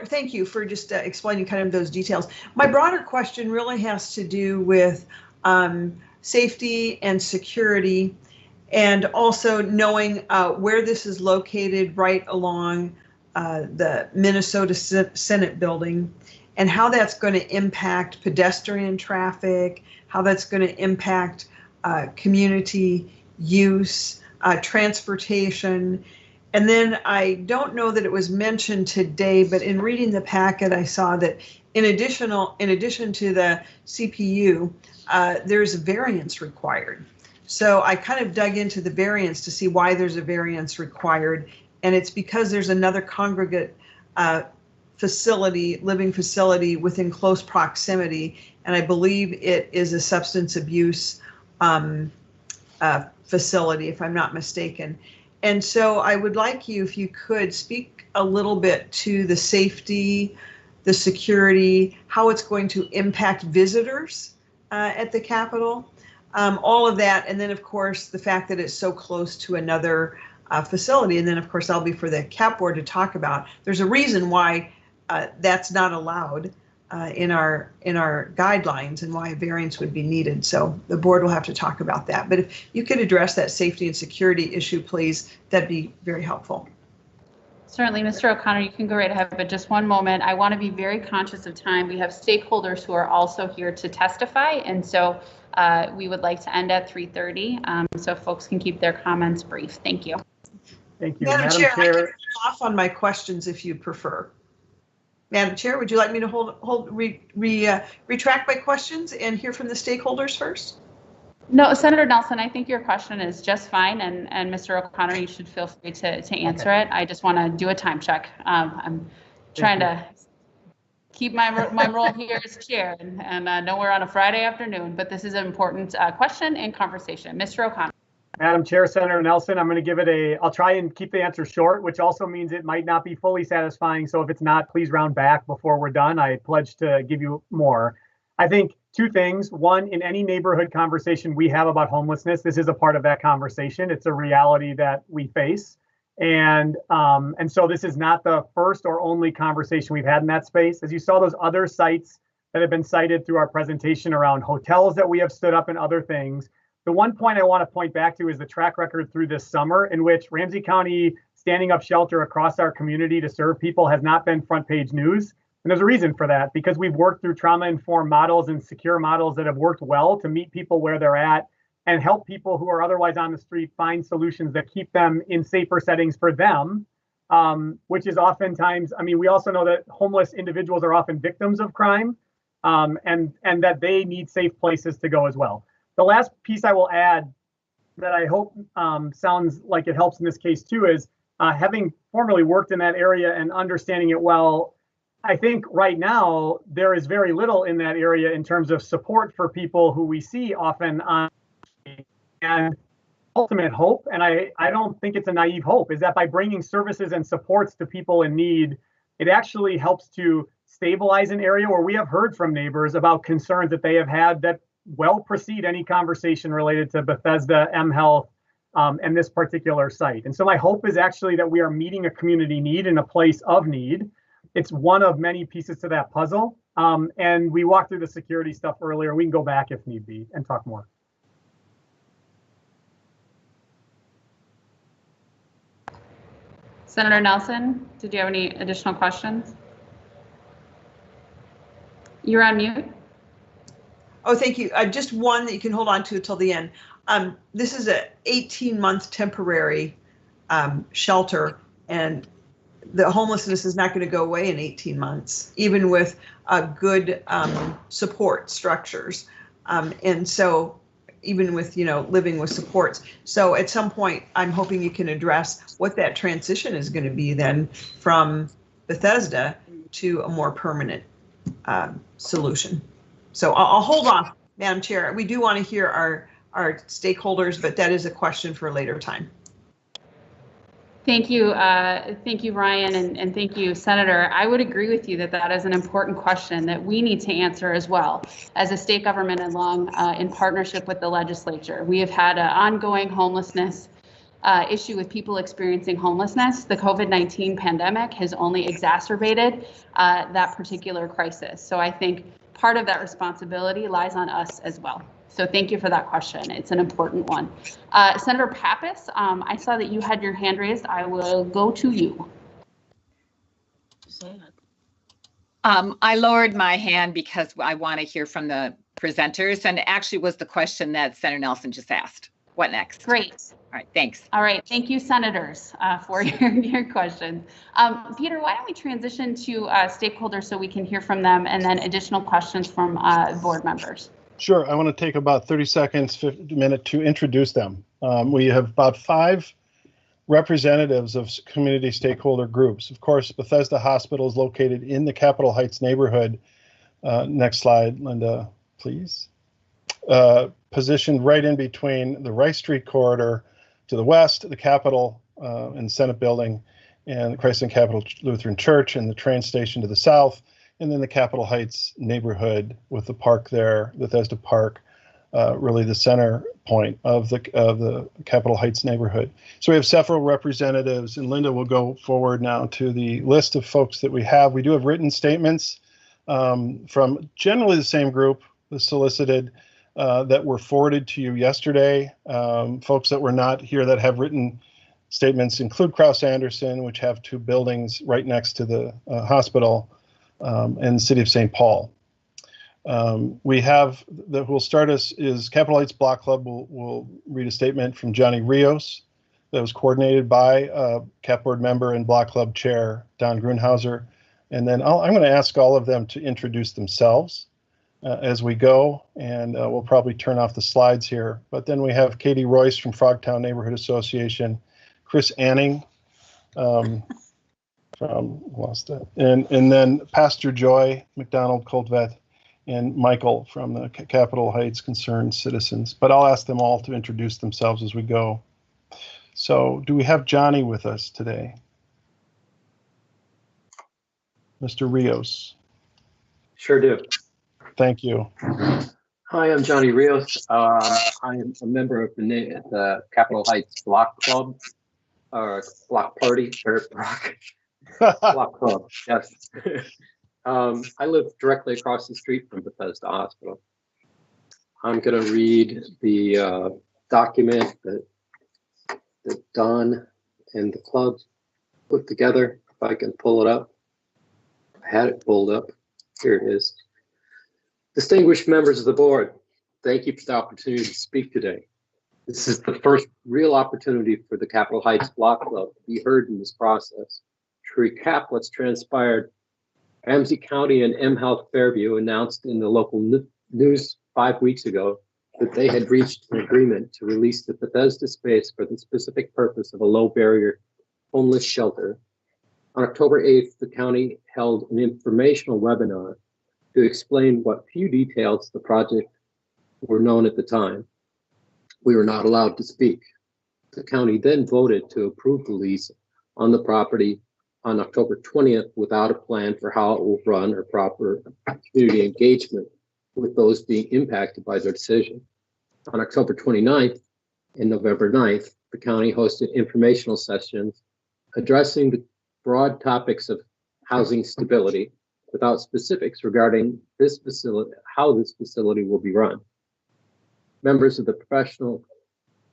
thank you for just explaining kind of those details. My broader question really has to do with safety and security, and also knowing where this is located right along the Minnesota Senate building, and how that's going to impact pedestrian traffic, how that's going to impact community use, transportation. And then I don't know that it was mentioned today, but in reading the packet, I saw that in addition to the CPU, there's a variance required. So I kind of dug into the variance to see why there's a variance required. And it's because there's another congregate living facility within close proximity. And I believe it is a substance abuse facility, if I'm not mistaken. And so I would like you, if you could, speak a little bit to the safety, the security, how it's going to impact visitors at the Capitol, all of that. And then, of course, the fact that it's so close to another facility. And then, of course, that'll be for the CAP board to talk about. There's a reason why that's not allowed in our guidelines, and why a variance would be needed. So the board will have to talk about that. But if you could address that safety and security issue, please, that'd be very helpful. Certainly, Mr. O'Connor, you can go right ahead, but just one moment. I want to be very conscious of time. We have stakeholders who are also here to testify, and so we would like to end at 3:30, so folks can keep their comments brief. Thank you. Thank you. Madam Chair, I can hold off on my questions if you prefer. Madam Chair, would you like me to retract my questions and hear from the stakeholders first? No, Senator Nelson, I think your question is just fine, and Mr. O'Connor, you should feel free to answer it. I just want to do a time check. I'm trying to keep my role here as chair, and know we're on a Friday afternoon, but this is an important question and conversation. Mr. O'Connor. Madam Chair, Senator Nelson, I'm going to give it I'll try and keep the answer short, which also means it might not be fully satisfying. So if it's not, please round back before we're done. I pledge to give you more. I think two things. One, in any neighborhood conversation we have about homelessness, this is a part of that conversation. It's a reality that we face. And so this is not the first or only conversation we've had in that space. As you saw, those other sites that have been cited through our presentation around hotels that we have stood up and other things. The one point I want to point back to is the track record through this summer in which Ramsey County standing up shelter across our community to serve people has not been front page news. And there's a reason for that, because we've worked through trauma-informed models and secure models that have worked well to meet people where they're at and help people who are otherwise on the street find solutions that keep them in safer settings for them, which is oftentimes, I mean, we also know that homeless individuals are often victims of crime, and that they need safe places to go as well. The last piece I will add that I hope sounds like it helps in this case too is having formerly worked in that area and understanding it well, I think right now there is very little in that area in terms of support for people who we see often on, and ultimate hope, and I don't think it's a naive hope, is that by bringing services and supports to people in need, it actually helps to stabilize an area where we have heard from neighbors about concerns that they have had that well precede any conversation related to Bethesda, M-Health, and this particular site. And so my hope is actually that we are meeting a community need in a place of need. It's one of many pieces to that puzzle. And we walked through the security stuff earlier. We can go back if need be and talk more. Senator Nelson, did you have any additional questions? You're on mute. Oh, thank you. Just one that you can hold on to until the end. This is a 18-month temporary shelter, and the homelessness is not going to go away in 18 months, even with good support structures. And so even with, living with supports. So at some point, I'm hoping you can address what that transition is going to be then from Bethesda to a more permanent solution. So I'll hold off, Madam Chair. We do want to hear our stakeholders, but that is a question for a later time. Thank you, Ryan, and thank you, Senator. I would agree with you that that is an important question that we need to answer as well as a state government along in partnership with the legislature. We have had an ongoing homelessness issue with people experiencing homelessness. The COVID-19 pandemic has only exacerbated that particular crisis. So I think part of that responsibility lies on us as well. So thank you for that question. It's an important one. Senator Pappas, I saw that you had your hand raised. I will go to you. I lowered my hand because I want to hear from the presenters, and it actually was the question that Senator Nelson just asked. What next? Great. All right, thanks. All right, thank you, senators, for your questions. Peter, why don't we transition to stakeholders so we can hear from them, and then additional questions from board members. Sure. I want to take about 30 seconds, 50 minutes to introduce them. We have about 5 representatives of community stakeholder groups. Of course, Bethesda Hospital is located in the Capitol Heights neighborhood. Next slide, Linda, please. Positioned right in between the Rice Street corridor to the west, the Capitol and Senate building, and the Christ and Capital Lutheran Church, and the train station to the south, and then the Capitol Heights neighborhood with the park there, Bethesda Park, really the center point of the Capitol Heights neighborhood. So we have several representatives, and Linda will go forward now to the list of folks that we have. We do have written statements from generally the same group, the solicited, that were forwarded to you yesterday. Folks that were not here that have written statements include Krause Anderson, which have 2 buildings right next to the hospital, and the City of St. Paul. We have, who will start us is Capitol Heights Block Club will read a statement from Johnny Rios that was coordinated by CAP board member and Block Club chair Don Grunhauser. And then I'm going to ask all of them to introduce themselves as we go, and we'll probably turn off the slides here. But then we have Katie Royce from Frogtown Neighborhood Association, Chris Anning from lost that. And then Pastor Joy McDonald Coldvet and Michael from the Capitol Heights Concerned Citizens. But I'll ask them all to introduce themselves as we go. So do we have Johnny with us today? Mr. Rios. Sure do. Thank you. Hi, I'm Johnny Rios. I am a member of the Capitol Heights Block Club, or Block Party, or Block Club, yes. I live directly across the street from Bethesda Hospital. I'm going to read the document that Don and the club put together, if I can pull it up. I had it pulled up. Here it is. Distinguished members of the board, thank you for the opportunity to speak today. This is the first real opportunity for the Capitol Heights Block Club to be heard in this process. To recap what's transpired, Ramsey County and mHealth Fairview announced in the local news 5 weeks ago that they had reached an agreement to release the Bethesda space for the specific purpose of a low-barrier homeless shelter. On October 8th, the county held an informational webinar to explain what few details of the project were known at the time. We were not allowed to speak. The county then voted to approve the lease on the property on October 20th without a plan for how it will run or proper community engagement with those being impacted by their decision. On October 29th and November 9th, the county hosted informational sessions addressing the broad topics of housing stability without specifics regarding this facility, how this facility will be run. Members of the professional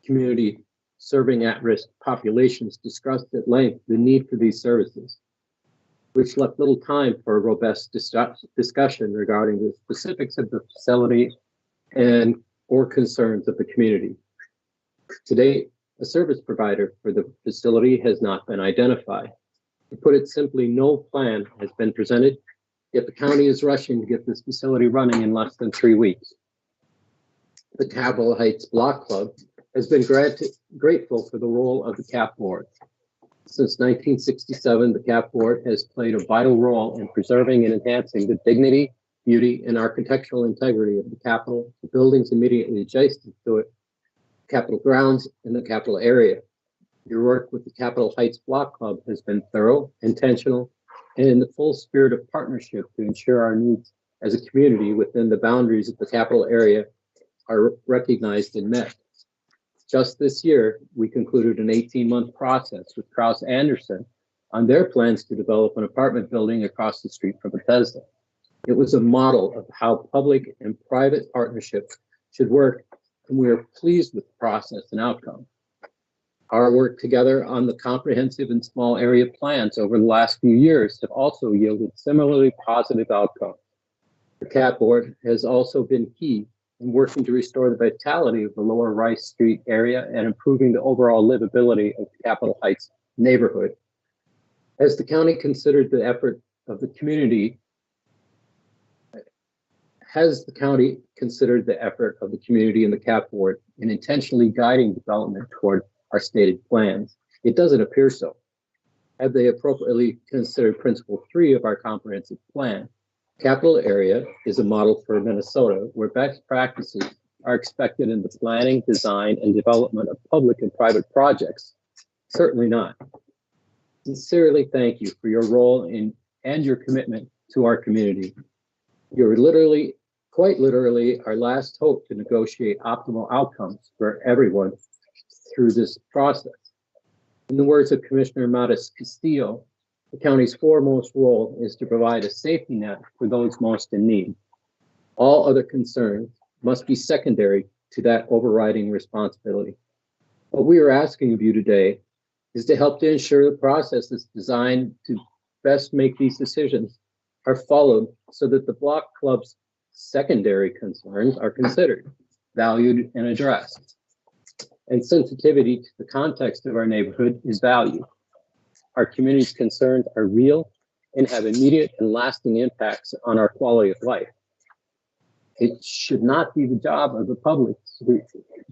community serving at-risk populations discussed at length the need for these services, which left little time for a robust discussion regarding the specifics of the facility and or concerns of the community. To date, a service provider for the facility has not been identified. To put it simply, no plan has been presented, yet the county is rushing to get this facility running in less than 3 weeks. The Capitol Heights Block Club has been grateful for the role of the CAP Board. Since 1967, the CAP Board has played a vital role in preserving and enhancing the dignity, beauty, and architectural integrity of the Capitol, the buildings immediately adjacent to it, Capitol grounds, and the Capitol area. Your work with the Capitol Heights Block Club has been thorough, intentional, and in the full spirit of partnership to ensure our needs as a community within the boundaries of the Capitol area are recognized and met. Just this year, we concluded an 18-month process with Krause Anderson on their plans to develop an apartment building across the street from Bethesda. It was a model of how public and private partnerships should work, and we are pleased with the process and outcome. Our work together on the comprehensive and small area plans over the last few years have also yielded similarly positive outcomes. The CAP Board has also been key in working to restore the vitality of the Lower Rice Street area and improving the overall livability of the Capitol Heights neighborhood. As the county considered the effort of the community, has the county considered the effort of the community and the CAP Board in intentionally guiding development toward our stated plans? It doesn't appear so. Have they appropriately considered Principle 3 of our comprehensive plan? Capital area is a model for Minnesota where best practices are expected in the planning, design, and development of public and private projects. Certainly not. Sincerely thank you for your role in and your commitment to our community. You're literally, quite literally, our last hope to negotiate optimal outcomes for everyone through this process. In the words of Commissioner Matas Castillo, the county's foremost role is to provide a safety net for those most in need. All other concerns must be secondary to that overriding responsibility. What we are asking of you today is to help to ensure the process is designed to best make these decisions are followed so that the Block Club's secondary concerns are considered, valued, and addressed. And sensitivity to the context of our neighborhood is valued. Our community's concerns are real and have immediate and lasting impacts on our quality of life. It should not be the job of the public to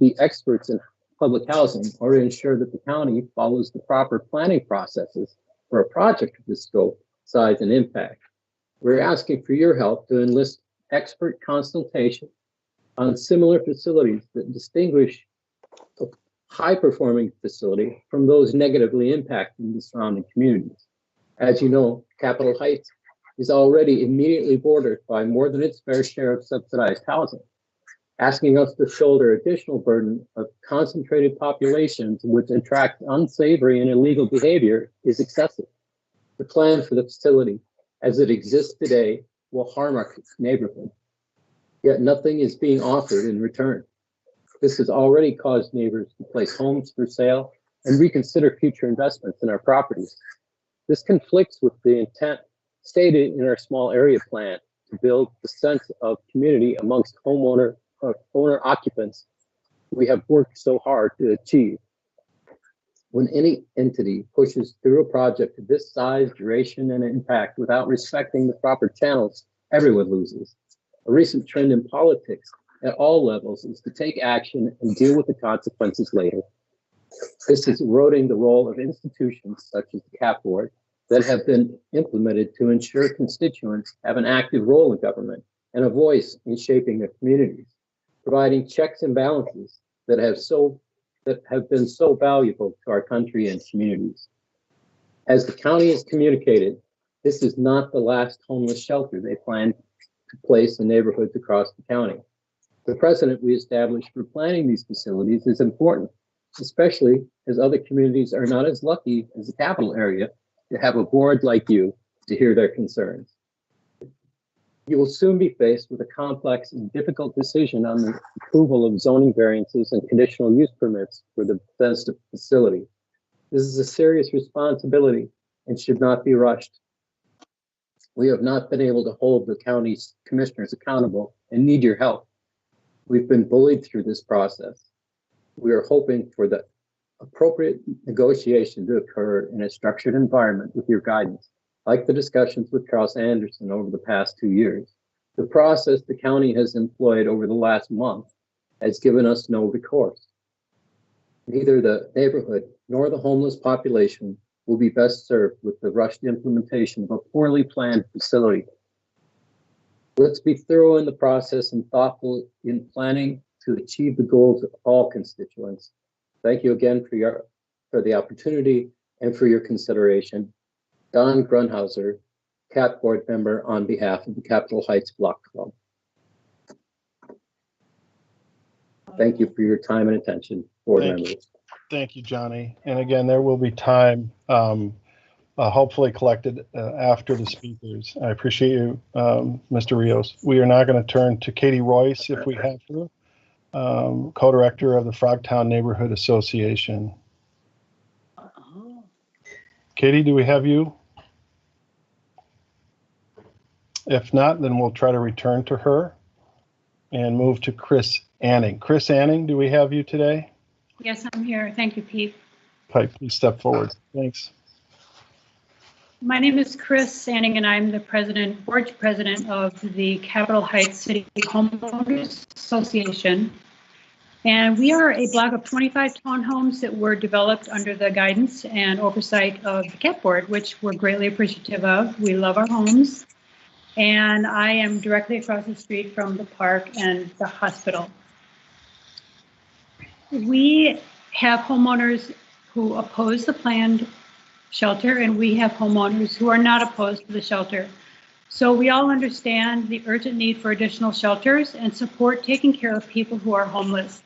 be experts in public housing or to ensure that the county follows the proper planning processes for a project of this scope, size, and impact. We're asking for your help to enlist expert consultation on similar facilities that distinguish a high-performing facility from those negatively impacting the surrounding communities. As you know, Capitol Heights is already immediately bordered by more than its fair share of subsidized housing. Asking us to shoulder additional burden of concentrated populations which attract unsavory and illegal behavior is excessive. The plan for the facility as it exists today will harm our neighborhood, yet nothing is being offered in return. This has already caused neighbors to place homes for sale and reconsider future investments in our properties. This conflicts with the intent stated in our small area plan to build the sense of community amongst owner occupants we have worked so hard to achieve. When any entity pushes through a project of this size, duration, and impact without respecting the proper channels, everyone loses. A recent trend in politics at all levels is to take action and deal with the consequences later. This is eroding the role of institutions such as the CAAPB board that have been implemented to ensure constituents have an active role in government and a voice in shaping their communities, providing checks and balances that have been so valuable to our country and communities. As the county has communicated, this is not the last homeless shelter they plan to place in neighborhoods across the county. The precedent we established for planning these facilities is important, especially as other communities are not as lucky as the capital area to have a board like you to hear their concerns. You will soon be faced with a complex and difficult decision on the approval of zoning variances and conditional use permits for the Bethesda facility. This is a serious responsibility and should not be rushed. We have not been able to hold the county's commissioners accountable and need your help. We've been bullied through this process. We are hoping for the appropriate negotiation to occur in a structured environment with your guidance, like the discussions with Charles Anderson over the past 2 years. The process the county has employed over the last month has given us no recourse. Neither the neighborhood nor the homeless population will be best served with the rushed implementation of a poorly planned facility. Let's be thorough in the process and thoughtful in planning to achieve the goals of all constituents. Thank you again for the opportunity and for your consideration. Don Grunhauser, CAAPB board member on behalf of the Capitol Heights Block Club. Thank you for your time and attention, board members. Thank you, Johnny. And again, there will be time hopefully collected after the speakers. I appreciate you, Mr. Rios. We are now going to turn to Katie Royce, if we have her, co-director of the Frogtown Neighborhood Association. Katie, do we have you? If not, then we'll try to return to her and move to Chris Anning. Chris Anning, do we have you today? Yes, I'm here. Thank you, Pete. Okay, please step forward. Thanks. My name is Chris Anning, and I'm the board president of the Capitol Heights City Homeowners Association. And we are a block of 25 townhomes that were developed under the guidance and oversight of the CAAPB board, which we're greatly appreciative of. We love our homes. And I am directly across the street from the park and the hospital. We have homeowners who oppose the planned shelter, and we have homeowners who are not opposed to the shelter. So we all understand the urgent need for additional shelters and support taking care of people who are homeless.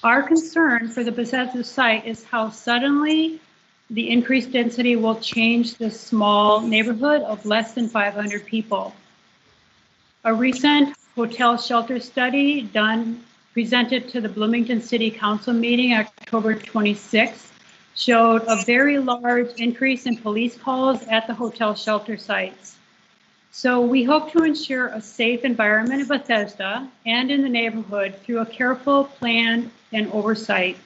Our concern for the Bethesda site is how suddenly the increased density will change this small neighborhood of less than 500 people. A recent hotel shelter study presented to the Bloomington City Council meeting October 26th showed a very large increase in police calls at the hotel shelter sites. So we hope to ensure a safe environment in Bethesda and in the neighborhood through a careful plan and oversight.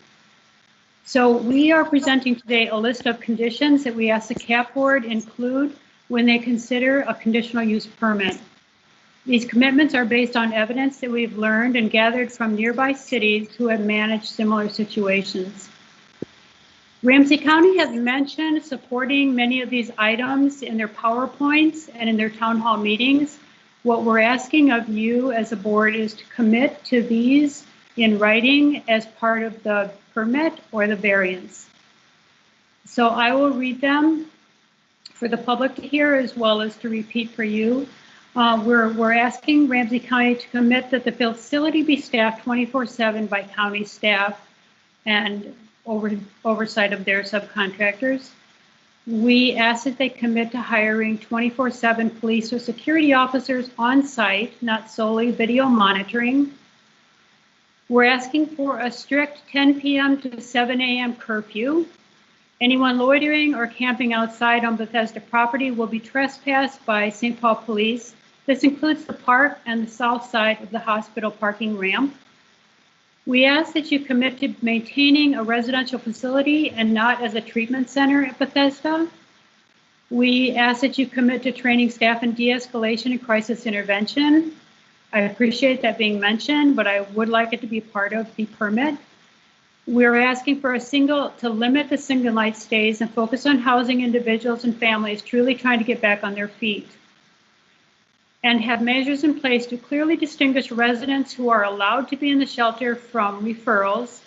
So we are presenting today a list of conditions that we ask the CAAPB board include when they consider a conditional use permit. These commitments are based on evidence that we've learned and gathered from nearby cities who have managed similar situations. Ramsey County has mentioned supporting many of these items in their PowerPoints and in their town hall meetings. What we're asking of you as a board is to commit to these in writing as part of the permit or the variance. So I will read them for the public to hear as well as to repeat for you. We're asking Ramsey County to commit that the facility be staffed 24/7 by county staff and oversight of their subcontractors. We ask that they commit to hiring 24/7 police or security officers on site, not solely video monitoring. We're asking for a strict 10 p.m. to 7 a.m. curfew. Anyone loitering or camping outside on Bethesda property will be trespassed by St. Paul Police. This includes the park and the south side of the hospital parking ramp. We ask that you commit to maintaining a residential facility and not as a treatment center at Bethesda. We ask that you commit to training staff in de-escalation and crisis intervention. I appreciate that being mentioned, but I would like it to be part of the permit. We're asking for to limit the single night stays and focus on housing individuals and families truly trying to get back on their feet. And have measures in place to clearly distinguish residents who are allowed to be in the shelter from referrals,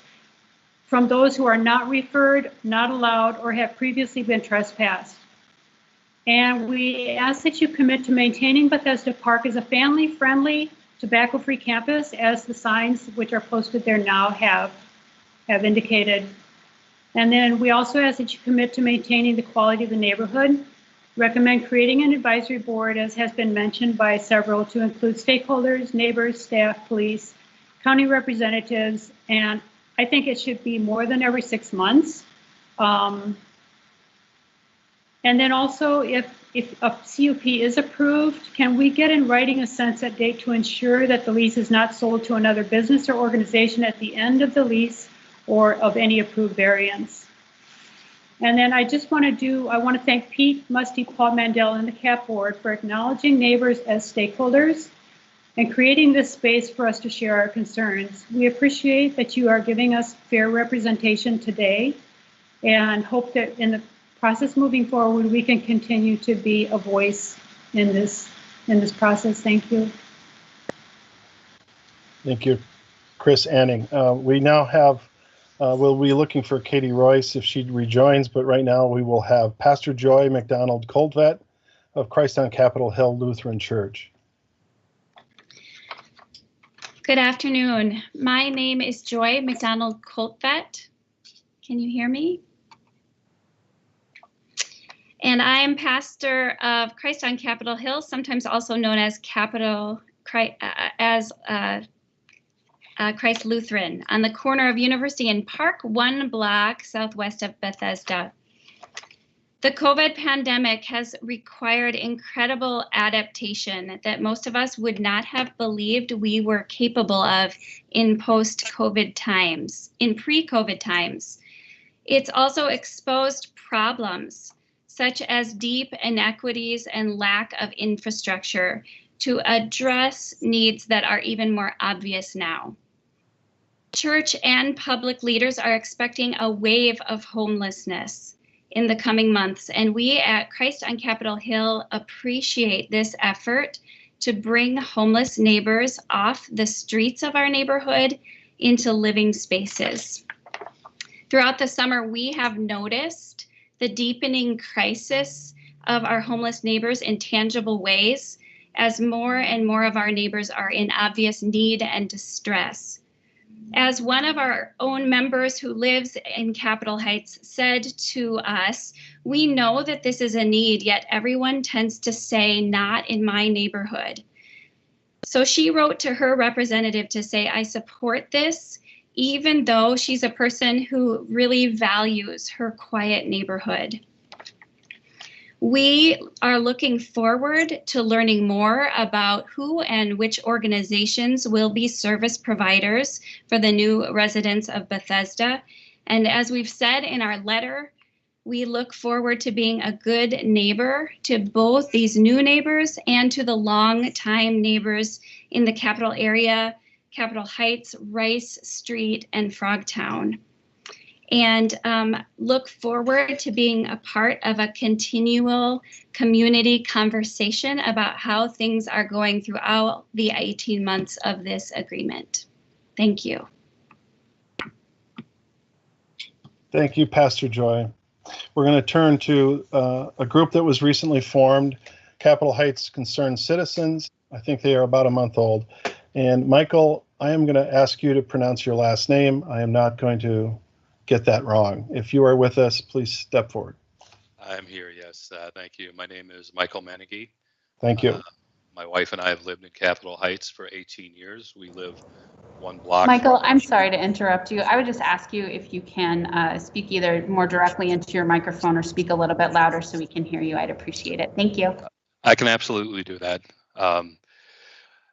from those who are not referred, not allowed, or have previously been trespassed. And we ask that you commit to maintaining Bethesda Park as a family-friendly, tobacco-free campus, as the signs which are posted there now have indicated. And then we also ask that you commit to maintaining the quality of the neighborhood. Recommend creating an advisory board, as has been mentioned by several, to include stakeholders, neighbors, staff, police, county representatives, and I think it should be more than every 6 months. And then also, if a CUP is approved, can we get in writing a sunset date to ensure that the lease is not sold to another business or organization at the end of the lease or of any approved variance? And then I want to thank Pete, Musty, Paul Mandel, and the CAP board for acknowledging neighbors as stakeholders and creating this space for us to share our concerns. We appreciate that you are giving us fair representation today and hope that in the process moving forward, we can continue to be a voice in this process. Thank you. Thank you, Chris Anning. We now have we'll be looking for Katie Royce if she rejoins, but right now we will have Pastor Joy McDonald Coltvet of Christ on Capitol Hill Lutheran Church. Good afternoon. My name is Joy McDonald Coltvet. Can you hear me? And I am pastor of Christ on Capitol Hill, sometimes also known as Christ Lutheran, on the corner of University and Park, 1 block southwest of Bethesda. The COVID pandemic has required incredible adaptation that most of us would not have believed we were capable of in post-COVID times, in pre-COVID times. It's also exposed problems such as deep inequities and lack of infrastructure to address needs that are even more obvious now. Church and public leaders are expecting a wave of homelessness in the coming months, and we at Christ on Capitol Hill appreciate this effort to bring homeless neighbors off the streets of our neighborhood into living spaces. Throughout the summer, we have noticed the deepening crisis of our homeless neighbors in tangible ways as more and more of our neighbors are in obvious need and distress. As one of our own members who lives in Capitol Heights said to us, we know that this is a need, yet everyone tends to say, not in my neighborhood. So she wrote to her representative to say, I support this, even though she's a person who really values her quiet neighborhood. We are looking forward to learning more about who and which organizations will be service providers for the new residents of Bethesda. And as we've said in our letter, we look forward to being a good neighbor to both these new neighbors and to the long-time neighbors in the Capitol area, Capitol Heights, Rice Street, and Frogtown. and look forward to being a part of a continual community conversation about how things are going throughout the 18 months of this agreement. Thank you. Thank you, Pastor Joy. We're going to turn to a group that was recently formed, Capitol Heights Concerned Citizens. I think they are about a month old. And Michael, I am going to ask you to pronounce your last name. I am not going to get that wrong. If you are with us, please step forward. I'm here, yes. Thank you. My name is Michael Meneghy. Thank you. My wife and I have lived in Capitol Heights for 18 years. We live one block. Michael, I'm sorry to interrupt you. I would just ask you if you can speak either more directly into your microphone or speak a little bit louder so we can hear you. I'd appreciate it. Thank you. I can absolutely do that.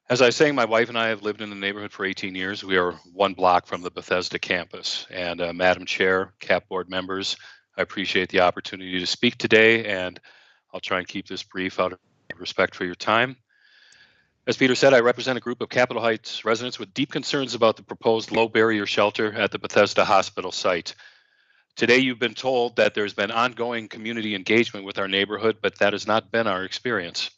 As I was saying, my wife and I have lived in the neighborhood for 18 years. We are one block from the Bethesda campus. And Madam Chair, CAP board members, I appreciate the opportunity to speak today, and I'll try and keep this brief out of respect for your time. As Peter said, I represent a group of Capitol Heights residents with deep concerns about the proposed low barrier shelter at the Bethesda Hospital site. Today, you've been told that there's been ongoing community engagement with our neighborhood, but that has not been our experience.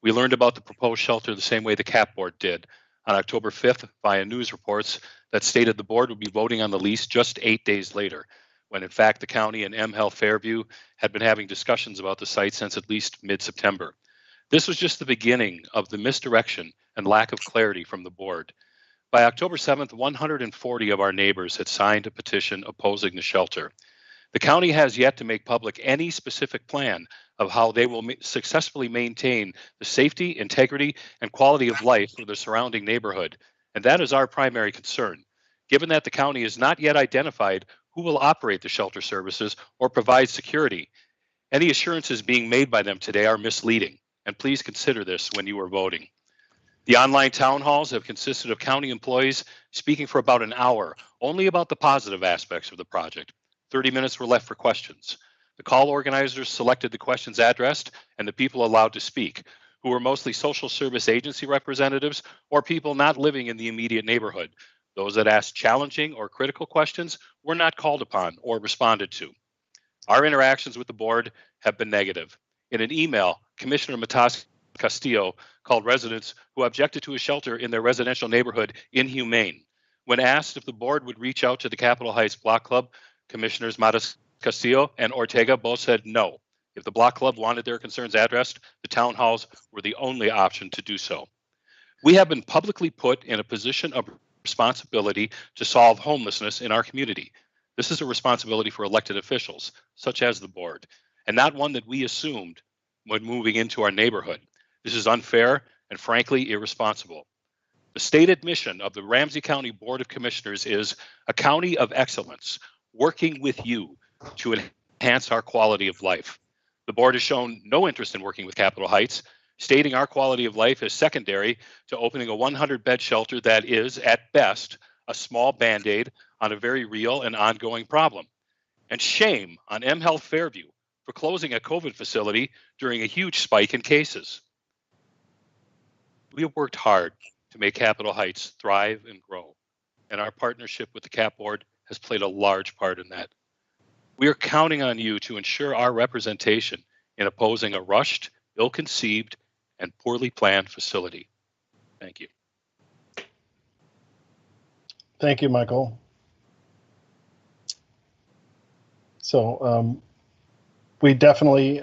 We learned about the proposed shelter the same way the CAP board did on October 5th via news reports that stated the board would be voting on the lease just 8 days later, when in fact the county and M Health Fairview had been having discussions about the site since at least mid-September. This was just the beginning of the misdirection and lack of clarity from the board. By October 7th, 140 of our neighbors had signed a petition opposing the shelter. The county has yet to make public any specific plan of how they will successfully maintain the safety, integrity, and quality of life for the surrounding neighborhood. And that is our primary concern, given that the county has not yet identified who will operate the shelter services or provide security. Any assurances being made by them today are misleading, and please consider this when you are voting. The online town halls have consisted of county employees speaking for about an hour, only about the positive aspects of the project. 30 minutes were left for questions. The call organizers selected the questions addressed and the people allowed to speak, who were mostly social service agency representatives or people not living in the immediate neighborhood. Those that asked challenging or critical questions were not called upon or responded to. Our interactions with the board have been negative. In an email, Commissioner Matas Castillo called residents who objected to a shelter in their residential neighborhood inhumane. When asked if the board would reach out to the Capitol Heights Block Club, Commissioners Matas Castillo and Ortega both said no. If the Block Club wanted their concerns addressed, the town halls were the only option to do so. We have been publicly put in a position of responsibility to solve homelessness in our community. This is a responsibility for elected officials, such as the board, and not one that we assumed when moving into our neighborhood. This is unfair and frankly irresponsible. The stated mission of the Ramsey County Board of Commissioners is a county of excellence, working with you to enhance our quality of life. The board has shown no interest in working with Capitol Heights, stating our quality of life is secondary to opening a 100-bed shelter that is, at best, a small Band-Aid on a very real and ongoing problem. And shame on M Health Fairview for closing a COVID facility during a huge spike in cases. We have worked hard to make Capitol Heights thrive and grow, and our partnership with the CAP board has played a large part in that. We are counting on you to ensure our representation in opposing a rushed, ill-conceived, and poorly planned facility. Thank you. Thank you, Michael. So we definitely,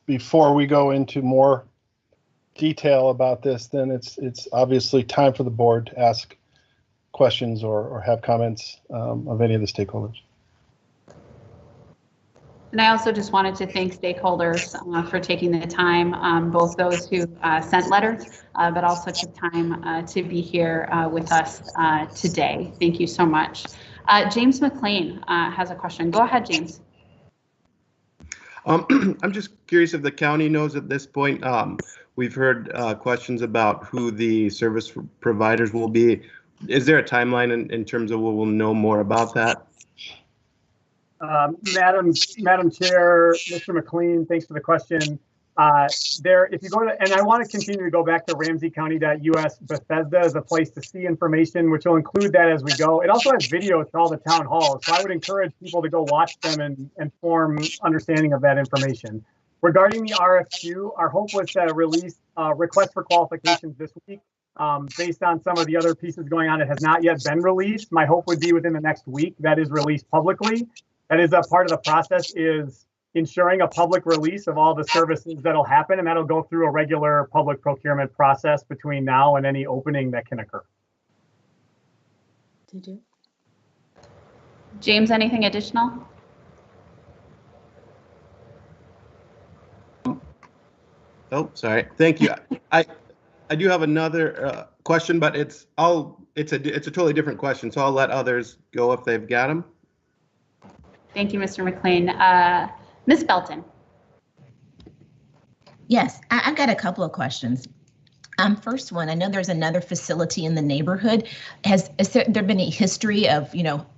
before we go into more detail about this, then it's obviously time for the board to ask questions or have comments of any of the stakeholders. And I also just wanted to thank stakeholders for taking the time, both those who sent letters, but also took time to be here with us today. Thank you so much. James McLean has a question. Go ahead, James. I'm just curious if the county knows at this point. We've heard questions about who the service providers will be. Is there a timeline in terms of when we'll know more about that? Madam Chair, Mr. McLean, thanks for the question. if you go to, and I want to continue to go back to ramseycounty.us, Bethesda is a place to see information, which will include that as we go. It also has videos to all the town halls, so I would encourage people to go watch them and form understanding of that information. Regarding the RFQ, our hope was to release request for qualifications this week. Based on some of the other pieces going on, it has not yet been released. My hope would be within the next week that is released publicly. That is a part of the process, is ensuring a public release of all the services that'll happen, and that'll go through a regular public procurement process between now and any opening that can occur. James, anything additional? Oh, sorry. Thank you. I do have another question, but it's a totally different question, so I'll let others go if they've got them. Thank you, Mr. McLean. Ms. Belton. Yes, I've got a couple of questions. First one, I know there's another facility in the neighborhood. Has there been any history of,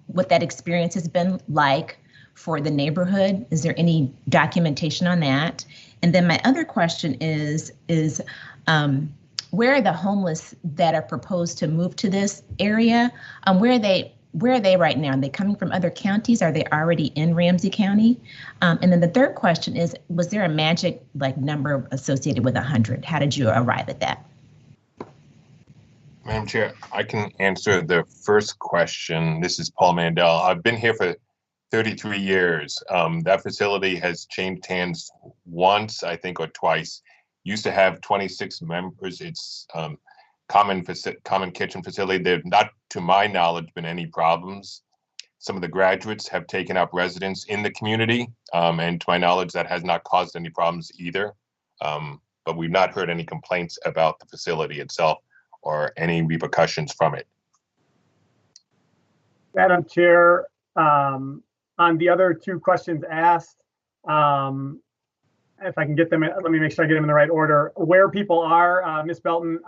what that experience has been like for the neighborhood? Is there any documentation on that? And then my other question is where are the homeless that are proposed to move to this area? Where are they right now? Are they coming from other counties? Are they already in Ramsey County? And then the third question is, was there a magic number associated with 100? How did you arrive at that? Madam Chair, I can answer the first question. This is Paul Mandel. I've been here for 33 years. That facility has changed hands once, I think, or twice. Used to have 26 members. It's common kitchen facility. There have not, to my knowledge, been any problems. Some of the graduates have taken up residence in the community, and to my knowledge, that has not caused any problems either. But we've not heard any complaints about the facility itself or any repercussions from it. Madam Chair, on the other two questions asked, if I can get them, let me make sure I get them in the right order. Where people are, Ms. Belton,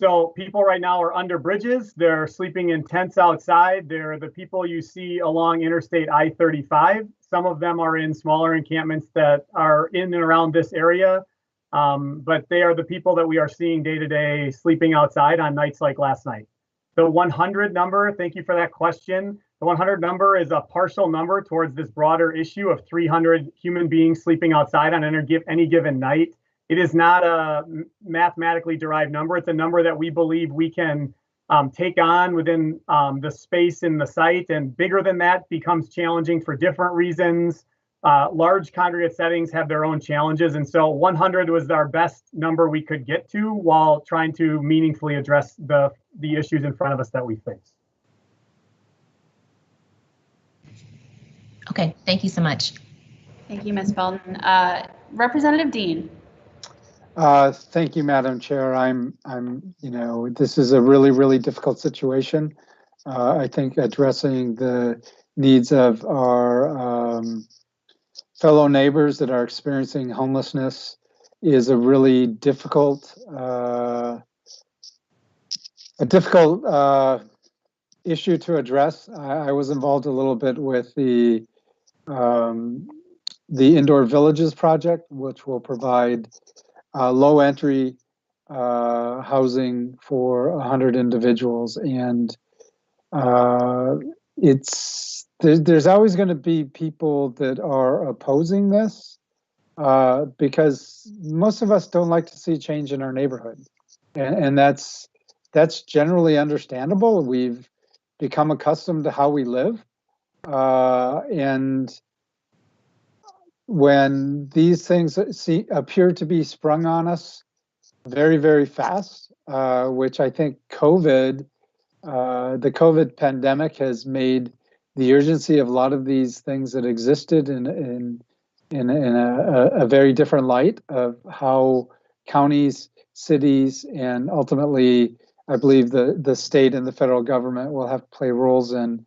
so people right now are under bridges. They're sleeping in tents outside. They're the people you see along Interstate I-35. Some of them are in smaller encampments that are in and around this area. But they are the people that we are seeing day to day sleeping outside on nights like last night. The 100 number, thank you for that question. The 100 number is a partial number towards this broader issue of 300 human beings sleeping outside on any given night. It is not a mathematically derived number. It's a number that we believe we can take on within the space in the site, and bigger than that becomes challenging for different reasons. Large congregate settings have their own challenges, and so 100 was our best number we could get to while trying to meaningfully address the issues in front of us that we face. Okay, thank you so much. Thank you, Ms. Belton. Representative Dean. Thank you, Madam Chair. This is a really, really difficult situation. I think addressing the needs of our fellow neighbors that are experiencing homelessness is a really difficult, issue to address. I was involved a little bit with the Indoor Villages project, which will provide low entry housing for 100 individuals, and there's always going to be people that are opposing this because most of us don't like to see change in our neighborhood, and that's generally understandable. We've become accustomed to how we live, and when these things appear to be sprung on us very, very fast, which I think the COVID pandemic has made the urgency of a lot of these things that existed in a very different light of how counties, cities, and ultimately, I believe the state and the federal government will have to play roles in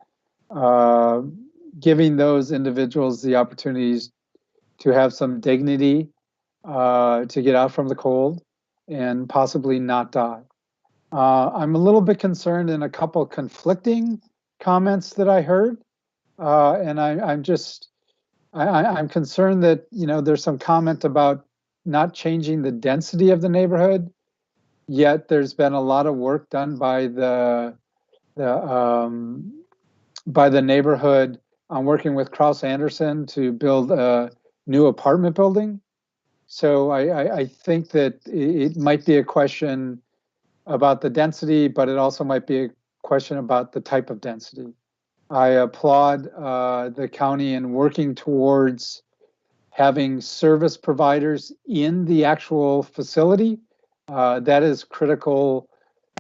giving those individuals the opportunities to have some dignity, to get out from the cold and possibly not die. I'm a little bit concerned in a couple conflicting comments that I heard, and I'm concerned that there's some comment about not changing the density of the neighborhood, yet there's been a lot of work done by the neighborhood on working with Kraus Anderson to build a new apartment building. So I think that it might be a question about the density, but it also might be a question about the type of density. I applaud the county in working towards having service providers in the actual facility. That is critical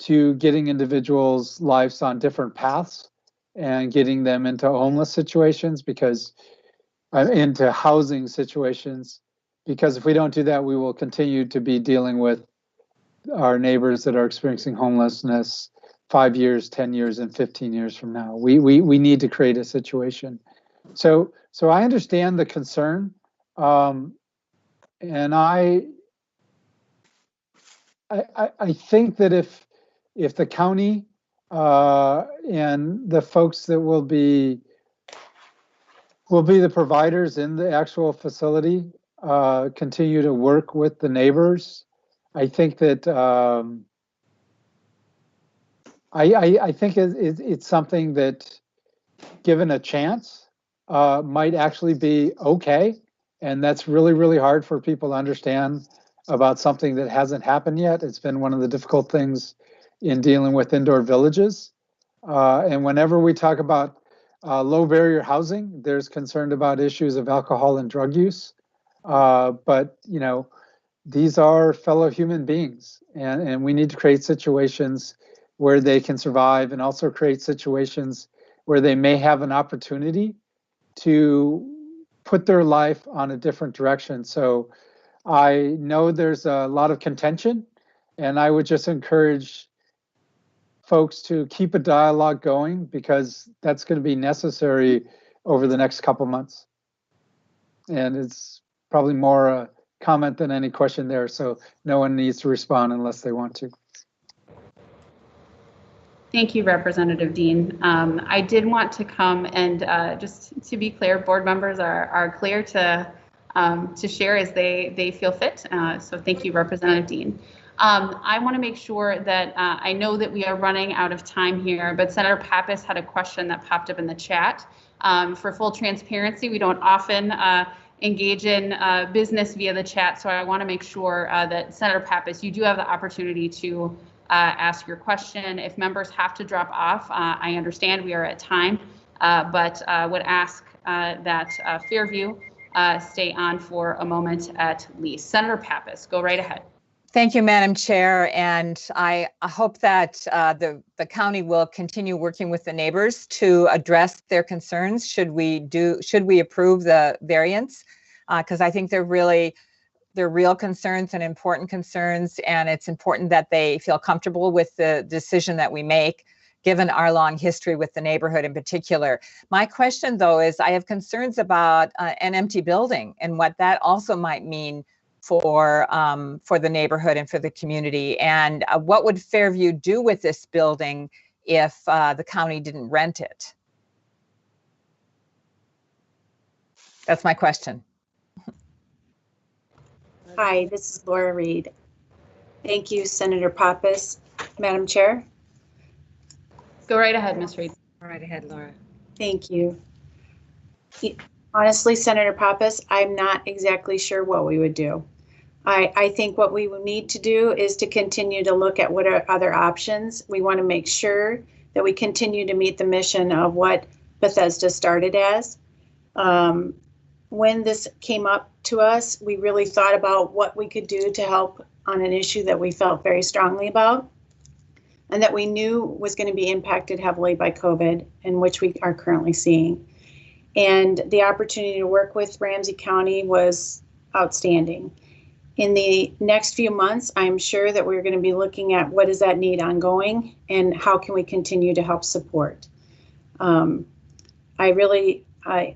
to getting individuals' lives on different paths and getting them into homeless situations, because into housing situations, because if we don't do that, we will continue to be dealing with our neighbors that are experiencing homelessness 5 years, 10 years, and 15 years from now. We need to create a situation. So I understand the concern, and I think that if the county and the folks that will be the providers in the actual facility continue to work with the neighbors, I think that I think it's something that, given a chance, might actually be okay. And that's really, really hard for people to understand about something that hasn't happened yet. It's been one of the difficult things in dealing with indoor villages. And whenever we talk about low barrier housing, there's concern about issues of alcohol and drug use. But, you know, these are fellow human beings, and we need to create situations where they can survive, and also create situations where they may have an opportunity to put their life on a different direction. So I know there's a lot of contention, and I would just encourage folks to keep a dialogue going, because that's going to be necessary over the next couple months. And it's probably more a comment than any question there, so no one needs to respond unless they want to. Thank you, Representative Dean. I did want to come and just to be clear, board members are clear to share as they feel fit. So thank you, Representative Dean. I want to make sure that I know that we are running out of time here, but Senator Pappas had a question that popped up in the chat. For full transparency, we don't often engage in business via the chat, so I want to make sure that Senator Pappas, you do have the opportunity to ask your question. If members have to drop off, I understand we are at time, but would ask that Fairview stay on for a moment at least. Senator Pappas, go right ahead. Thank you, Madam Chair, and I hope that the county will continue working with the neighbors to address their concerns. Should we approve the variance? Because I think they're real concerns and important concerns, and it's important that they feel comfortable with the decision that we make, given our long history with the neighborhood in particular. My question, though, is I have concerns about an empty building and what that also might mean for the neighborhood and for the community. And what would Fairview do with this building if the county didn't rent it? That's my question. Hi, this is Laura Reed. Thank you, Senator Pappas. Madam Chair? Go right ahead, Ms. Reed. Go right ahead, Laura. Thank you. Honestly, Senator Pappas, I'm not exactly sure what we would do. I think what we will need to do is to continue to look at what are other options. We want to make sure that we continue to meet the mission of what Bethesda started as. When this came up to us, we really thought about what we could do to help on an issue that we felt very strongly about, and that we knew was going to be impacted heavily by COVID, and which we are currently seeing. And the opportunity to work with Ramsey County was outstanding. In the next few months, I'm sure that we're going to be looking at what is that need ongoing and how can we continue to help support.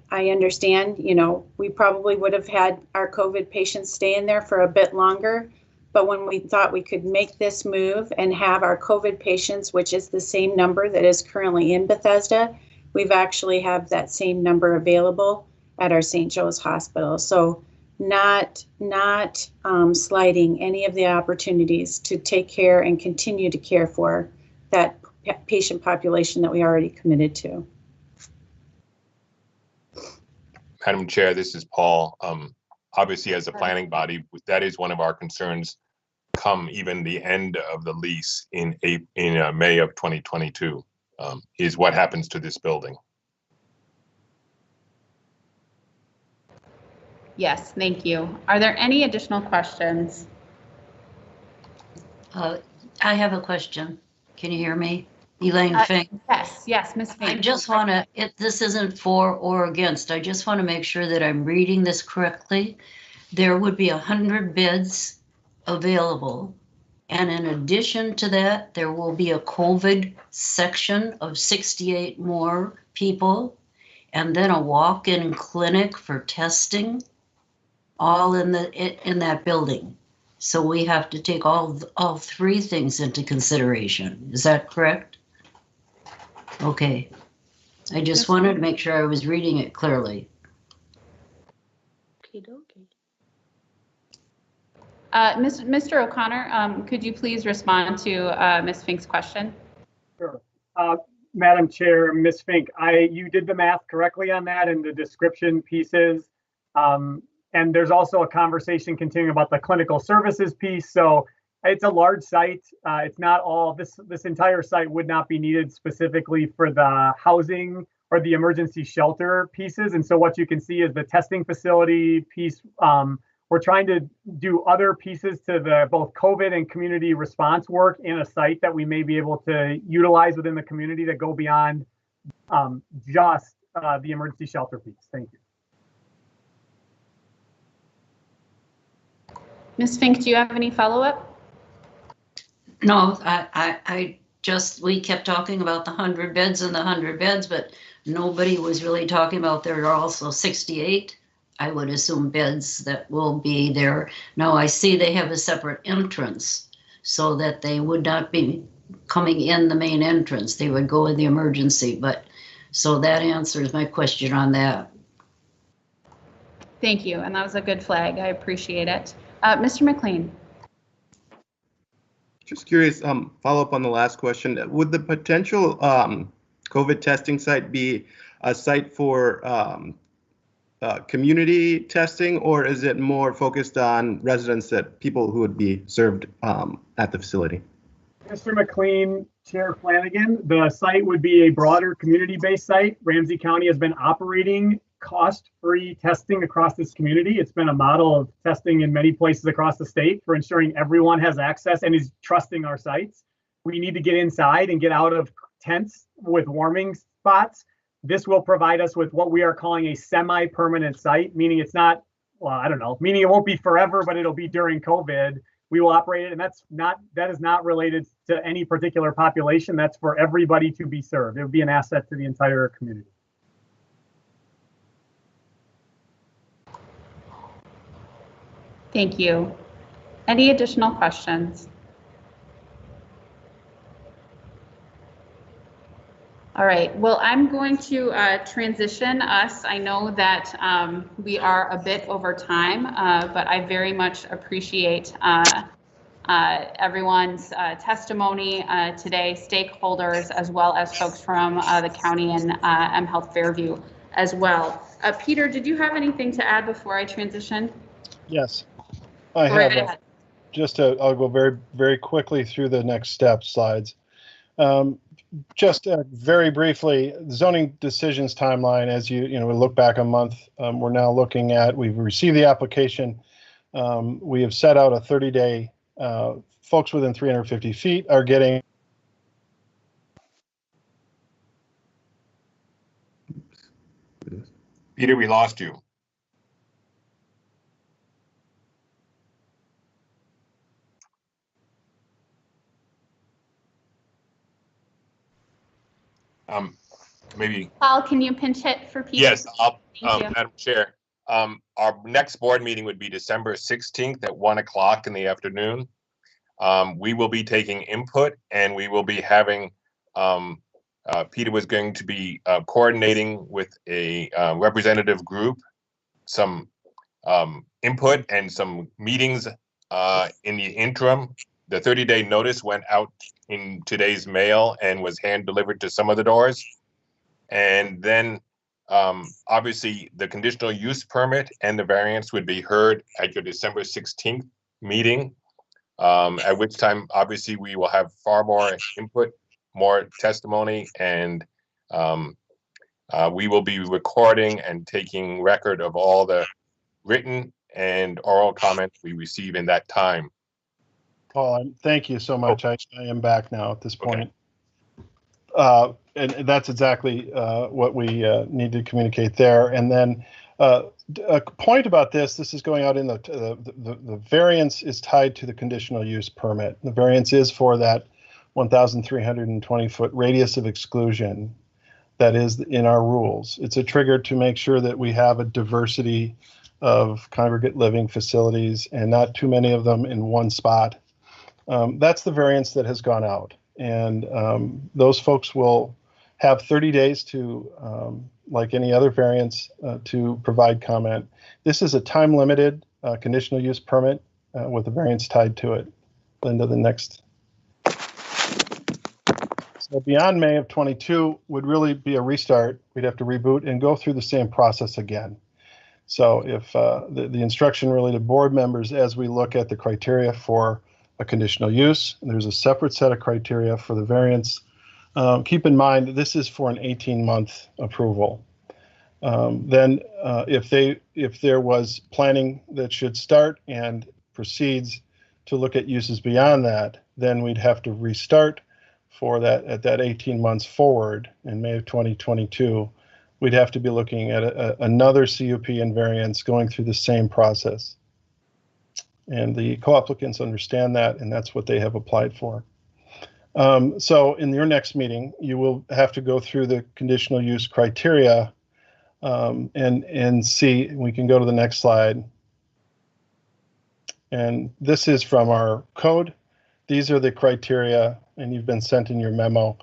I understand, you know, we probably would have had our COVID patients stay in there for a bit longer, but when we thought we could make this move and have our COVID patients, which is the same number that is currently in Bethesda, we've actually have that same number available at our St. Joe's Hospital. So not slighting any of the opportunities to take care and continue to care for that patient population that we already committed to. Madam Chair, this is Paul. Obviously, as a planning body, that is one of our concerns come even the end of the lease in May of 2022, is what happens to this building. Yes, thank you. Are there any additional questions? I have a question. Can you hear me? Elaine Fink. Yes, Ms. Fink. I just want to, this isn't for or against. I just want to make sure that I'm reading this correctly. There would be 100 beds available. And in addition to that, there will be a COVID section of 68 more people, and then a walk-in clinic for testing, all in that building. So we have to take all three things into consideration. Is that correct? Okay. I just wanted to make sure I was reading it clearly. Mr. O'Connor, could you please respond to Ms. Fink's question? Sure. Madam Chair, Ms. Fink, you did the math correctly on that and the description pieces. And there's also a conversation continuing about the clinical services piece. So it's a large site. It's not all, this entire site would not be needed specifically for the housing or the emergency shelter pieces. And so what you can see is the testing facility piece. We're trying to do other pieces to the both COVID and community response work in a site that we may be able to utilize within the community that go beyond just the emergency shelter piece. Thank you. Ms. Fink, do you have any follow-up? No, we kept talking about the 100 beds and the 100 beds, but nobody was really talking about there are also 68, I would assume, beds that will be there. Now I see they have a separate entrance so that they would not be coming in the main entrance. They would go in the emergency, but so that answers my question on that. Thank you, and that was a good flag. I appreciate it. Mr. McLean. Just curious, follow up on the last question. Would the potential COVID testing site be a site for community testing, or is it more focused on residents, that people who would be served at the facility? Mr. McLean, Chair Flanagan, the site would be a broader community-based site. Ramsey County has been operating cost-free testing across this community. It's been a model of testing in many places across the state for ensuring everyone has access and is trusting our sites. We need to get inside and get out of tents with warming spots. This will provide us with what we are calling a semi-permanent site, meaning it's not, well, I don't know, meaning it won't be forever, but it'll be during COVID. We will operate it, and that is not related to any particular population. That's for everybody to be served. It would be an asset to the entire community. Thank you. Any additional questions? All right, well, I'm going to transition us. I know that we are a bit over time, but I very much appreciate everyone's testimony today, stakeholders, as well as folks from the county and mHealth Fairview as well. Peter, did you have anything to add before I transition? Yes, I have. I'll go very, very quickly through the next step slides. Just very briefly, zoning decisions timeline. As we look back a month, we're now looking at, we've received the application. We have set out a 30-day, folks within 350 feet are getting. Peter, we lost you. Maybe. Paul, can you pinch hit for Peter? Yes, Madam Chair. Our next board meeting would be December 16th at 1 o'clock in the afternoon. We will be taking input, and we will be having, Peter was going to be coordinating with a representative group, some input and some meetings in the interim. The 30-day notice went out in today's mail and was hand delivered to some of the doors. And then obviously the conditional use permit and the variance would be heard at your December 16th meeting, at which time obviously we will have far more input, more testimony, and we will be recording and taking record of all the written and oral comments we receive in that time. Paul, thank you so much. I am back now at this point. And that's exactly what we need to communicate there. And then a point about this is going out in the variance is tied to the conditional use permit. The variance is for that 1,320 foot radius of exclusion that is in our rules. It's a trigger to make sure that we have a diversity of congregate living facilities and not too many of them in one spot. That's the variance that has gone out. And those folks will have 30 days to, like any other variance, to provide comment. This is a time-limited conditional use permit with a variance tied to it. Linda, the next. So beyond May of 22 would really be a restart. We'd have to reboot and go through the same process again. So if the instruction really to board members as we look at the criteria for a conditional use, and there's a separate set of criteria for the variance. Keep in mind, this is for an 18-month approval. Then if there was planning that should start and proceeds to look at uses beyond that, then we'd have to restart for that at that 18 months forward in May of 2022. We'd have to be looking at another CUP and variance going through the same process. And the co-applicants understand that, and that's what they have applied for. So in your next meeting, you will have to go through the conditional use criteria and see. We can go to the next slide. And this is from our code. These are the criteria, and you've been sent in your memo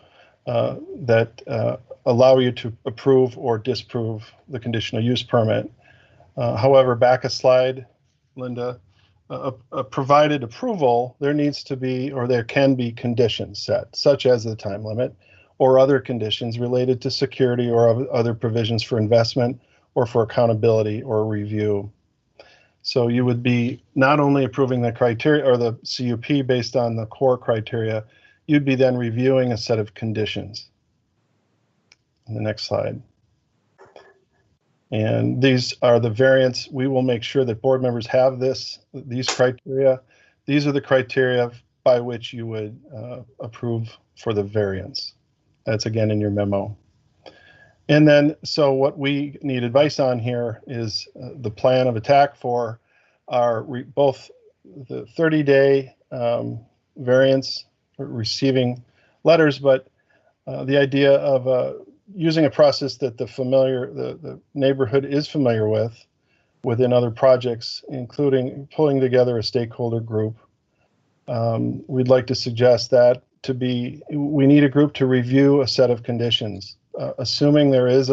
that allow you to approve or disapprove the conditional use permit. However, back a slide, Linda. A provided approval, there needs to be, or there can be conditions set, such as the time limit or other conditions related to security or other provisions for investment or for accountability or review. So you would be not only approving the criteria or the CUP based on the core criteria, you'd be then reviewing a set of conditions. In the next slide. And these are the variants. We will make sure that board members have these criteria. These are the criteria by which you would approve for the variance. That's again in your memo. And then, so what we need advice on here is the plan of attack for our both the 30-day variance receiving letters, but the idea of using a process that the neighborhood is familiar with within other projects, including pulling together a stakeholder group. We'd like to suggest that we need a group to review a set of conditions, assuming there is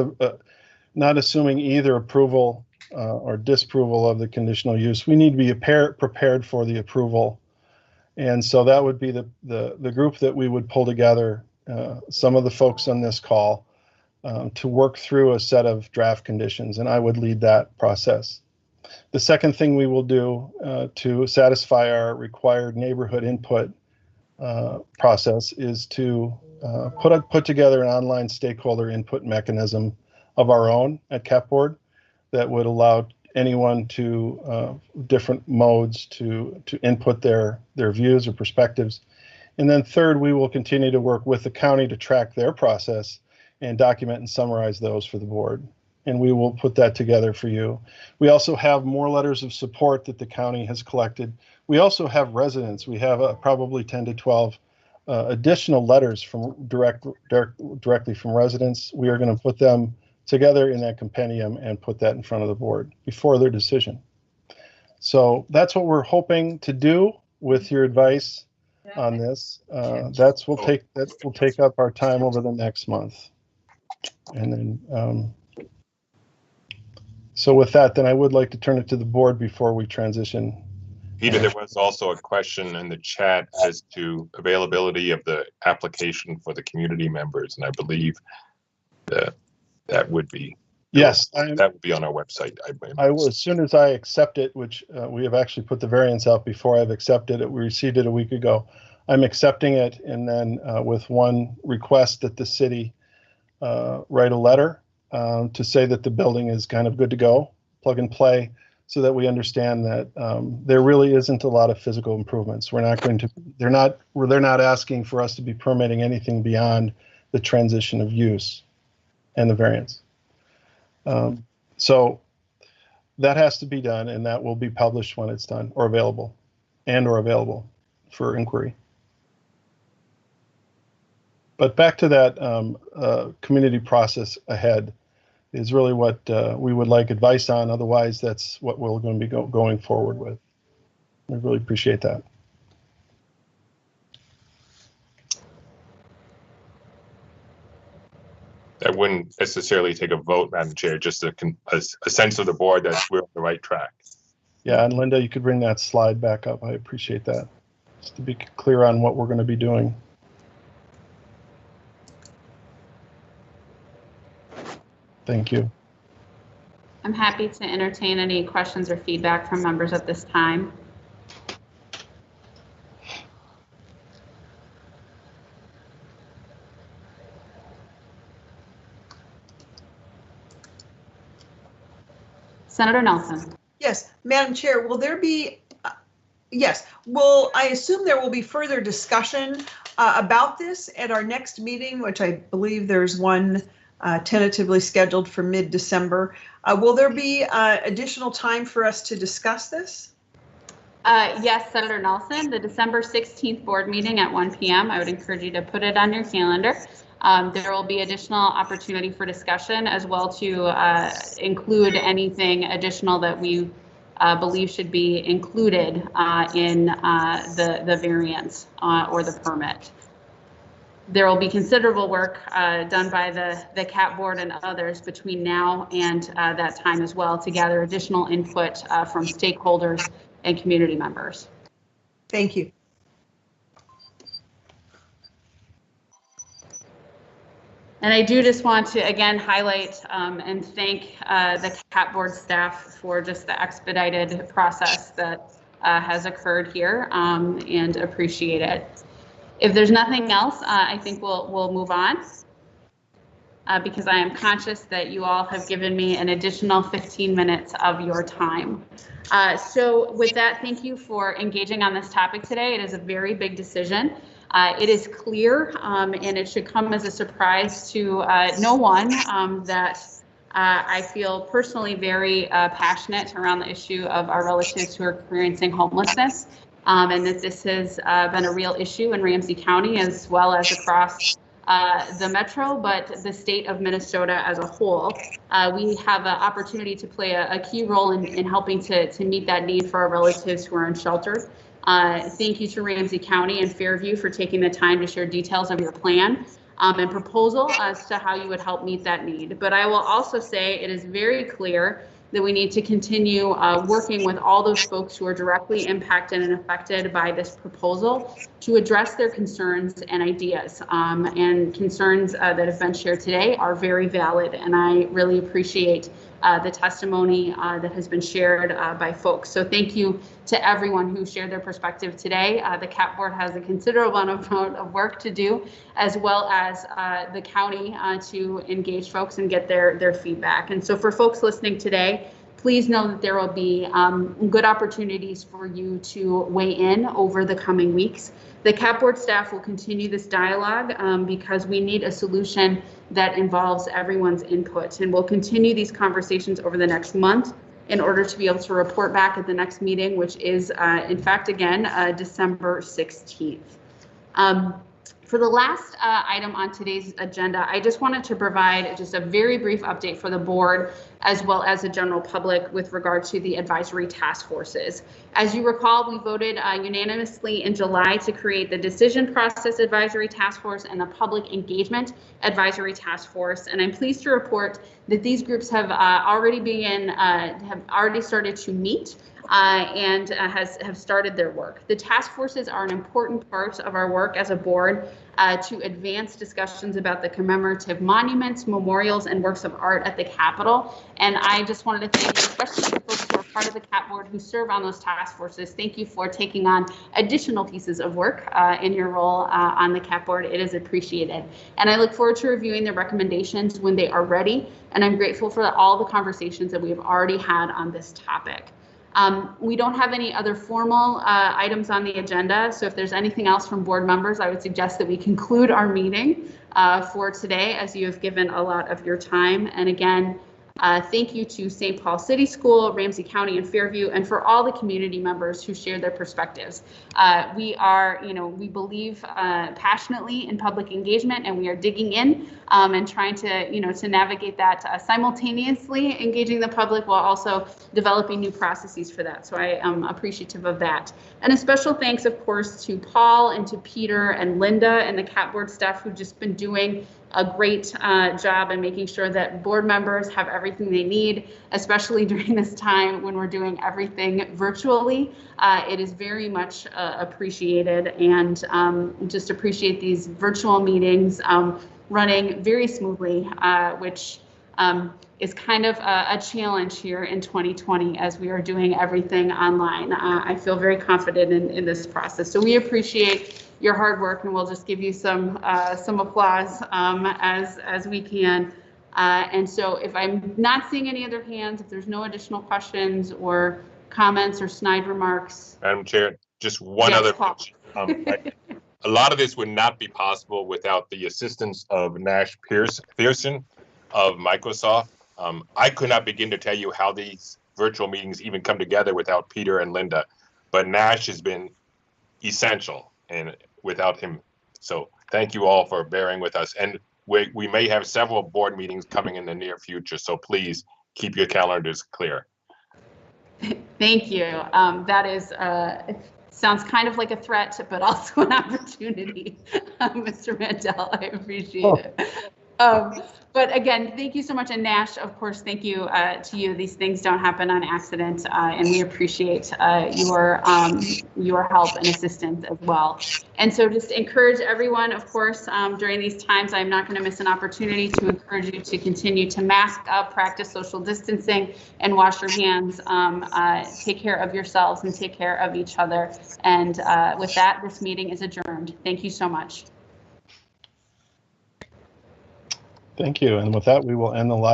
not assuming either approval or disapproval of the conditional use. We need to be prepared for the approval. And so that would be the group that we would pull together, some of the folks on this call, to work through a set of draft conditions, and I would lead that process. The second thing we will do to satisfy our required neighborhood input process is to put together an online stakeholder input mechanism of our own at CAP Board that would allow anyone to different modes to input their views or perspectives. And then third, we will continue to work with the county to track their process and document and summarize those for the board. And we will put that together for you. We also have more letters of support that the county has collected. We also have residents. We have probably 10 to 12 additional letters from directly from residents. We are going to put them together in that compendium and put that in front of the board before their decision. So that's what we're hoping to do with your advice on this. That will take up our time over the next month. And then So with that, then I would like to turn it to the board before we transition. Peter, there was also a question in the chat as to availability of the application for the community members, and I believe that would be yes, that would be on our website. I will, as soon as I accept it, which we have actually put the variance out before I've accepted it. We received it a week ago. I'm accepting it, and then with one request that the city write a letter to say that the building is kind of good to go, plug and play, so that we understand that there really isn't a lot of physical improvements. We're not going to, they're not asking for us to be permitting anything beyond the transition of use and the variance. So that has to be done, and that will be published when it's done or available for inquiry. But back to that community process ahead is really what we would like advice on. Otherwise, that's what we're going to be going forward with. I really appreciate that. That wouldn't necessarily take a vote, Madam Chair, just a sense of the board that we're on the right track. Yeah, and Linda, you could bring that slide back up. I appreciate that. Just to be clear on what we're going to be doing. Thank you. I'm happy to entertain any questions or feedback from members at this time. Senator Nelson. Yes, Madam Chair, will there be, yes, well, I assume there will be further discussion about this at our next meeting, which I believe there's one tentatively scheduled for mid-December. Will there be additional time for us to discuss this? Yes, Senator Nelson, the December 16th board meeting at 1 p.m. I would encourage you to put it on your calendar. There will be additional opportunity for discussion as well to include anything additional that we believe should be included in the variance or the permit. There will be considerable work done by the CAP board and others between now and that time as well to gather additional input from stakeholders and community members. Thank you. And I do just want to again highlight and thank the CAP board staff for just the expedited process that has occurred here and appreciate it. If there's nothing else, I think we'll move on because I am conscious that you all have given me an additional 15 minutes of your time. So with that, thank you for engaging on this topic today. It is a very big decision. It is clear and it should come as a surprise to no one that I feel personally very passionate around the issue of our relatives who are experiencing homelessness. And that this has been a real issue in Ramsey County as well as across the metro, but the state of Minnesota as a whole. We have an opportunity to play a key role in helping to meet that need for our relatives who are in shelter. Thank you to Ramsey County and Fairview for taking the time to share details of your plan and proposal as to how you would help meet that need. But I will also say it is very clear that we need to continue working with all those folks who are directly impacted and affected by this proposal to address their concerns and ideas. And concerns that have been shared today are very valid, and I really appreciate the testimony that has been shared by folks. So thank you to everyone who shared their perspective today. The CAP board has a considerable amount of work to do, as well as the county to engage folks and get their feedback. And so for folks listening today, please know that there will be good opportunities for you to weigh in over the coming weeks. The CAP board staff will continue this dialogue because we need a solution that involves everyone's input, and we'll continue these conversations over the next month in order to be able to report back at the next meeting, which is in fact again December 16th. For the last item on today's agenda, I just wanted to provide just a very brief update for the board as well as the general public with regard to the advisory task forces. As you recall, we voted unanimously in July to create the Decision Process Advisory Task Force and the Public Engagement Advisory Task Force, and I'm pleased to report that these groups have already started to meet and have started their work. The task forces are an important part of our work as a board to advance discussions about the commemorative monuments, memorials, and works of art at the Capitol. And I just wanted to thank especially the folks who are part of the CAP board who serve on those task forces. Thank you for taking on additional pieces of work in your role on the CAP board. It is appreciated. And I look forward to reviewing the recommendations when they are ready. And I'm grateful for all the conversations that we have already had on this topic. We don't have any other formal items on the agenda, so if there's anything else from board members, I would suggest that we conclude our meeting for today, as you have given a lot of your time. And again, thank you to St. Paul City School, Ramsey County, and Fairview, and for all the community members who shared their perspectives. We believe passionately in public engagement, and we are digging in and trying to navigate that simultaneously engaging the public while also developing new processes for that. So I am appreciative of that. And a special thanks, of course, to Paul and to Peter and Linda and the CAP board staff who've just been doing a great job in making sure that board members have everything they need, especially during this time when we're doing everything virtually. It is very much appreciated, and just appreciate these virtual meetings running very smoothly, which is kind of a challenge here in 2020 as we are doing everything online. I feel very confident in this process. So we appreciate your hard work, and we'll just give you some applause as we can. And so if I'm not seeing any other hands, if there's no additional questions or comments or snide remarks. Madam Chair, just one other mention. A lot of this would not be possible without the assistance of Nash Pearson of Microsoft. I could not begin to tell you how these virtual meetings even come together without Peter and Linda, but Nash has been essential, and without him. So thank you all for bearing with us. And we may have several board meetings coming in the near future, so please keep your calendars clear. Thank you. That is, sounds kind of like a threat, but also an opportunity, Mr. Mandel. I appreciate it. But again, thank you so much. And Nash, of course, thank you to you. These things don't happen on accident, and we appreciate your help and assistance as well. And so just encourage everyone, of course, during these times, I'm not going to miss an opportunity to encourage you to continue to mask up, practice social distancing, and wash your hands. Take care of yourselves and take care of each other. And with that, this meeting is adjourned. Thank you so much. Thank you. And with that, we will end the live.